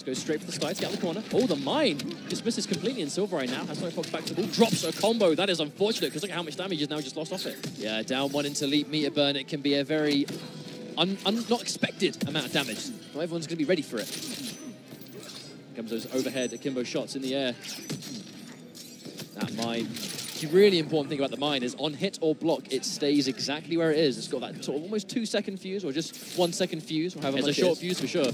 Goes straight for the sky to get out the corner. Oh, the mine just misses completely, and Silvereye now has SonicFox back to the ball. Drops a combo. That is unfortunate, because look at how much damage he's now just lost off it. Yeah, down one into Leap Meter Burn. It can be a very not expected amount of damage. Not everyone's going to be ready for it. Comes those overhead akimbo shots in the air. That mine. The really important thing about the mine is on hit or block, it stays exactly where it is. It's got that sort of almost 2-second fuse, or just 1 second fuse, or however much. It's a short fuse for sure.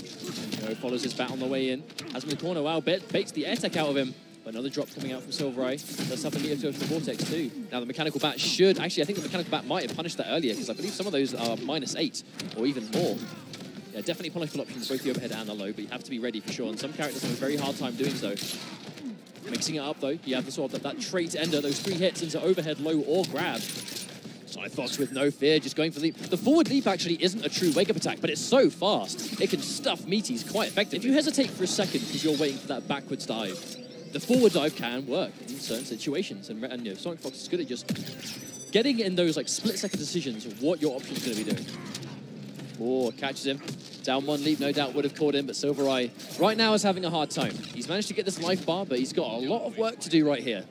Follows his bat on the way in. Has him in the corner. Wow, baits the air tech out of him. But another drop coming out from Silvereye. Does have a meter to the Vortex too. Now the mechanical bat should... Actually, I think the mechanical bat might have punished that earlier, because I believe some of those are -8 or even more. Yeah, definitely punishable options, both the overhead and the low, but you have to be ready for sure. And some characters have a very hard time doing so. Mixing it up though, you have the sort of that trait ender, those 3 hits into overhead, low, or grab. SonicFox with no fear, just going for the leap. The forward leap actually isn't a true wake-up attack, but it's so fast, it can stuff meaties quite effectively. If you hesitate for a second because you're waiting for that backwards dive, the forward dive can work in certain situations. And you know, SonicFox is good at just getting in those like split-second decisions of what your option's going to be doing. Oh, catches him. Down one leap, no doubt would have caught him, but Silvereye right now is having a hard time. He's managed to get this life bar, but he's got a lot of work to do right here.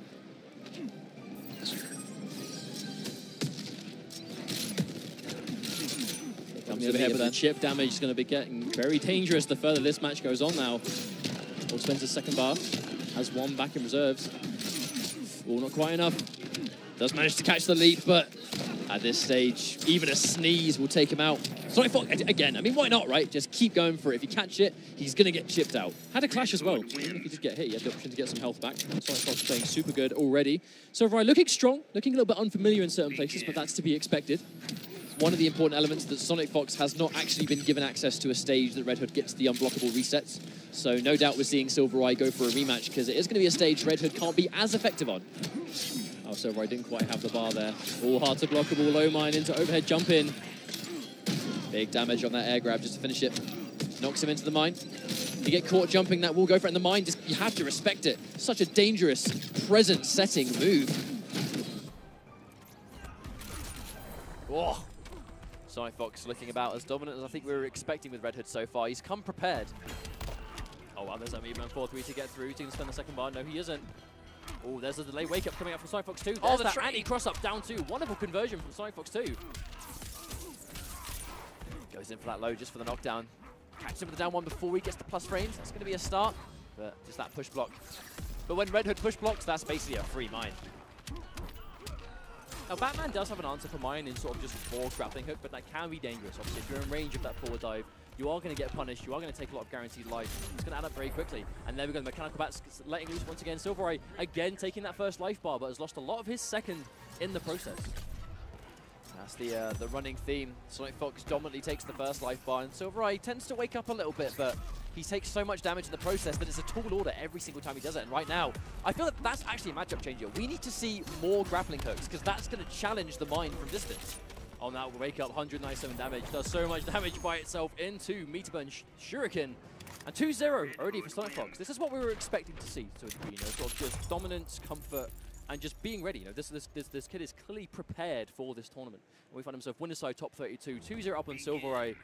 Comes over here, but the chip damage is going to be getting very dangerous the further this match goes on now. Or spends his second bar, has one back in reserves. Oh, not quite enough. Does manage to catch the leap, but at this stage, even a sneeze will take him out. SonicFox, again, I mean, why not, right? Just keep going for it. If you catch it, he's going to get chipped out. Had a clash as well. Even if he did get hit, he had the option to get some health back. SonicFox playing super good already. So, right, looking strong, looking a little bit unfamiliar in certain places, but that's to be expected. One of the important elements that SonicFox has not actually been given access to a stage that Red Hood gets the unblockable resets. So no doubt we're seeing Silvereye go for a rematch, because it is going to be a stage Red Hood can't be as effective on. Oh, Silvereye didn't quite have the bar there. All hard to blockable, low mine into overhead jump in. Big damage on that air grab just to finish it. Knocks him into the mine. You get caught jumping, that will go for it in the mine. Just, you have to respect it. Such a dangerous, present-setting move. Oh. SonicFox looking about as dominant as I think we were expecting with Red Hood so far. He's come prepared. Oh, wow, there's that movement on 4-3 to get through. He's going to spend the second bar. No, he isn't. Oh, there's a delay wake-up coming up from SonicFox 2. There's that anti-cross-up down 2. Wonderful conversion from SonicFox 2. Goes in for that low just for the knockdown. Catches him with the down one before he gets the plus frames. That's going to be a start, but just that push block. But when Red Hood push blocks, that's basically a free mine. Now, Batman does have an answer for mine in sort of just more grappling hook, but that can be dangerous. Obviously, if you're in range of that forward dive, you are going to get punished. You are going to take a lot of guaranteed life. It's going to add up very quickly. And there we go, the mechanical bats letting loose once again. Silvereye, again, taking that first life bar, but has lost a lot of his second in the process. That's the running theme. SonicFox dominantly takes the first life bar, and Silvereye tends to wake up a little bit, but he takes so much damage in the process that it's a tall order every single time he does it. And right now, I feel that that's actually a matchup changer. We need to see more grappling hooks, because that's going to challenge the mine from distance. Oh, now wake up, 197 damage. Does so much damage by itself into Meterburn Shuriken. And 2-0 already for SonicFox. This is what we were expecting to see to a degree, sort of just dominance, comfort, and just being ready. This kid is clearly prepared for this tournament. And we find himself winner side top 32, 2-0 up on Silvereye,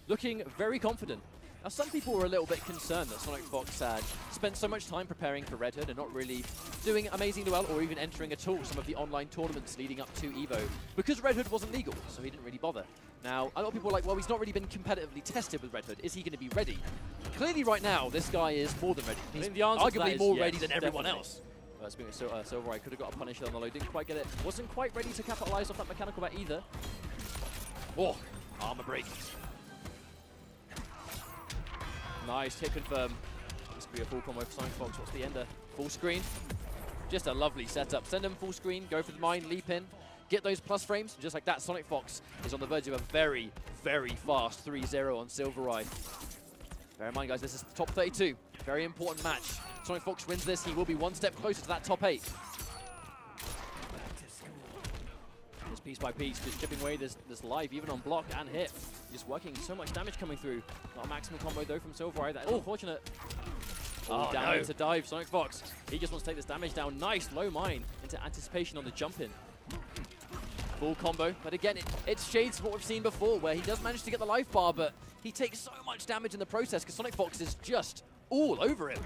looking very confident. Now, some people were a little bit concerned that SonicFox had spent so much time preparing for Red Hood and not really doing amazingly well or even entering at all some of the online tournaments leading up to EVO because Red Hood wasn't legal, so he didn't really bother. Now, a lot of people are like, well, he's not really been competitively tested with Red Hood. Is he going to be ready? Clearly, right now, this guy is more than ready. He's arguably more ready than everyone else. Silvereye could have got a punish on the low, didn't quite get it. Wasn't quite ready to capitalize off that mechanical bat either. Oh, armor break. Nice hit confirm. This could be a full combo for SonicFox. What's the ender? Full screen. Just a lovely setup. Send him full screen, go for the mine, leap in, get those plus frames. Just like that, SonicFox is on the verge of a very, very fast 3-0 on Silvereye. Bear in mind, guys, this is the top 32. Very important match. SonicFox wins this, he will be one step closer to that top 8. Just piece by piece, just chipping away this life, even on block and hit. Just working so much damage coming through. Not a maximum combo though from Silvereye. That is unfortunate. Oh, down into dive. SonicFox. He just wants to take this damage down. Nice low mine into anticipation on the jump in. Full combo, but again, it's shades of what we've seen before, where he does manage to get the life bar, but he takes so much damage in the process because SonicFox is just all over him.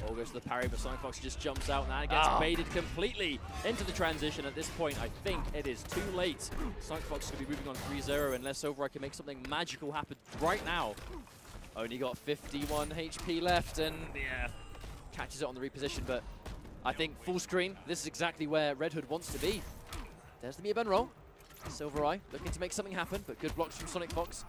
All goes to the parry, but SonicFox just jumps out and gets baited completely into the transition. At this point, I think it is too late. SonicFox is going to be moving on 3-0 unless Silvereye can make something magical happen right now. Only got 51 HP left, and yeah, catches it on the reposition, but I think full screen, this is exactly where Red Hood wants to be. There's the Meterburn roll. Silvereye looking to make something happen, but good blocks from SonicFox.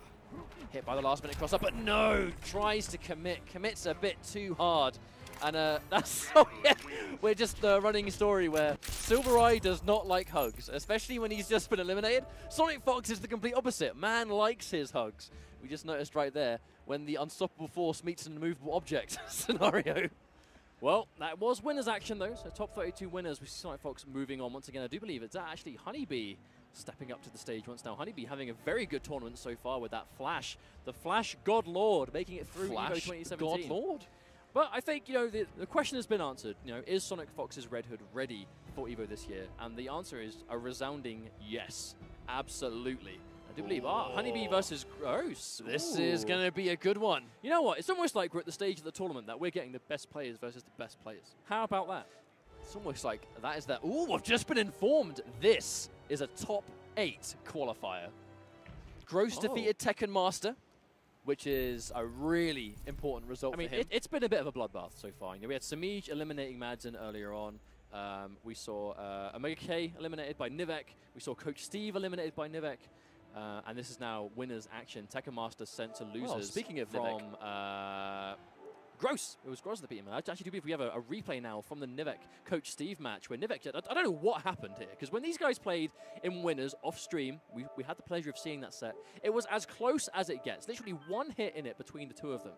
Hit by the last minute cross up, but no! Tries to commits a bit too hard. And that's, oh yeah, we're just running a story where Silvereye does not like hugs, especially when he's just been eliminated. SonicFox is the complete opposite. Man likes his hugs. We just noticed right there when the unstoppable force meets an immovable object scenario. Well, that was winners action though, so top 32 winners. We see SonicFox moving on once again. I do believe it's actually Honeybee stepping up to the stage once now. Honeybee having a very good tournament so far with that Flash. The Flash God Lord making it through EVO 2017. God Lord? But I think, the question has been answered. Is SonicFox's Red Hood ready for EVO this year? And the answer is a resounding yes. Absolutely. I do believe, Honeybee versus Gross. This is going to be a good one. You know what? It's almost like we're at the stage of the tournament that we're getting the best players versus the best players. How about that? It's almost like that is that. Ooh, I've just been informed this is a top 8 qualifier. Gross defeated Tekken Master, which is a really important result for him. It's been a bit of a bloodbath so far. We had Samij eliminating Madsen earlier on. We saw Omega K eliminated by Novak. We saw Coach Steve eliminated by Novak. And this is now winners action. Tekken Master sent to losers. Well, speaking of from Gross. It was Gross that beat him. I actually do believe we have a replay now from the Novak Coach Steve match where Novak, I don't know what happened here, because when these guys played in winners off stream, we had the pleasure of seeing that set. It was as close as it gets. Literally one hit in it between the two of them.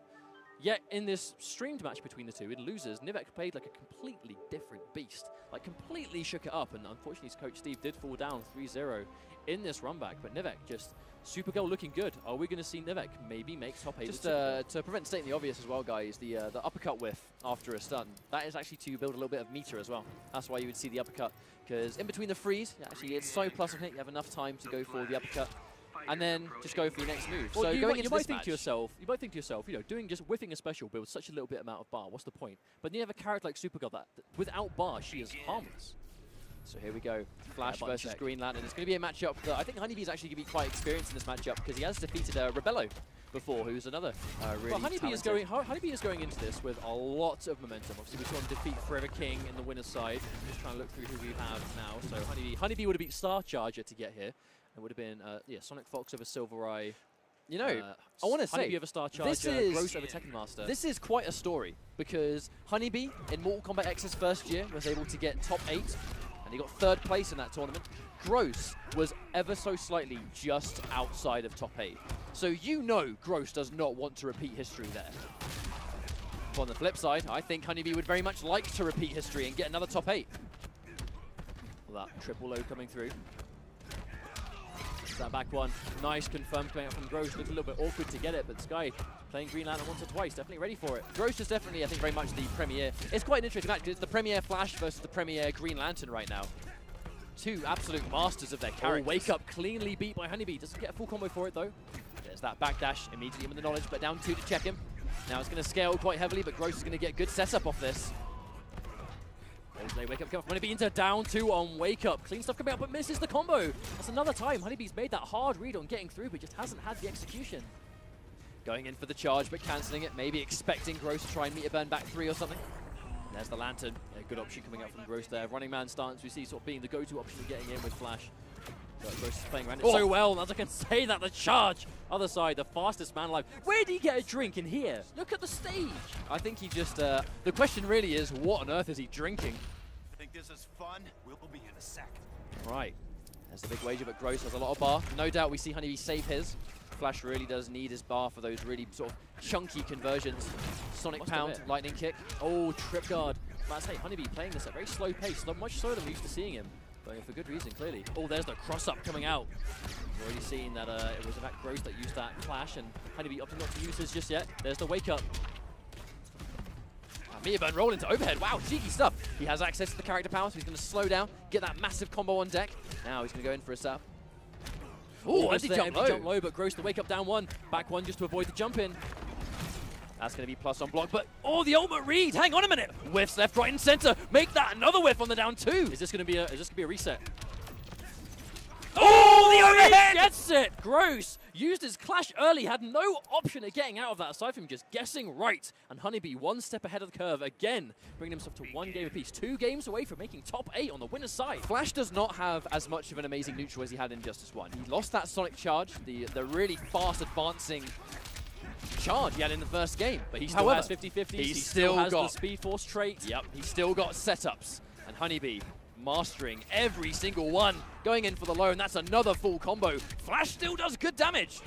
Yet in this streamed match between the two, in losers, Novak played like a completely different beast. Like completely shook it up, and unfortunately his coach Steve did fall down 3-0 in this run back. But Novak just super girl looking good. Are we going to see Novak maybe make top 8? Just to prevent stating the obvious as well, guys, the uppercut whiff after a stun, that is actually to build a little bit of meter as well. That's why you would see the uppercut, because in between the freeze, actually it's so plus on hit, you have enough time to go for the uppercut. And then just go for your next move. Well, so going into this think match, to yourself, you might think to yourself, you know, doing just whiffing a special builds such a little bit amount of bar. What's the point? But then you have a character like Supergirl that without bar, she is harmless. So here we go, Flash versus Green Lantern. It's going to be a matchup that I think Honeybee is actually going to be quite experienced in this matchup because he has defeated Rebello before, who's another really well, Honeybee is going into this with a lot of momentum. Obviously, we saw him defeat Forever King in the winner's side. Just trying to look through who we have now. So Honeybee would have beat Star Charger to get here. It would have been SonicFox over Silver Eye. You know, I want to say, Honeybee over Star Charger, Gross over Tekken Master. This is quite a story because Honeybee in Mortal Kombat X's first year was able to get top 8 and he got 3rd place in that tournament. Gross was ever so slightly just outside of top 8. So you know Gross does not want to repeat history there. But on the flip side, I think Honeybee would very much like to repeat history and get another top 8. Well, that triple low coming through. That back one, nice confirmed coming out from Gross. Looked a little bit awkward to get it, but Sky playing Green Lantern once or twice, definitely ready for it. Gross is definitely, I think, very much the premier. It's quite an interesting match because it's the premier Flash versus the premier Green Lantern right now. Two absolute masters of their characters. Wake Up cleanly beat by Honeybee. Doesn't get a full combo for it though. There's that backdash immediately with the knowledge, but down 2 to check him. Now it's going to scale quite heavily, but Gross is going to get good setup off this. They Wake Up come from Honeybee into down 2 on Wake Up. Clean stuff coming out, but misses the combo. That's another time. Honeybee's made that hard read on getting through, but just hasn't had the execution. Going in for the charge, but cancelling it. Maybe expecting Gross to try and meter burn back 3 or something. And there's the Lantern. A good option coming out from Gross there. Running man stance, we see sort of being the go-to option of getting in with Flash. But Gross is playing around it so well, and as I can say that, the charge. Other side, the fastest man alive. Where did he get a drink in here? Look at the stage. I think he just, the question really is, what on earth is he drinking? Think this is fun? We'll be in a sec. Right. There's the big wager, but Gross has a lot of bar. No doubt we see Honeybee save his. Flash really does need his bar for those really sort of chunky conversions. Sonic Pound, Lightning Kick. Oh, trip guard. But I say, Honeybee playing this at a very slow pace, much slower than we're used to seeing him. But for good reason, clearly. Oh, there's the cross-up coming out. We've already seen that it was in fact Gross that used that clash, and Honeybee opting not to use his just yet. There's the Wake Up. Meter burn roll into overhead. Wow, cheeky stuff. He has access to the character power, so he's going to slow down, get that massive combo on deck. Now he's going to go in for a setup. Oh, anti-jump low, but Gross the Wake Up down 1. Back 1 just to avoid the jump in. That's going to be plus on block, but oh, the ultimate read. Hang on a minute. Whiffs left, right, and center. Make that another whiff on the down 2. Is this going to be a reset? Oh, the overhead! Gets it! Gross used his clash early, had no option of getting out of that aside from just guessing right. And Honeybee 1 step ahead of the curve again, bringing himself to 1 game apiece. 2 games away from making top 8 on the winner's side. Flash does not have as much of an amazing neutral as he had in Injustice 1. He lost that Sonic charge, the really fast advancing charge he had in the first game. But he still has 50-50s. He still has the Speed Force trait. Yep, he's still got setups. And Honeybee mastering every single one, going in for the low, and that's another full combo. Flash still does good damage.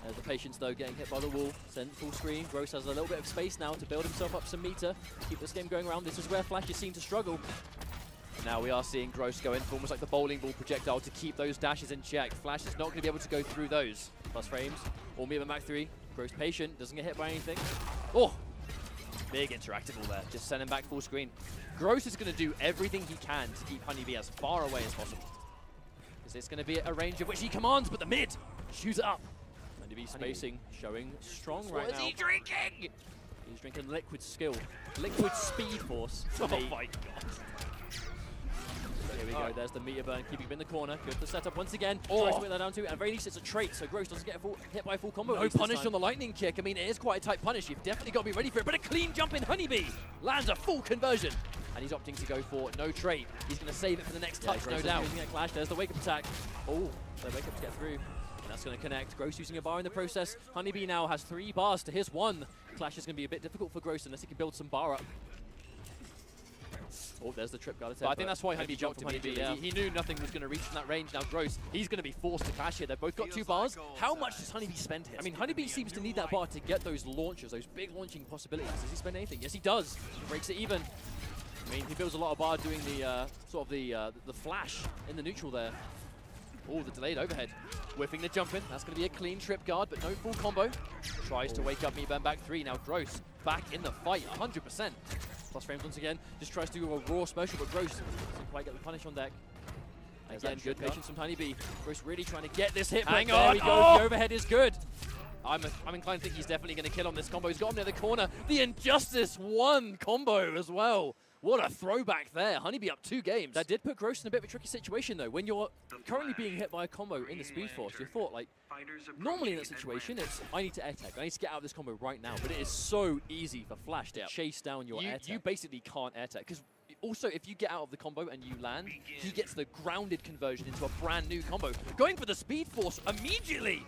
There's the Patience though, getting hit by the wall, sent full screen. Gross has a little bit of space now to build himself up some meter, keep this game going around. This is where Flash is seen to struggle. Now we are seeing Gross go in for almost like the bowling ball projectile to keep those dashes in check. Flash is not going to be able to go through those. Plus frames, all Meter back 3. Gross patient, doesn't get hit by anything. Oh! Big interactable there, just send him back full screen. Gross is going to do everything he can to keep Honeybee as far away as possible. Because it's going to be a range of which he commands, but the mid shoots it up. Honeybee spacing, showing strong so right now. What is he drinking? He's drinking liquid skill, liquid speed force. Oh my god. So here we go, there's the meter burn, keeping him in the corner. Good for the setup once again. Tries to win that down too, and at very least it's a trait, so Gross doesn't get hit by a full combo. No punish on the lightning kick. I mean, it is quite a tight punish. You've definitely got to be ready for it, but a clean jump in Honeybee lands a full conversion. And he's opting to go for no trait. He's going to save it for the next touch, no doubt. Using a clash, there's the wake up attack. Oh, the wake up to get through. And that's going to connect. Gross using a bar in the process. Honeybee now has 3 bars to his 1. Clash is going to be a bit difficult for Gross unless he can build some bar up. Oh, there's the trip guard attempt. But I think that's why Honeybee jumped Honeybee, immediately. He knew nothing was going to reach from that range. Now Gross, he's going to be forced to clash here. They've both got 2 bars. How much does Honeybee spend here? I mean, Honeybee seems to need that bar to get those launches, those big launching possibilities. Does he spend anything? Yes, he does. Breaks it even. I mean, he builds a lot of bar doing the sort of the flash in the neutral there. Oh, the delayed overhead. Whiffing the jump in. That's going to be a clean trip guard, but no full combo. Tries to wake up Meatburn back 3. Now Gross back in the fight, 100%. Plus frames once again. Just tries to do a raw special, but Gross doesn't quite get the punish on deck. Again, good patience from Honeybee. Gross really trying to get this hit. Hang on. There we go. The overhead is good. I'm inclined to think he's definitely going to kill on this combo. He's got him near the corner. The Injustice 1 combo as well. What a throwback there. Honeybee up 2 games. That did put Gross in a bit of a tricky situation, though. When you're currently being hit by a combo in the Speed Force, you thought, like, normally in that situation, it's, I need to air tag. I need to get out of this combo right now. But it is so easy for Flash to chase down your air tag. You basically can't air tag. Because also, if you get out of the combo and you land, he gets the grounded conversion into a brand new combo. Going for the Speed Force immediately.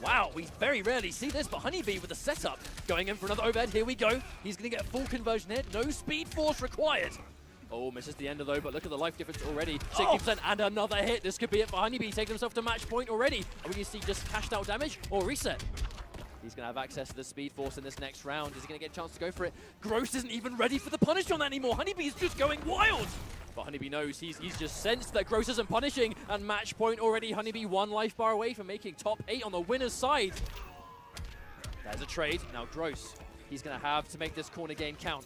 Wow, we very rarely see this, but Honeybee with the setup. Going in for another overhead, here we go. He's going to get a full conversion here, no Speed Force required. Oh, misses the ender though, but look at the life difference already. 60% and another hit. This could be it for Honeybee, taking himself to match point already. Are we going to see just cashed out damage or reset? He's going to have access to the Speed Force in this next round. Is he going to get a chance to go for it? Gross isn't even ready for the punish on that anymore. Honeybee's just going wild. But Honeybee knows he's just sensed that Gross isn't punishing, and match point already. Honeybee 1 life bar away from making top 8 on the winner's side. There's a trade. Now Gross, he's going to have to make this corner game count.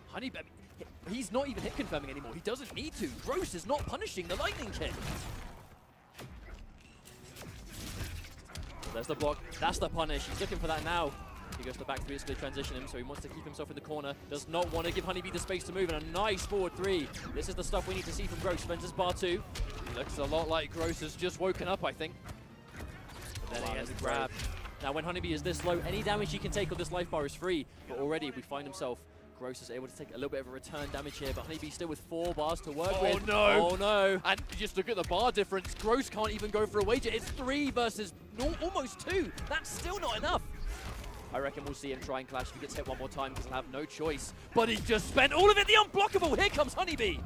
Honeybee, he's not even hit confirming anymore. He doesn't need to. Gross is not punishing the lightning kick. So there's the block. That's the punish. He's looking for that now. He goes to the back 3, it's going to transition him, so he wants to keep himself in the corner. Does not want to give Honeybee the space to move, and a nice forward 3. This is the stuff we need to see from Gross. Spencer's bar 2. He looks a lot like Gross has just woken up, I think. Then he has the grab. Now when Honeybee is this low, any damage he can take on this life bar is free. But already we find himself, Gross is able to take a little bit of a return damage here, but Honeybee still with 4 bars to work with. Oh no! Oh no! And just look at the bar difference. Gross can't even go for a wager. It's 3 versus almost 2. That's still not enough. I reckon we'll see him try and clash if he gets hit one more time because he'll have no choice. But he's just spent all of it, the unblockable. Here comes Honeybee.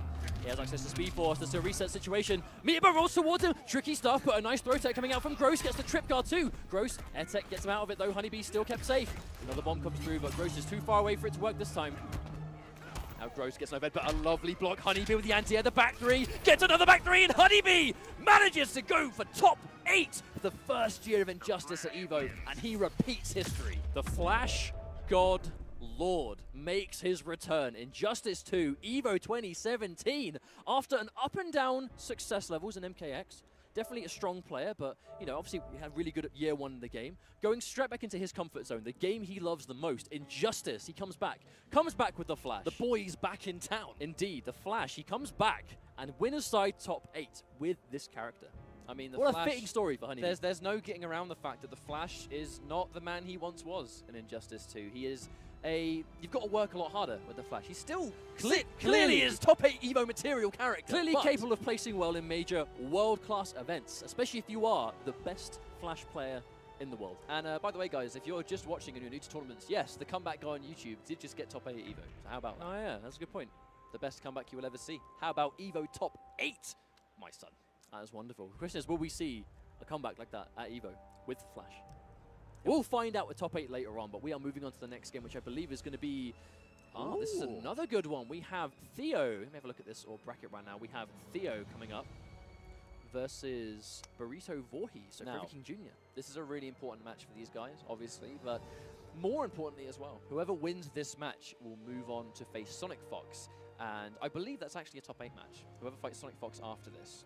He has access to Speed Force. There's a reset situation. Meatburn rolls towards him. Tricky stuff, but a nice throw tech coming out from Gross. Gets the trip guard too. Gross, air tech gets him out of it though. Honeybee still kept safe. Another bomb comes through, but Gross is too far away for it to work this time. Now Gross gets no bed, but a lovely block. Honeybee with the anti-air, the back 3. Gets another back 3, and Honeybee manages to go for top 8 for the first year of Injustice at EVO, and he repeats history. The Flash God Lord makes his return. Injustice 2, EVO 2017. After an up and down success levels in MKX, definitely a strong player, but, you know, obviously we had really good at year 1 in the game. Going straight back into his comfort zone, the game he loves the most, Injustice, he comes back with the Flash. The boy's back in town. Indeed, the Flash, he comes back and winner's side top 8 with this character. I mean, what a fitting story for Honeybee. There's no getting around the fact that the Flash is not the man he once was in Injustice 2. He is you've got to work a lot harder with the Flash. He's still clearly is top 8 EVO material character. Clearly capable of placing well in major world-class events, especially if you are the best Flash player in the world. And by the way, guys, if you're just watching and you're new to tournaments, yes, the comeback guy on YouTube did just get top 8 at EVO. So how about that? Oh yeah, that's a good point. The best comeback you will ever see. How about EVO top 8, my son? That is wonderful. The question is, will we see a comeback like that at EVO with Flash? We'll find out with top 8 later on, but we are moving on to the next game, which I believe is going to be... Oh, this is another good one. We have Theo. Let me have a look at this or bracket right now. We have Theo coming up versus Burrito Voorhees, so Now, King Jr. This is a really important match for these guys, obviously, but more importantly as well, whoever wins this match will move on to face SonicFox, and I believe that's actually a top 8 match. Whoever fights SonicFox after this.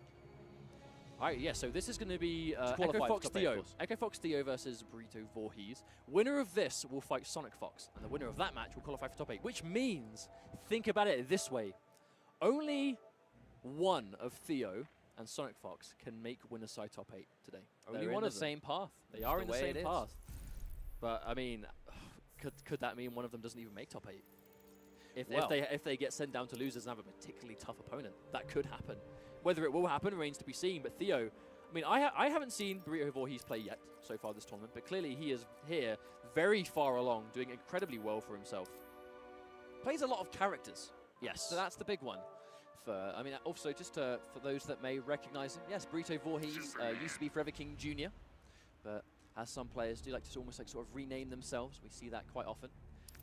All right, yeah, so this is going to be Echo Fox Theo. Echo Fox Theo versus Burrito Voorhees. Winner of this will fight SonicFox, and the winner of that match will qualify for top 8, which means, think about it this way, only one of Theo and SonicFox can make winner's side top 8 today. Only one of them. Same path. They are in the same path. But, I mean, could that mean one of them doesn't even make top 8? If they get sent down to losers and have a particularly tough opponent, that could happen. Whether it will happen remains to be seen, but Theo, I mean, I haven't seen Burrito Voorhees play yet so far this tournament, but clearly he is here very far along, doing incredibly well for himself. Plays a lot of characters. Yes. So that's the big one. I mean, also just for those that may recognize him, yes, Burrito Voorhees used to be Forever King Jr., but as some players do like to almost like sort of rename themselves, we see that quite often.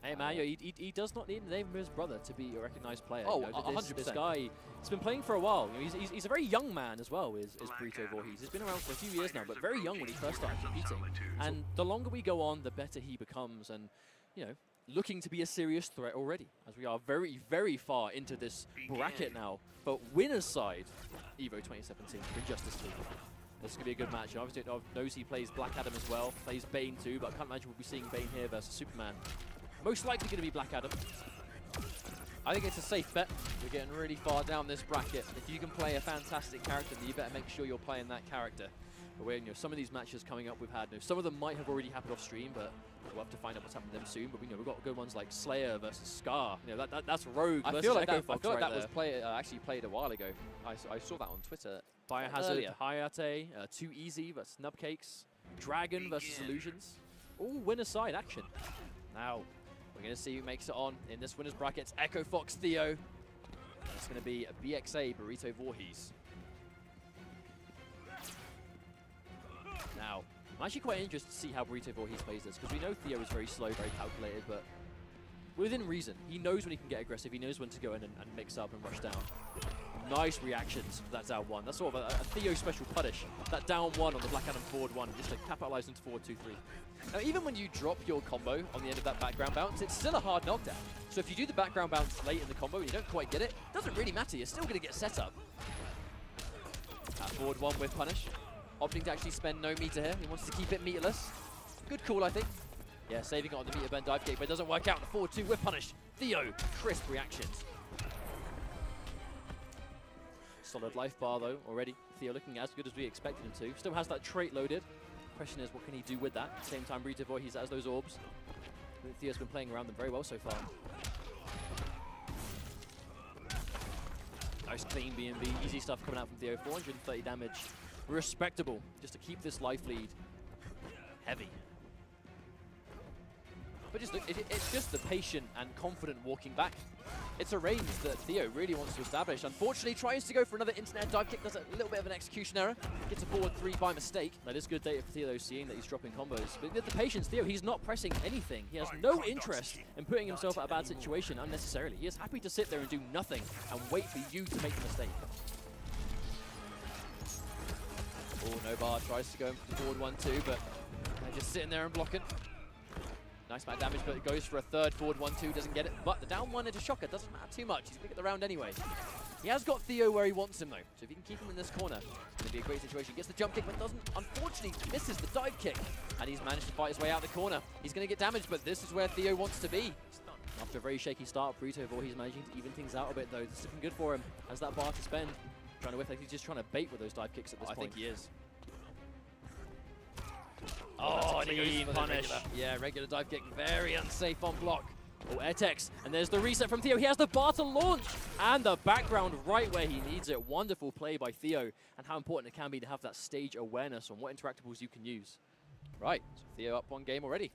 Hey man, he does not need the name of his brother to be a recognized player. Oh, you know, 100%. This guy, he's been playing for a while. You know, he's a very young man as well, is Burrito Voorhees. He's been around for a few years now, but very young when he first started competing. And the longer we go on, the better he becomes. And, you know, looking to be a serious threat already, as we are very, very far into this bracket now. But winner's side, EVO 2017, for Injustice 2. This is going to be a good match. Obviously, knows he plays Black Adam as well, plays Bane too, but I can't imagine we'll be seeing Bane here versus Superman. Most likely going to be Black Adam. I think it's a safe bet. We're getting really far down this bracket. If you can play a fantastic character, then you better make sure you're playing that character. But you know, some of these matches coming up we've had, some of them might have already happened off stream, but we'll have to find out what's happening to them soon. But we know we've got good ones like Slayer versus Scar. You know, that's Rogue versus Echo Fox. I feel like right that was actually played a while ago. I saw that on Twitter. Biohazard, Hayate, Too Easy versus Nubcakes, Dragon versus Illusions. All winner side action. Now, we're going to see who makes it on in this winner's bracket. It's Echo Fox Theo. It's going to be BXA Burrito Voorhees. Now, I'm actually quite interested to see how Burrito Voorhees plays this, because we know Theo is very slow, very calculated, but within reason. He knows when he can get aggressive. He knows when to go in and mix up and rush down. Nice reactions for that down one. That's sort of a Theo special punish. That down one on the Black Adam forward one, just to capitalize into forward 2-3. Now, even when you drop your combo on the end of that background bounce, it's still a hard knockdown. So if you do the background bounce late in the combo and you don't quite get it, it doesn't really matter. You're still going to get set up. That forward one with punish. Opting to actually spend no meter here. He wants to keep it meterless. Good call, I think. Yeah, saving it on the meter bend dive kick, but it doesn't work out. The forward 2 with punish. Theo, crisp reactions. Solid life bar though already. Theo looking as good as we expected him to. Still has that trait loaded. Question is, what can he do with that? At the same time, Burrito Voorhees has those orbs. Theo's been playing around them very well so far. Nice clean B&B, easy stuff coming out from Theo. 430 damage, respectable, just to keep this life lead heavy. But just look, it's just the patient and confident walking back. It's a range that Theo really wants to establish. Unfortunately, tries to go for another internet dive kick, does a little bit of an execution error. Gets a forward 3 by mistake. That is good data for Theo, seeing that he's dropping combos. But with the patience, Theo, he's not pressing anything. He has no interest in putting himself at a bad situation unnecessarily. He is happy to sit there and do nothing and wait for you to make the mistake. Oh, Novak tries to go in for the forward 1-2, but they're just sitting there and blocking. Nice amount of damage, but it goes for a third forward 1-2, doesn't get it. But the down one into Shocker doesn't matter too much. He's going to get the round anyway. He has got Theo where he wants him, though. So if he can keep him in this corner, it's going to be a great situation. Gets the jump kick, but doesn't. Unfortunately, misses the dive kick. And he's managed to fight his way out the corner. He's going to get damaged, but this is where Theo wants to be. After a very shaky start, Burrito Voorhees managing to even things out a bit, though. This is looking good for him. Has that bar to spend. Trying to whiff, like he's just trying to bait with those dive kicks at this point. I think he is. Oh, clean punish. Yeah, regular dive kick, very unsafe on block. Oh, Airtex, and there's the reset from Theo. He has the bar to launch, and the background right where he needs it. Wonderful play by Theo, and how important it can be to have that stage awareness on what interactables you can use. Right, so Theo up 1 game already.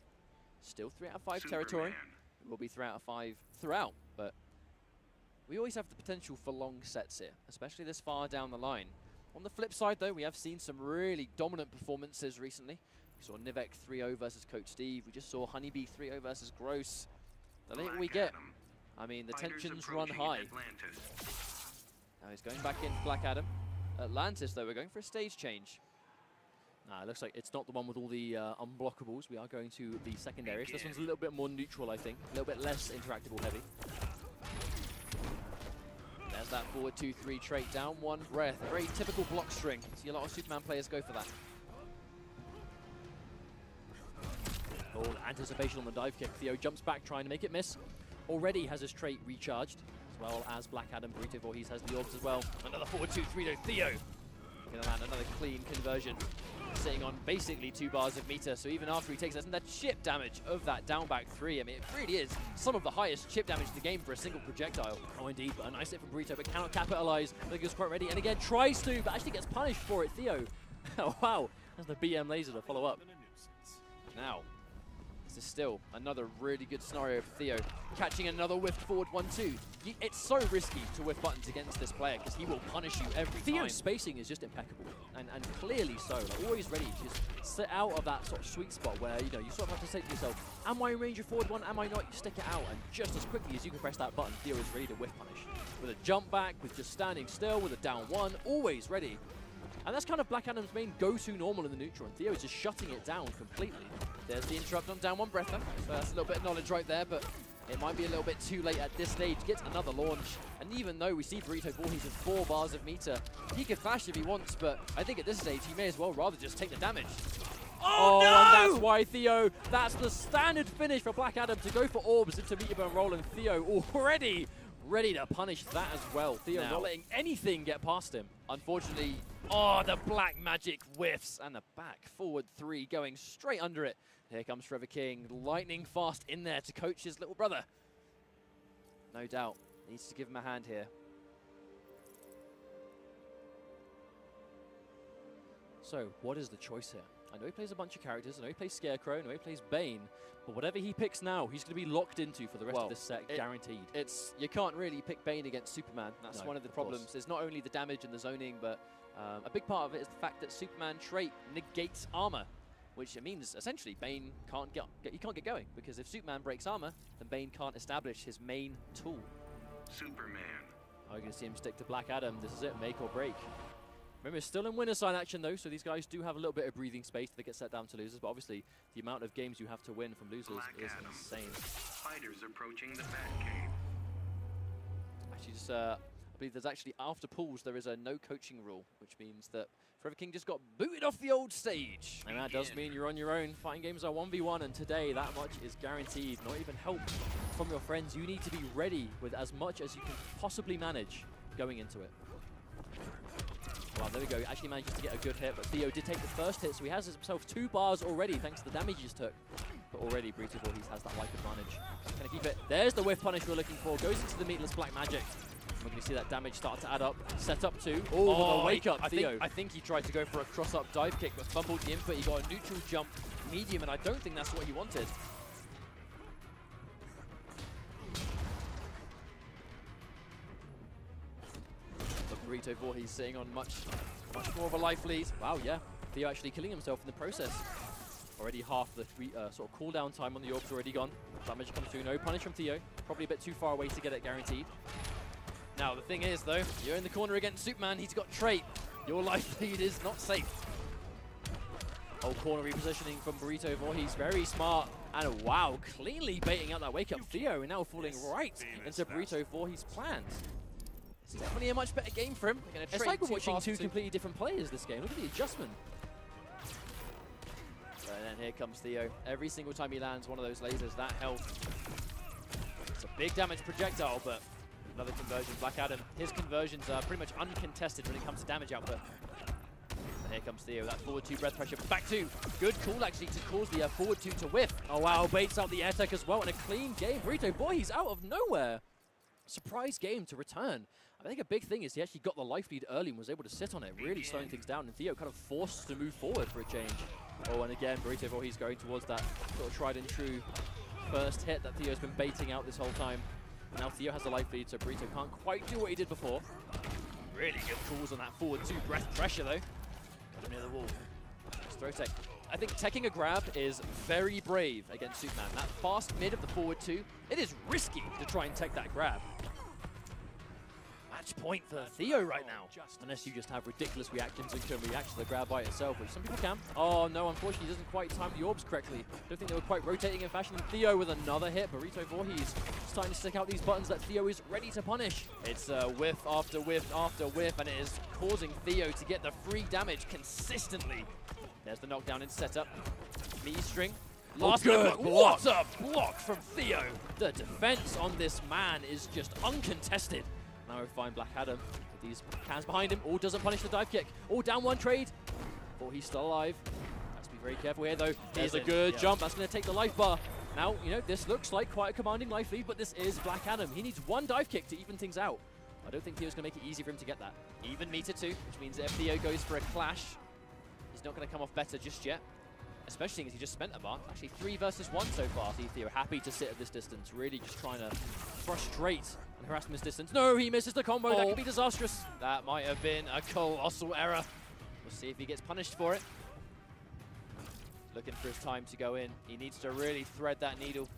Still 3 out of 5 territory. It will be 3 out of 5 throughout, but we always have the potential for long sets here, especially this far down the line. On the flip side, though, we have seen some really dominant performances recently. We saw Novak 3-0 versus Coach Steve. We just saw Honeybee 3-0 versus Gross. The later we get, I mean, the tensions run high. Now he's going back in for Black Adam. Atlantis, though, we're going for a stage change. It looks like it's not the one with all the unblockables. We are going to the secondaries. This one's a little bit more neutral, I think. A little bit less interactable heavy. There's that forward 2-3 trait, down 1 breath. A very typical block string. See a lot of Superman players go for that. Oh, anticipation on the dive kick. Theo jumps back, trying to make it miss. Already has his trait recharged, as well as Black Adam. Burrito Voorhees has the orbs as well. Another forward 2-3 though. Theo gonna land another clean conversion. Sitting on basically 2 bars of meter, so even after he takes that chip damage of that down back 3, I mean, it really is some of the highest chip damage in the game for a single projectile. Oh, indeed, but a nice hit from Burrito, but cannot capitalize. I think he's quite ready, and again tries to, but actually gets punished for it. Theo. Oh, wow. That's the BM laser to follow up. Now, this is still another really good scenario for Theo. Catching another whiff forward 1-2. It's so risky to whiff buttons against this player because he will punish you every time. Theo's spacing is just impeccable. And clearly so. Like, always ready to just sit out of that sort of sweet spot where, you know, you sort of have to say to yourself, am I in range of forward one? Am I not? You stick it out, and just as quickly as you can press that button, Theo is ready to whiff punish. With a jump back, with just standing still, with a down one, always ready. And that's kind of Black Adam's main go-to normal in the neutral, and Theo is just shutting it down completely. There's the interrupt on down one breather, so that's a little bit of knowledge right there, but it might be a little bit too late at this stage. Gets another launch, and even though we see Burrito Voorhees with 4 bars of meter, he could flash if he wants, but I think at this stage he may as well rather just take the damage. Oh, no! And that's why Theo, that's the standard finish for Black Adam to go for orbs into meter burn roll, and Theo already ready to punish that as well. Theo not letting anything get past him. Unfortunately, oh, the black magic whiffs, and the back forward 3 going straight under it. Here comes Forever King, lightning fast in there to coach his little brother. No doubt, needs to give him a hand here. So, what is the choice here? I know he plays a bunch of characters, I know he plays Scarecrow, I know he plays Bane, but whatever he picks now, he's going to be locked into for the rest of this set, guaranteed. You can't really pick Bane against Superman. That's one of the problems. There's not only the damage and the zoning, but a big part of it is the fact that Superman trait negates armor, which means essentially Bane can't get going, because if Superman breaks armor, then Bane can't establish his main tool. Superman. I'm going to see him stick to Black Adam. This is it, make or break. Remember, it's still in winner side action though, so these guys do have a little bit of breathing space to get set down to losers, but obviously the amount of games you have to win from losers is insane. Fighters approaching the Batcave. Actually, just, I believe there's actually, after pools, there is a no coaching rule, which means that Forever King just got booted off the old stage. And that does mean you're on your own. Fighting games are 1v1, and today that much is guaranteed. Not even help from your friends. You need to be ready with as much as you can possibly manage going into it. Well, there we go. Actually manages to get a good hit, but Theo did take the first hit, so he has himself 2 bars already thanks to the damage he just took. But already, Burrito Voorhees has that life advantage. Can he keep it? There's the whiff punish we're looking for. Goes into the meatless black magic. We're going to see that damage start to add up. Set up 2. Oh, the wake up, Theo. I think he tried to go for a cross-up dive kick, but fumbled the input. He got a neutral jump medium, and I don't think that's what he wanted. Burrito Voorhees sitting on much more of a life lead. Wow, yeah. Theo actually killing himself in the process. Already half the sort of cooldown time on the orb's already gone. Damage comes through. No punish from Theo. Probably a bit too far away to get it guaranteed. Now, the thing is, though, you're in the corner against Superman. He's got trait. Your life lead is not safe. Oh, corner repositioning from Burrito Voorhees. Very smart. And wow, cleanly baiting out that wake up. Theo now falling right into Burrito Voorhees' plans. It's definitely a much better game for him. It's like we're watching 2 completely different players this game. Look at the adjustment. And then here comes Theo. Every single time he lands one of those lasers, that health. It's a big damage projectile, but another conversion. Black Adam, his conversions are pretty much uncontested when it comes to damage output. And here comes Theo. That forward 2 breath pressure. Back 2. Good call, actually, to cause the forward 2 to whiff. Oh, wow. Baits out the air tech as well. And a clean game. Burrito, boy, he's out of nowhere. Surprise game to return. I think a big thing is he actually got the life lead early and was able to sit on it, really slowing things down, and Theo kind of forced to move forward for a change. Oh, and again, Burrito Voorhees going towards that sort of tried and true first hit that Theo's been baiting out this whole time. Now Theo has the life lead, so Burrito can't quite do what he did before. Really good calls on that forward 2 breath pressure, though. Got him near the wall. Throw tech. I think teching a grab is very brave against Superman. That fast mid of the forward 2, it is risky to try and tech that grab. Match point for Theo right now. Unless you just have ridiculous reactions and can react to the grab by itself, which some people can. Oh no, unfortunately he doesn't quite time the orbs correctly. Don't think they were quite rotating in fashion. And Theo with another hit. Burrito Voorhees starting to stick out these buttons that Theo is ready to punish. It's whiff after whiff after whiff, and it is causing Theo to get the free damage consistently. There's the knockdown in setup. Meaty string. Last good. What a block from Theo. The defense on this man is just uncontested. Now we find Black Adam with these cans behind him. Doesn't punish the dive kick. Down 1 trade. He's still alive. Has to be very careful here, though. Here's a good jump. That's going to take the life bar. Now, you know, this looks like quite a commanding life lead, but this is Black Adam. He needs 1 dive kick to even things out. I don't think Theo's going to make it easy for him to get that. Even meter 2, which means that if Theo goes for a clash, he's not going to come off better just yet. especially as he just spent a bar. Actually 3 versus 1 so far. Theo happy to sit at this distance, really just trying to frustrate and harass him this distance. No, he misses the combo. That could be disastrous. That might have been a colossal error. We'll see if he gets punished for it. Looking for his time to go in. He needs to really thread that needle.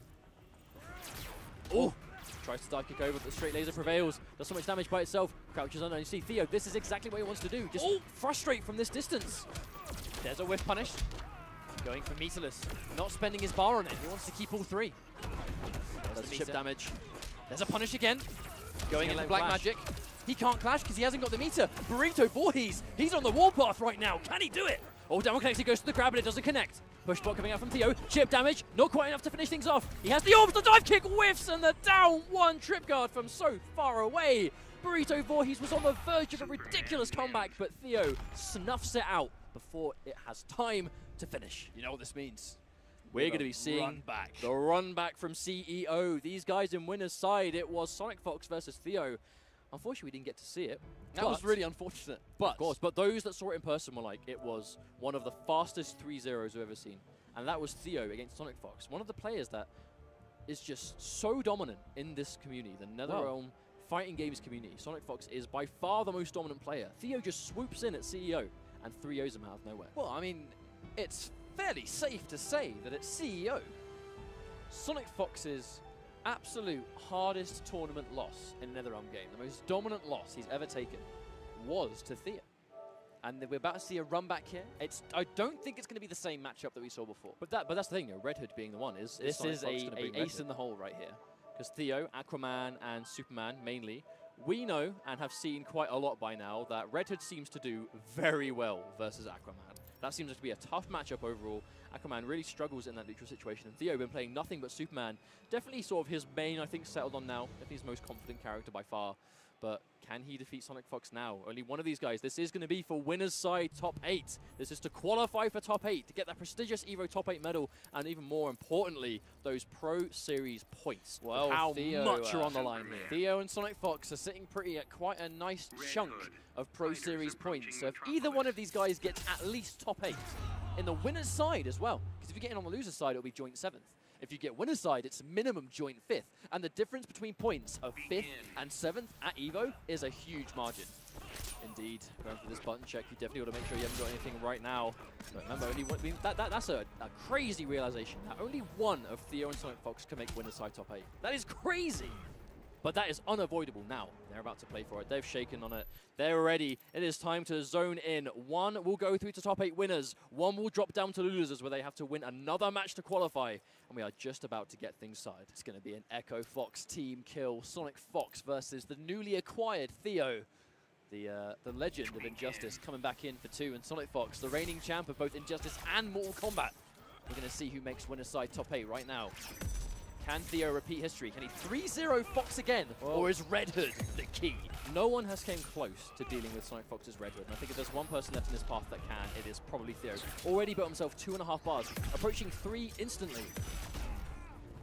Oh! Tries to dive kick over, but the straight laser prevails. Does so much damage by itself. Crouches under. You see Theo, this is exactly what he wants to do. Just frustrate from this distance. There's a whiff punish. Going for meterless. Not spending his bar on it. He wants to keep all 3. There's the chip damage. There's a punish again. Going in for black magic. He can't clash because he hasn't got the meter. Burrito Voorhees, he's on the warpath right now. Can he do it? Oh, down connects. He goes to the grab, but it doesn't connect. Push block coming out from Theo. Chip damage, not quite enough to finish things off. He has the orbs, the dive kick whiffs, and the down 1 trip guard from so far away. Burrito Voorhees was on the verge of a ridiculous comeback, but Theo snuffs it out before it has time to finish. You know what this means? We're going to be seeing the run back from CEO. These guys in winner's side, it was SonicFox versus Theo. Unfortunately, we didn't get to see it. That was really unfortunate. Of course, but those that saw it in person were like, it was one of the fastest 3-0s we've ever seen. And that was Theo against SonicFox. One of the players that is just so dominant in this community, the NetherRealm fighting games community. SonicFox is by far the most dominant player. Theo just swoops in at CEO and 3-0s him out of nowhere. Well, I mean, it's fairly safe to say that at CEO, SonicFox's absolute hardest tournament loss in a NetherRealm game, the most dominant loss he's ever taken, was to Theo. And we're about to see a run back here. I don't think it's going to be the same matchup that we saw before. But that's the thing, you know, Red Hood being the one is this is a ace in the hole right here. Because Theo, Aquaman, and Superman mainly, we know and have seen quite a lot by now that Red Hood seems to do very well versus Aquaman. That seems to be a tough matchup overall. Aquaman really struggles in that neutral situation. And Theo been playing nothing but Superman. Definitely sort of his main, I think, settled on now. Definitely his most confident character by far. But can he defeat SonicFox now? Only one of these guys. This is going to be for winner's side top 8. This is to qualify for top 8, to get that prestigious EVO top 8 medal, and even more importantly, those Pro Series points. Well, how Theo, much are on the line here? Theo and SonicFox are sitting pretty at quite a nice chunk of Pro Series points. So if either one of these guys gets at least top 8, in the winner's side as well, because if you get in on the loser's side, it'll be joint 7th. If you get winner's side, it's minimum joint 5th. And the difference between points of 5th and 7th at EVO is a huge margin. Indeed. Going for this button check, you definitely want to make sure you haven't got anything right now. But remember, only one, that's a crazy realization. That only one of Theo and SonicFox can make winner's side top 8. That is crazy! But that is unavoidable now. They're about to play for it. They've shaken on it. They're ready. It is time to zone in. One will go through to top 8 winners. One will drop down to losers where they have to win another match to qualify. And we are just about to get things started. It's going to be an Echo Fox team kill. SonicFox versus the newly acquired Theo. The legend of Injustice coming back in for 2. And SonicFox, the reigning champ of both Injustice and Mortal Kombat. We're going to see who makes winner's side top 8 right now. Can Theo repeat history? Can he 3-0 Fox again? Or is Red Hood the key? No one has came close to dealing with SonicFox's Red Hood. And I think if there's one person left in this path that can, it is probably Theo. Already built himself 2.5 bars, approaching 3 instantly.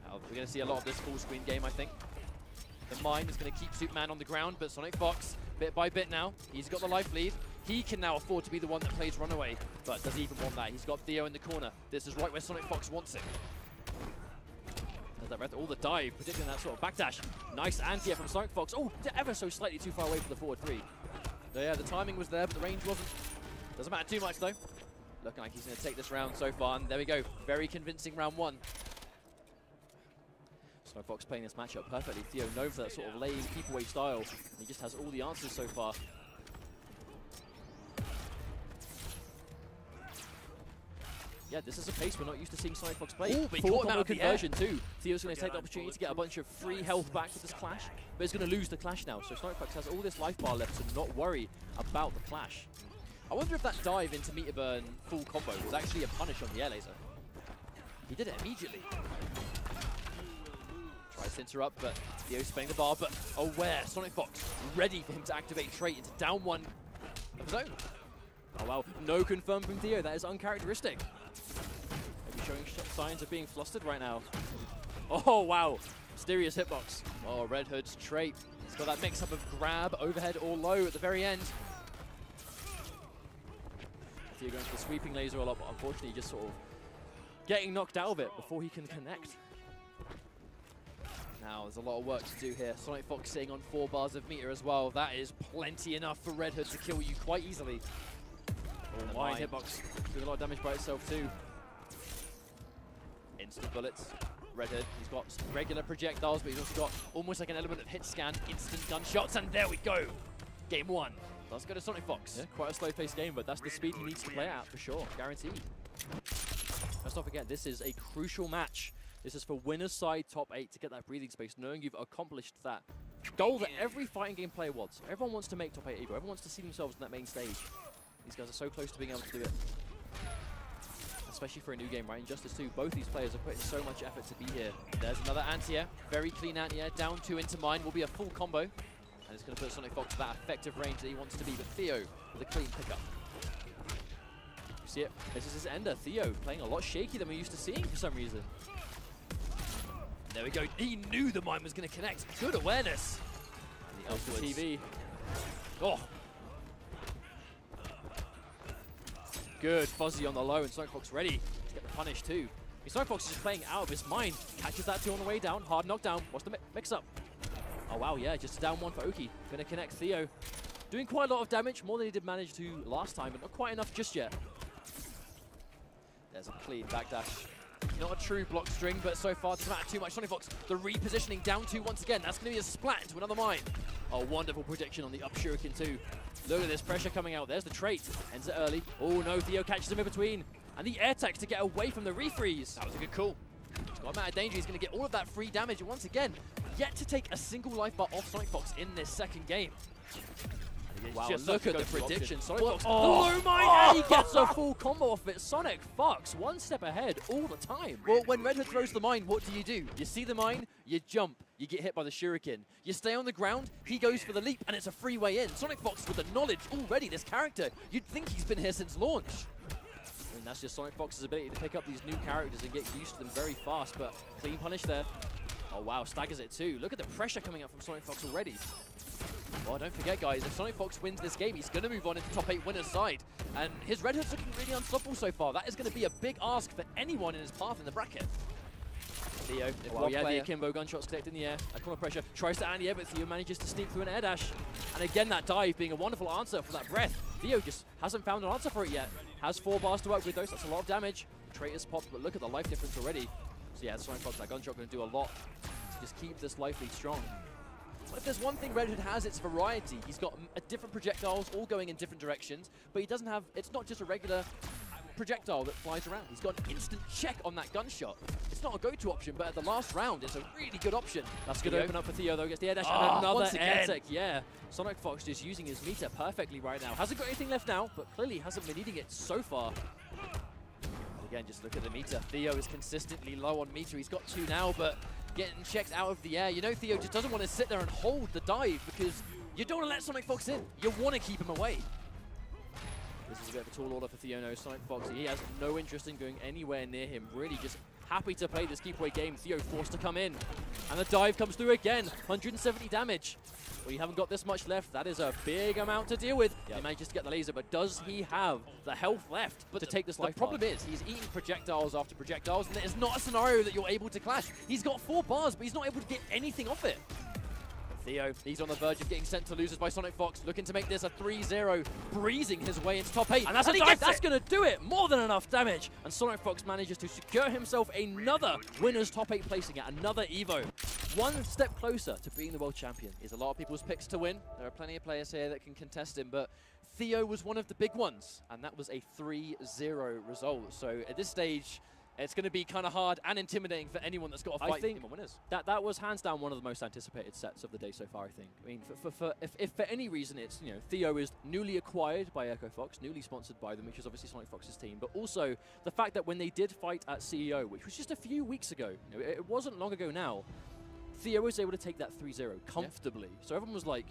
Now, we're going to see a lot of this full screen game, I think. The mine is going to keep Superman on the ground, but SonicFox, bit by bit now, he's got the life lead. He can now afford to be the one that plays Runaway, but does he even want that? He's got Theo in the corner. This is right where SonicFox wants it. That all the dive, particularly in that sort of backdash. Nice anti-air from SonicFox. Oh, ever so slightly too far away for the forward 3. So yeah, the timing was there, but the range wasn't. Doesn't matter too much though. Looking like he's going to take this round so far, and there we go. Very convincing round 1. SonicFox playing this matchup perfectly. Theo known for that sort of lane, keep away style. And he just has all the answers so far. Yeah, this is a pace we're not used to seeing SonicFox play. Ooh, full combo conversion too. Theo's going to take the opportunity to get a bunch of free health back with this clash, but he's going to lose the clash now. So SonicFox has all this life bar left to not worry about the clash. I wonder if that dive into meter burn full combo was actually a punish on the air laser. He did it immediately. Tries to interrupt, but Theo's playing the bar, but aware. SonicFox ready for him to activate trait into down 1 of his own. Oh wow, no confirm from Theo. That is uncharacteristic. Maybe showing signs of being flustered right now. Oh wow, mysterious hitbox. Oh, Red Hood's trait. He's got that mix-up of grab, overhead, or low at the very end. Theo going for the sweeping laser a lot, but unfortunately just sort of getting knocked out of it before he can connect. Now, there's a lot of work to do here. SonicFox sitting on 4 bars of meter as well. That is plenty enough for Red Hood to kill you quite easily. Oh, my hitbox doing a lot of damage by itself too. Instant bullets. Red Hood, he's got some regular projectiles, but he's also got almost like an element of hit scan, instant gunshots, and there we go. Game 1. Let's go to SonicFox. Yeah, quite a slow-paced game, but that's the speed he needs to play at for sure, guaranteed. Let's not forget, this is a crucial match. This is for winner's side top 8 to get that breathing space, knowing you've accomplished that goal that every fighting game player wants. Everyone wants to make top 8 EVO. Everyone wants to see themselves in that main stage. These guys are so close to being able to do it. Especially for a new game, right? Injustice 2, both these players are putting so much effort to be here. There's another anti-air, very clean anti-air, down 2 into mine, will be a full combo. And it's going to put SonicFox to that effective range that he wants to be, but Theo with a clean pickup. You see it? This is his ender, Theo, playing a lot shaky than we're used to seeing for some reason. There we go. He knew the mine was going to connect. Good awareness. The TV. Oh. Good fuzzy on the low, and SonicFox ready to get the punish too. SonicFox is just playing out of his mind. Catches that 2 on the way down. Hard knockdown. What's the mix up? Oh wow, yeah, just a down 1 for Oki. Gonna connect Theo. Doing quite a lot of damage, more than he did manage to last time, but not quite enough just yet. There's a clean backdash. Not a true block string, but so far doesn't matter too much. SonicFox, the repositioning down 2 once again. That's going to be a splat into another mine. A wonderful prediction on the up shuriken too. Look at this pressure coming out. There's the trait. Ends it early. Oh no, Theo catches him in between. And the air tech to get away from the refreeze. That was a good call. He's got him out of danger. He's going to get all of that free damage. And once again, yet to take a single life bar off SonicFox in this second game. Wow, look at the prediction. SonicFox, the low mine, and he gets a full combo off it. SonicFox, 1 step ahead all the time. Well, when Red Hood throws the mine, what do? You see the mine, you jump, you get hit by the shuriken. You stay on the ground, he goes for the leap, and it's a free way in. SonicFox with the knowledge already, this character, you'd think he's been here since launch. And that's just SonicFox's ability to pick up these new characters and get used to them very fast, but clean punish there. Oh wow, staggers it too. Look at the pressure coming up from SonicFox already. Well, don't forget, guys, if SonicFox wins this game, he's going to move on into top 8 winner's side. And his Red Hood's looking really unstoppable so far. That is going to be a big ask for anyone in his path in the bracket. Theo, well, yeah, the akimbo gunshots connect in the air. A corner pressure, tries to anti-air, but Theo manages to sneak through an air dash. And again, that dive being a wonderful answer for that breath. Theo just hasn't found an answer for it yet. Has 4 bars to work with those. That's a lot of damage. Traitors popped, but look at the life difference already. So yeah, SonicFox, that gunshot going to do a lot to just keep this life lead strong. If there's one thing Red Hood has, it's variety. He's got different projectiles all going in different directions, but he doesn't have, it's not just a regular projectile that flies around. He's got an instant check on that gunshot. It's not a go-to option, but at the last round, it's a really good option. That's going to open up for Theo, though. Gets the air dash and another air tech. Yeah, SonicFox just using his meter perfectly right now. Hasn't got anything left now, but clearly hasn't been needing it so far. And again, just look at the meter. Theo is consistently low on meter. He's got 2 now, but getting checked out of the air. You know, Theo just doesn't want to sit there and hold the dive because you don't want to let SonicFox in. You want to keep him away. This is a bit of a tall order for Theo. No, SonicFox, he has no interest in going anywhere near him. Really just happy to play this keep away game. Theo forced to come in. And the dive comes through again. 170 damage. Well, you haven't got this much left. That is a big amount to deal with. Yep. He manages to get the laser, but does he have the health left to take this life? The problem is he's eating projectiles after projectiles, and it is not a scenario that you're able to clash. He's got 4 bars, but he's not able to get anything off it. Theo, he's on the verge of getting sent to losers by SonicFox, looking to make this a 3-0, breezing his way into top 8. And that's that's going to do it! More than enough damage! And SonicFox manages to secure himself another winner's top 8 placing at another EVO. 1 step closer to being the world champion. Is a lot of people's picks to win. There are plenty of players here that can contest him, but Theo was one of the big ones, and that was a 3-0 result. So at this stage, it's going to be kind of hard and intimidating for anyone that's got a fight. I think winners. That was hands down one of the most anticipated sets of the day so far, I think. I mean, if for any reason it's, you know, Theo is newly acquired by EchoFox, newly sponsored by them, which is obviously SonicFox's team, but also the fact that when they did fight at CEO, which was just a few weeks ago, you know, it wasn't long ago now, Theo was able to take that 3-0 comfortably. Yeah. So everyone was like,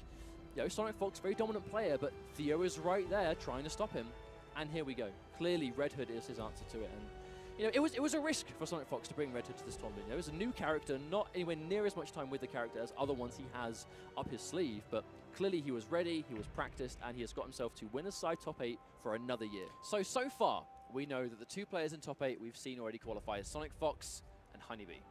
you know, SonicFox, very dominant player, but Theo is right there trying to stop him. And here we go. Clearly, Red Hood is his answer to it. And you know, it was a risk for SonicFox to bring Red Hood to this tournament. You know, it was a new character, not anywhere near as much time with the character as other ones he has up his sleeve, but clearly he was ready, he was practiced, and he has got himself to winner's side top 8 for another year. So far, we know that the 2 players in top 8 we've seen already qualify as SonicFox and Honeybee.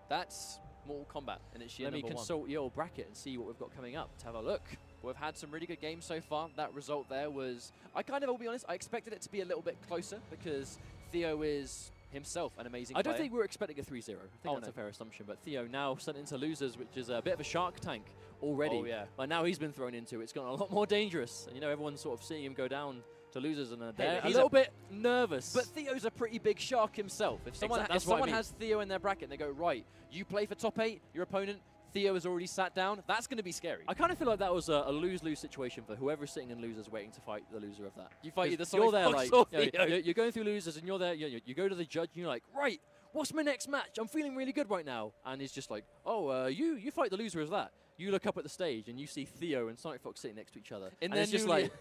That's Mortal Kombat, and it's year Let me number 1. consult your bracket and see what we've got coming up. Let's have a look. We've had some really good games so far. That result there was, I'll be honest, I expected it to be a little bit closer because Theo is himself an amazing player. I don't think we were expecting a 3-0. I think that's a fair assumption. But Theo now sent into losers, which is a bit of a shark tank already. Oh, yeah. But now he's been thrown into, it's gotten a lot more dangerous. And, you know, everyone's sort of seeing him go down to losers, and they're a little bit nervous. But Theo's a pretty big shark himself. If someone, has Theo in their bracket and they go, right, you play for top 8, your opponent, Theo has already sat down, that's going to be scary. I kind of feel like that was a lose-lose situation for whoever's sitting in losers waiting to fight the loser of that. You fight either you're there, SonicFox like, or Theo. you're going through losers, and you're there, you go to the judge, and you're like, right, what's my next match? I'm feeling really good right now. And he's just like, oh, you fight the loser of that. You look up at the stage, and you see Theo and SonicFox sitting next to each other. And it's just like,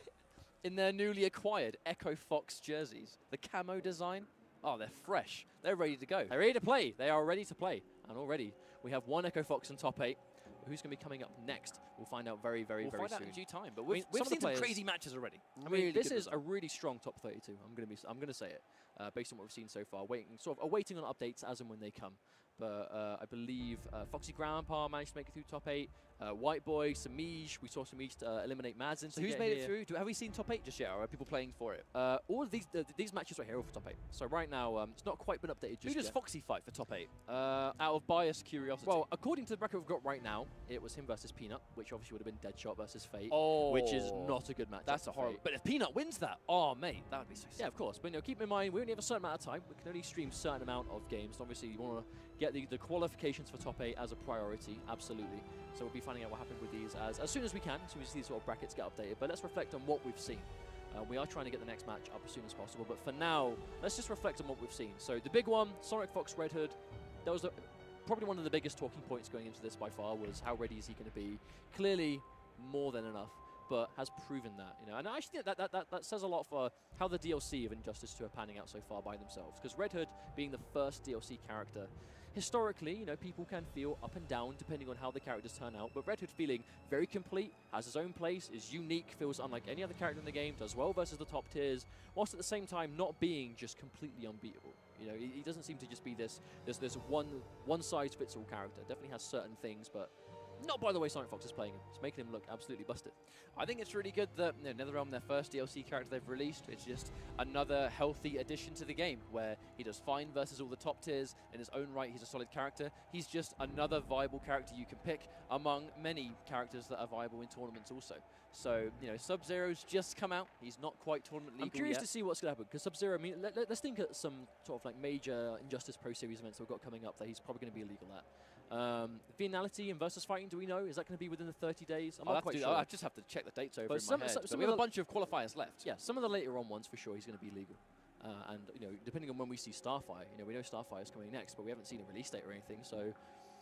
in their newly acquired Echo Fox jerseys, the camo design, oh, they're fresh. They're ready to go. They're ready to play. They are ready to play. And already, we have 1 Echo Fox in top 8. Who's going to be coming up next? We'll find out very, very soon. We'll find out in due time. But we've seen some crazy matches already. I mean, this is a really strong top 32. I'm going to say it, based on what we've seen so far. Awaiting on updates as and when they come. But I believe Foxy Grandpa managed to make it through top 8. White Boy, Samij, we saw Samij eliminate Madsen. So who's made it through? Have we seen top 8 just yet, or are people playing for it? All of these matches right here are for top 8. So right now, it's not quite been updated just yet. Who does Foxy fight for top 8? Out of biased curiosity. Well, according to the bracket we've got right now, it was him versus Peanut, which obviously would have been Deadshot versus Fate, which is not a good match. That's a horrible. But if Peanut wins that, oh mate, that would be so sad. Yeah, of course. But keep in mind, we only have a certain amount of time. We can only stream a certain amount of games. And obviously, you want to get the qualifications for top 8 as a priority, absolutely. So we'll be finding out what happened with these as soon as we can, as soon as these sort of brackets get updated. But let's reflect on what we've seen. We are trying to get the next match up as soon as possible. But for now, let's just reflect on what we've seen. So the big one, SonicFox Red Hood, that was probably one of the biggest talking points going into this by far, was how ready is he going to be? Clearly more than enough, but has proven that, you know. And I actually think that says a lot for how the DLC of Injustice 2 are panning out so far by themselves. Because Red Hood being the first DLC character, historically, you know, people can feel up and down depending on how the characters turn out, but Red Hood feeling very complete, has his own place, is unique, feels unlike any other character in the game, does well versus the top tiers, whilst at the same time not being just completely unbeatable. You know, he doesn't seem to just be this one-size-fits-all character. Definitely has certain things, but not by the way SonicFox is playing him. It's making him look absolutely busted. I think it's really good that NetherRealm, their first DLC character they've released, it's just another healthy addition to the game where he does fine versus all the top tiers. In his own right, he's a solid character. He's just another viable character you can pick among many characters that are viable in tournaments also. So, you know, Sub-Zero's just come out. He's not quite tournament legal I'm curious yet. to see what's going to happen, because Sub-Zero, I mean, let's think of some sort of like major Injustice Pro Series events that we've got coming up that he's probably going to be illegal at. Finality and versus fighting, do we know? Is that going to be within the 30 days? I'm not quite sure. I just have to check the dates over in my head. But we have a bunch of qualifiers left. Yeah, some of the later on ones for sure he's going to be illegal. And, you know, depending on when we see Starfire, you know, we know Starfire is coming next, but we haven't seen a release date or anything. So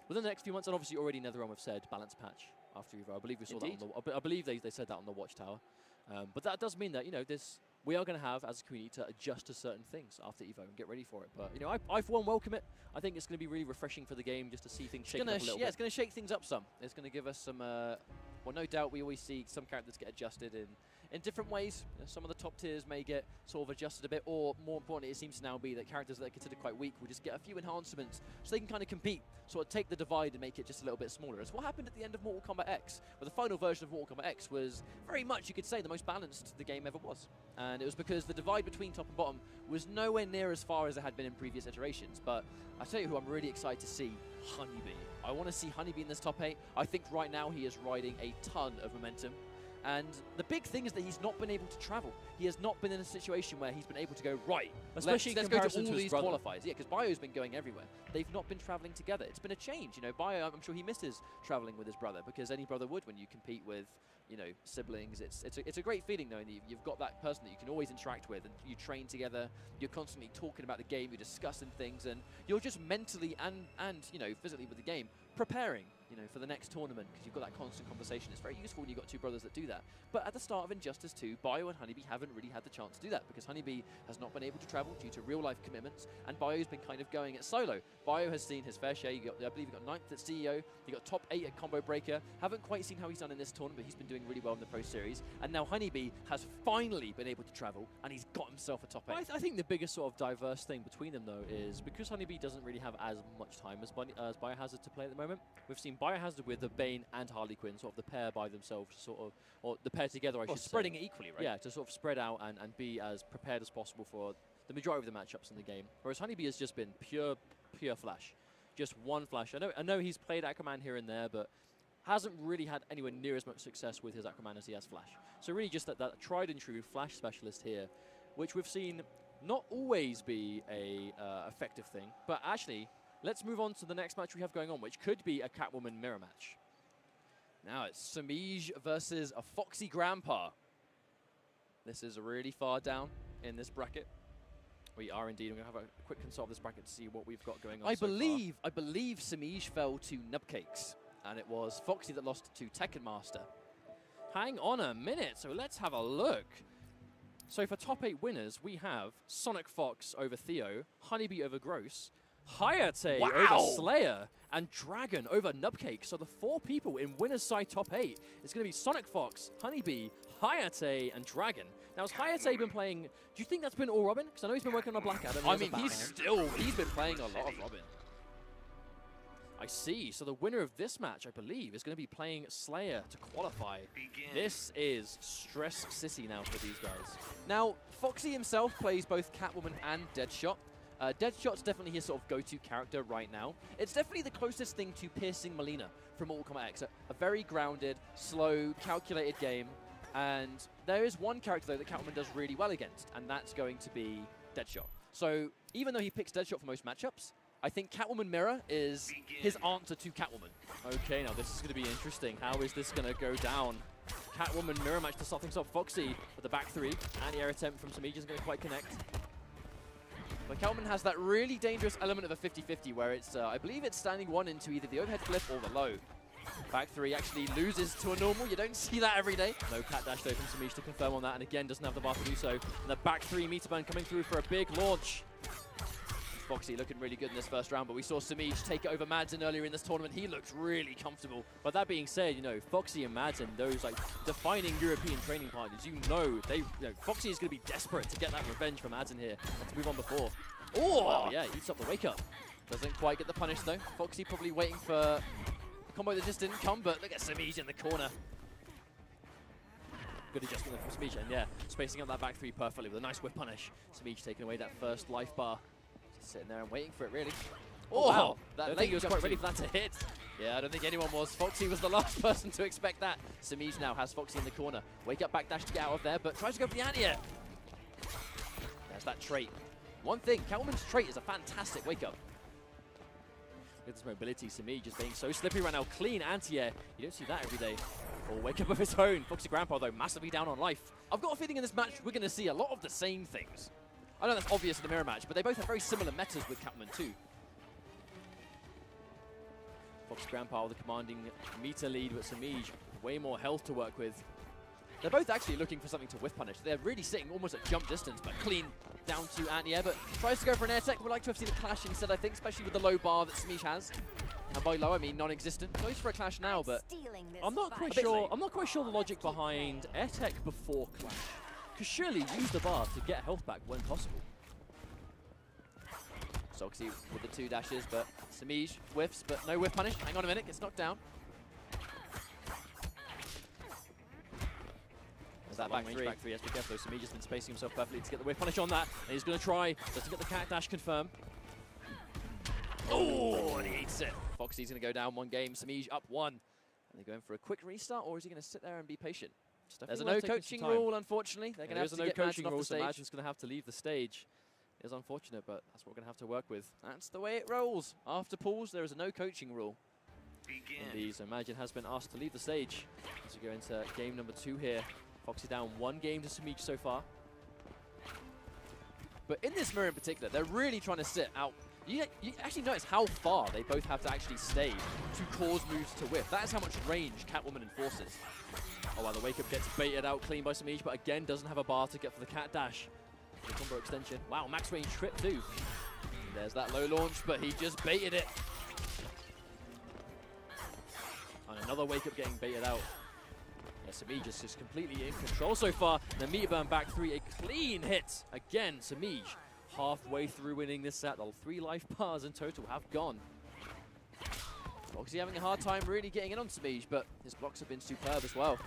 within the next few months, and obviously already NetherRealm have said balance patch after EVO. I believe we saw that on the, I believe they said that on the Watchtower. But that does mean that, you know, we are going to have, as a community, to adjust to certain things after EVO and get ready for it. But, you know, I for one, welcome it. I think it's going to be really refreshing for the game just to see things shake up a little bit. Yeah, it's going to shake things up some. It's going to give us some, well, no doubt we always see some characters get adjusted in different ways. You know, some of the top tiers may get sort of adjusted a bit, or more importantly, it seems to now be that characters that are considered quite weak will just get a few enhancements so they can kind of compete, sort of take the divide and make it just a little bit smaller. It's what happened at the end of Mortal Kombat X, where the final version of Mortal Kombat X was very much, you could say, the most balanced the game ever was. And it was because the divide between top and bottom was nowhere near as far as it had been in previous iterations. But I tell you who I'm really excited to see, Honeybee. I want to see Honeybee in this top 8. I think right now he is riding a ton of momentum. And the big thing is that he's not been able to travel. He has not been in a situation where he's been able to go, right, especially let's go to all these qualifiers. Yeah, because Bio's been going everywhere. They've not been traveling together. It's been a change. You know, Bio, I'm sure he misses traveling with his brother, because any brother would when you compete with, you know, siblings. It's a great feeling knowing that you've got that person that you can always interact with, and you train together. You're constantly talking about the game. You're discussing things, and you're just mentally and you know, physically with the game preparing you know, for the next tournament, because you've got that constant conversation. It's very useful when you've got two brothers that do that. But at the start of Injustice 2, Bio and Honeybee haven't really had the chance to do that, because Honeybee has not been able to travel due to real-life commitments, and Bio's been kind of going it solo. Bio has seen his fair share. I believe he got 9th at CEO, he got top 8 at Combo Breaker. Haven't quite seen how he's done in this tournament, but he's been doing really well in the Pro Series. And now Honeybee has finally been able to travel, and he's got himself a top 8. Well, I think the biggest sort of diverse thing between them, though, is because Honeybee doesn't really have as much time as Biohazard to play at the moment. We've seen Biohazard with the Bane and Harley Quinn, sort of the pair by themselves, sort of, or the pair together, I should say. Spreading it equally, right? Yeah, to sort of spread out and be as prepared as possible for the majority of the matchups in the game. Whereas Honeybee has just been pure flash. Just one flash. I know he's played Aquaman here and there, but hasn't really had anywhere near as much success with his Aquaman as he has Flash. So really just that tried and true Flash specialist here, which we've seen not always be a effective thing. But actually, let's move on to the next match we have going on, which could be a Catwoman mirror match. Now it's Samij versus a Foxy Grandpa. This is really far down in this bracket. We are indeed. I'm going to have a quick consult of this bracket to see what we've got going on. I believe Samij fell to Nubcakes, and it was Foxy that lost to Tekken Master. Hang on a minute. So let's have a look. So for top 8 winners, we have SonicFox over Theo, Honeybee over Gross, Hayate over Slayer, and Dragon over Nubcake. So the 4 people in winner's side top 8 is going to be SonicFox, Honeybee, Hayate, and Dragon. Now, has Hayate been playing... Do you think that's been all Robin? Because I know he's been working on a Black Adam. I mean, he's been playing a lot of Robin. I see. So the winner of this match, I believe, is going to be playing Slayer to qualify. This is Stress City now for these guys. Now, Foxy himself plays both Catwoman and Deadshot. Deadshot's definitely his sort of go-to character right now. It's definitely the closest thing to Piercing Molina from Mortal Kombat X. A very grounded, slow, calculated game. And there is one character, though, that Catwoman does really well against, and that's going to be Deadshot. So even though he picks Deadshot for most matchups, I think Catwoman Mirror is his answer to Catwoman. Okay, now this is going to be interesting. How is this going to go down? Catwoman Mirror match to start things off. Foxy with the back 3. Anti-air attempt from Samij isn't going to quite connect. But Catwoman has that really dangerous element of a 50-50 where it's, I believe it's standing 1 into either the overhead flip or the low. Back 3 actually loses to a normal. You don't see that every day. No cat dash though from Samij to confirm on that, and again doesn't have the bar to do so. And the back 3 meter burn coming through for a big launch. Foxy looking really good in this first round, but we saw Samij take it over Madsen earlier in this tournament. He looked really comfortable. But that being said, you know, Foxy and Madsen, those like defining European training partners, Foxy is going to be desperate to get that revenge from Madsen here and to move on before. Oh, yeah, eats up the wake up. Doesn't quite get the punish though. Foxy probably waiting for a combo that just didn't come, but look at Samij in the corner. Good adjustment from Samij, and yeah, spacing up that back 3 perfectly with a nice whip punish. Samij taking away that first life bar. Just sitting there and waiting for it, really. Oh, wow. That he was quite ready for that to hit. Yeah, I don't think anyone was. Foxy was the last person to expect that. Samij now has Foxy in the corner. Wake up backdash to get out of there, but tries to go for the anti-air. There's that trait. One thing, Catwoman's trait is a fantastic wake up. Look at this mobility. Samij just being so slippery right now. Clean anti-air. You don't see that every day. Or wake up of his own. Foxy Grandpa, though, massively down on life. I've got a feeling in this match we're going to see a lot of the same things. I know that's obvious in the mirror match, but they both have very similar metas with Catwoman too. Foxy Grandpa with a commanding meter lead, but Samij way more health to work with. They're both actually looking for something to whiff punish. They're really sitting almost at jump distance, but clean down to anti-air, but tries to go for an air tech. Would like to have seen a clash instead, I think, especially with the low bar that Samij has. And by low, I mean non-existent. Goes for a clash now, but I'm not quite sure the logic behind air tech before clash. Because surely use the bar to get health back when possible. Foxy with the 2 dashes, but Samij whiffs, but no whiff punish. Hang on a minute, gets knocked down. There's that back 3. Back 3, yes, be careful. Samij has been spacing himself perfectly to get the whiff punish on that. And he's going to try just to get the cat dash confirmed. Oh, and he eats it. Foxy's going to go down 1 game. Samij up 1. Are they going for a quick restart, or is he going to sit there and be patient? There's a no coaching rule, unfortunately. They're going to have to get Madsen off the stage. Madsen's going to have to leave the stage. It is unfortunate, but that's what we're going to have to work with. That's the way it rolls. After pools, there is a no coaching rule. Indeed, so Madsen has been asked to leave the stage as we go into game number 2 here. Foxy down 1 game to Samij so far. But in this mirror in particular, they're really trying to sit out You actually notice how far they both have to actually stay to cause moves to whiff. That is how much range Catwoman enforces. Oh, wow, the wake-up gets baited out clean by Samij, but again doesn't have a bar to get for the cat dash. The combo extension. Wow, max range trip too. And there's that low launch, but he just baited it. And another wake-up getting baited out. Yeah, Samij is completely in control so far. And the meter burn back 3, a clean hit. Again, Samij halfway through winning this set. All 3 life bars in total have gone. Foxy having a hard time really getting in on Samij, but his blocks have been superb as well.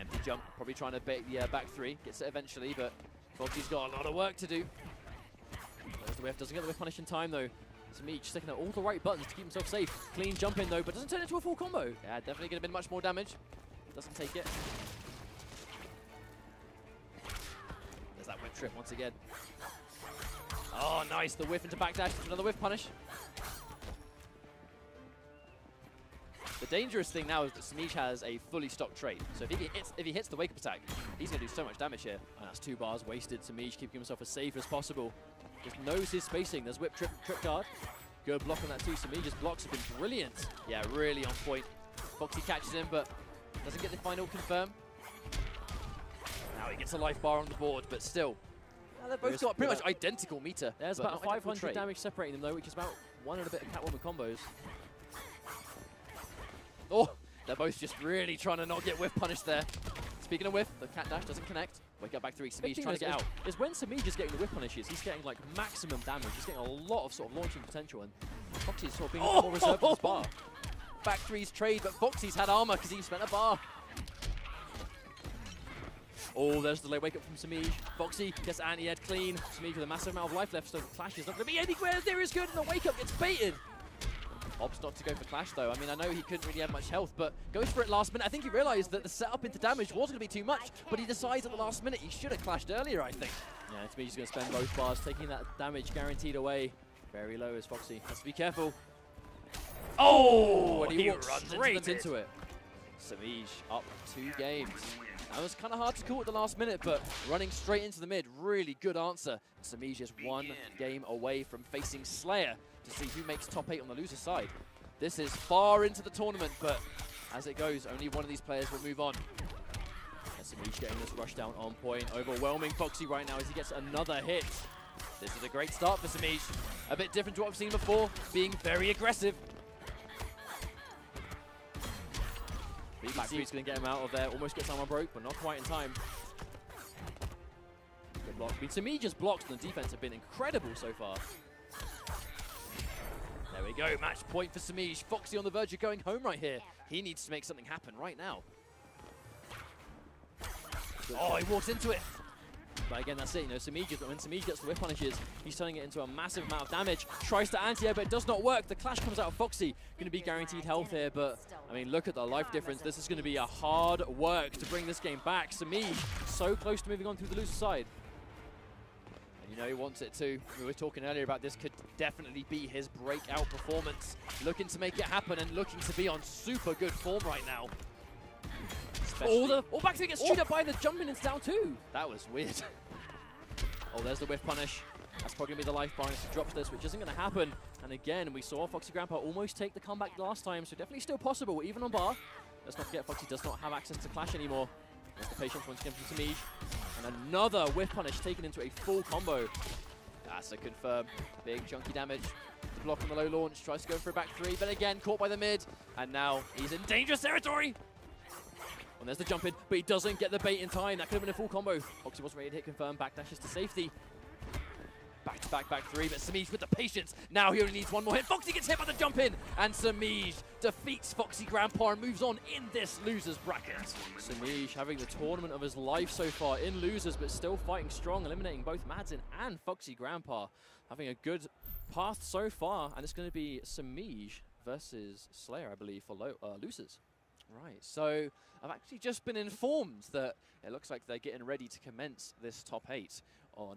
Empty jump, probably trying to bait the back 3. Gets it eventually, but Foxy's got a lot of work to do. There's the whiff, doesn't get the whiff punish in time though. Samij sticking out all the right buttons to keep himself safe. Clean jump in though, but doesn't turn into a full combo. Yeah, definitely going to be much more damage. Doesn't take it. There's that whip trip once again. Oh, nice. The whiff into backdash. Another whiff punish. The dangerous thing now is that Samij has a fully stocked trade. So if he hits the wake-up attack, he's going to do so much damage here. And that's 2 bars wasted. Samij keeping himself as safe as possible. Just knows his spacing. There's whip trip guard. Good block on that too. Samij's blocks have been brilliant. Yeah, really on point. Foxy catches him, but doesn't get the final confirm. Now he gets a life bar on the board, but still. They've both got pretty much identical meter. There's about 500 damage separating them though, which is about 1 and a bit of Catwoman combos. Oh, they're both just really trying to not get whiff punished there. Speaking of whiff, the cat dash doesn't connect. Wake up back 3, Samij trying to get out. Is when Samij is getting the whiff punishes, he's getting like maximum damage. He's getting a lot of sort of launching potential, and Foxy's sort of being more reserved on his bar. Back 3's trade, but Foxy's had armor because he spent a bar. Oh, there's the late wake up from Samij. Foxy gets anti-ed clean. Samij with a massive amount of life left, so the clash is not going to be anywhere near as good, and the wake up gets baited. Opts not to go for clash though. I mean, I know he couldn't really have much health, but goes for it last minute. I think he realized that the setup into damage wasn't going to be too much, but he decides at the last minute he should have clashed earlier, I think. Yeah, Samij's going to spend both bars, taking that damage guaranteed away. Very low is Foxy. Has to be careful. Oh, and he walks runs straight into it. Samij up 2 games. That was kind of hard to call at the last minute, but running straight into the mid, really good answer. Samij is 1 game away from facing Slayer to see who makes top 8 on the loser side. This is far into the tournament, but as it goes, only one of these players will move on. And Samij getting this rush down on point, overwhelming Foxy right now as he gets another hit. This is a great start for Samij. A bit different to what I've seen before, being very aggressive. Back three's going to get him out of there. Almost gets armor broke, but not quite in time. Good block. I mean, Samij's blocks on the defense have been incredible so far. There we go. Match point for Samij. Foxy on the verge of going home right here. He needs to make something happen right now. Oh, he walks into it. But again, that's it. You know, when Samij gets the whip punishes, he's turning it into a massive amount of damage. Tries to anti-air, but it does not work. The clash comes out of Foxy. Going to be guaranteed health here, but I mean, look at the life difference. This is going to be a hard work to bring this game back. Samij so close to moving on through the loser side. And you know he wants it too. We were talking earlier about this could definitely be his breakout performance. Looking to make it happen and looking to be on super good form right now. Back to gets chewed up by the jumping, it's down 2. That was weird. Oh, there's the whiff punish. That's probably going to be the life bar if he drops this, which isn't going to happen. And again, we saw Foxy Grandpa almost take the comeback last time, so definitely still possible, even on bar. Let's not forget, Foxy does not have access to clash anymore. There's the patience once again from Samij. And another whiff punish taken into a full combo. That's a confirm. Big chunky damage. The block on the low launch, tries to go for a back 3, but again, caught by the mid. And now he's in dangerous territory. And there's the jump in, but he doesn't get the bait in time. That could have been a full combo. Foxy wasn't ready to hit confirm. Backdashes to safety. Back to back, back 3, but Samij with the patience. Now he only needs 1 more hit. Foxy gets hit by the jump in, and Samij defeats Foxy Grandpa and moves on in this losers bracket. Samij having the tournament of his life so far in losers, but still fighting strong, eliminating both Madsen and Foxy Grandpa. Having a good path so far, and it's going to be Samij versus Slayer, I believe, for losers. Right, so I've actually just been informed that it looks like they're getting ready to commence this top 8 on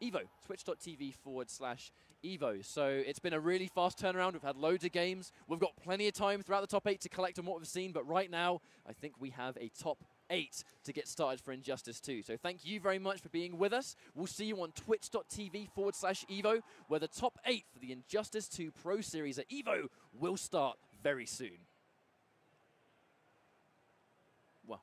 EVO, twitch.tv/EVO. So it's been a really fast turnaround. We've had loads of games. We've got plenty of time throughout the top 8 to collect on what we've seen, but right now, I think we have a top 8 to get started for Injustice 2. So thank you very much for being with us. We'll see you on twitch.tv/EVO, where the top 8 for the Injustice 2 Pro Series at EVO will start very soon. Well.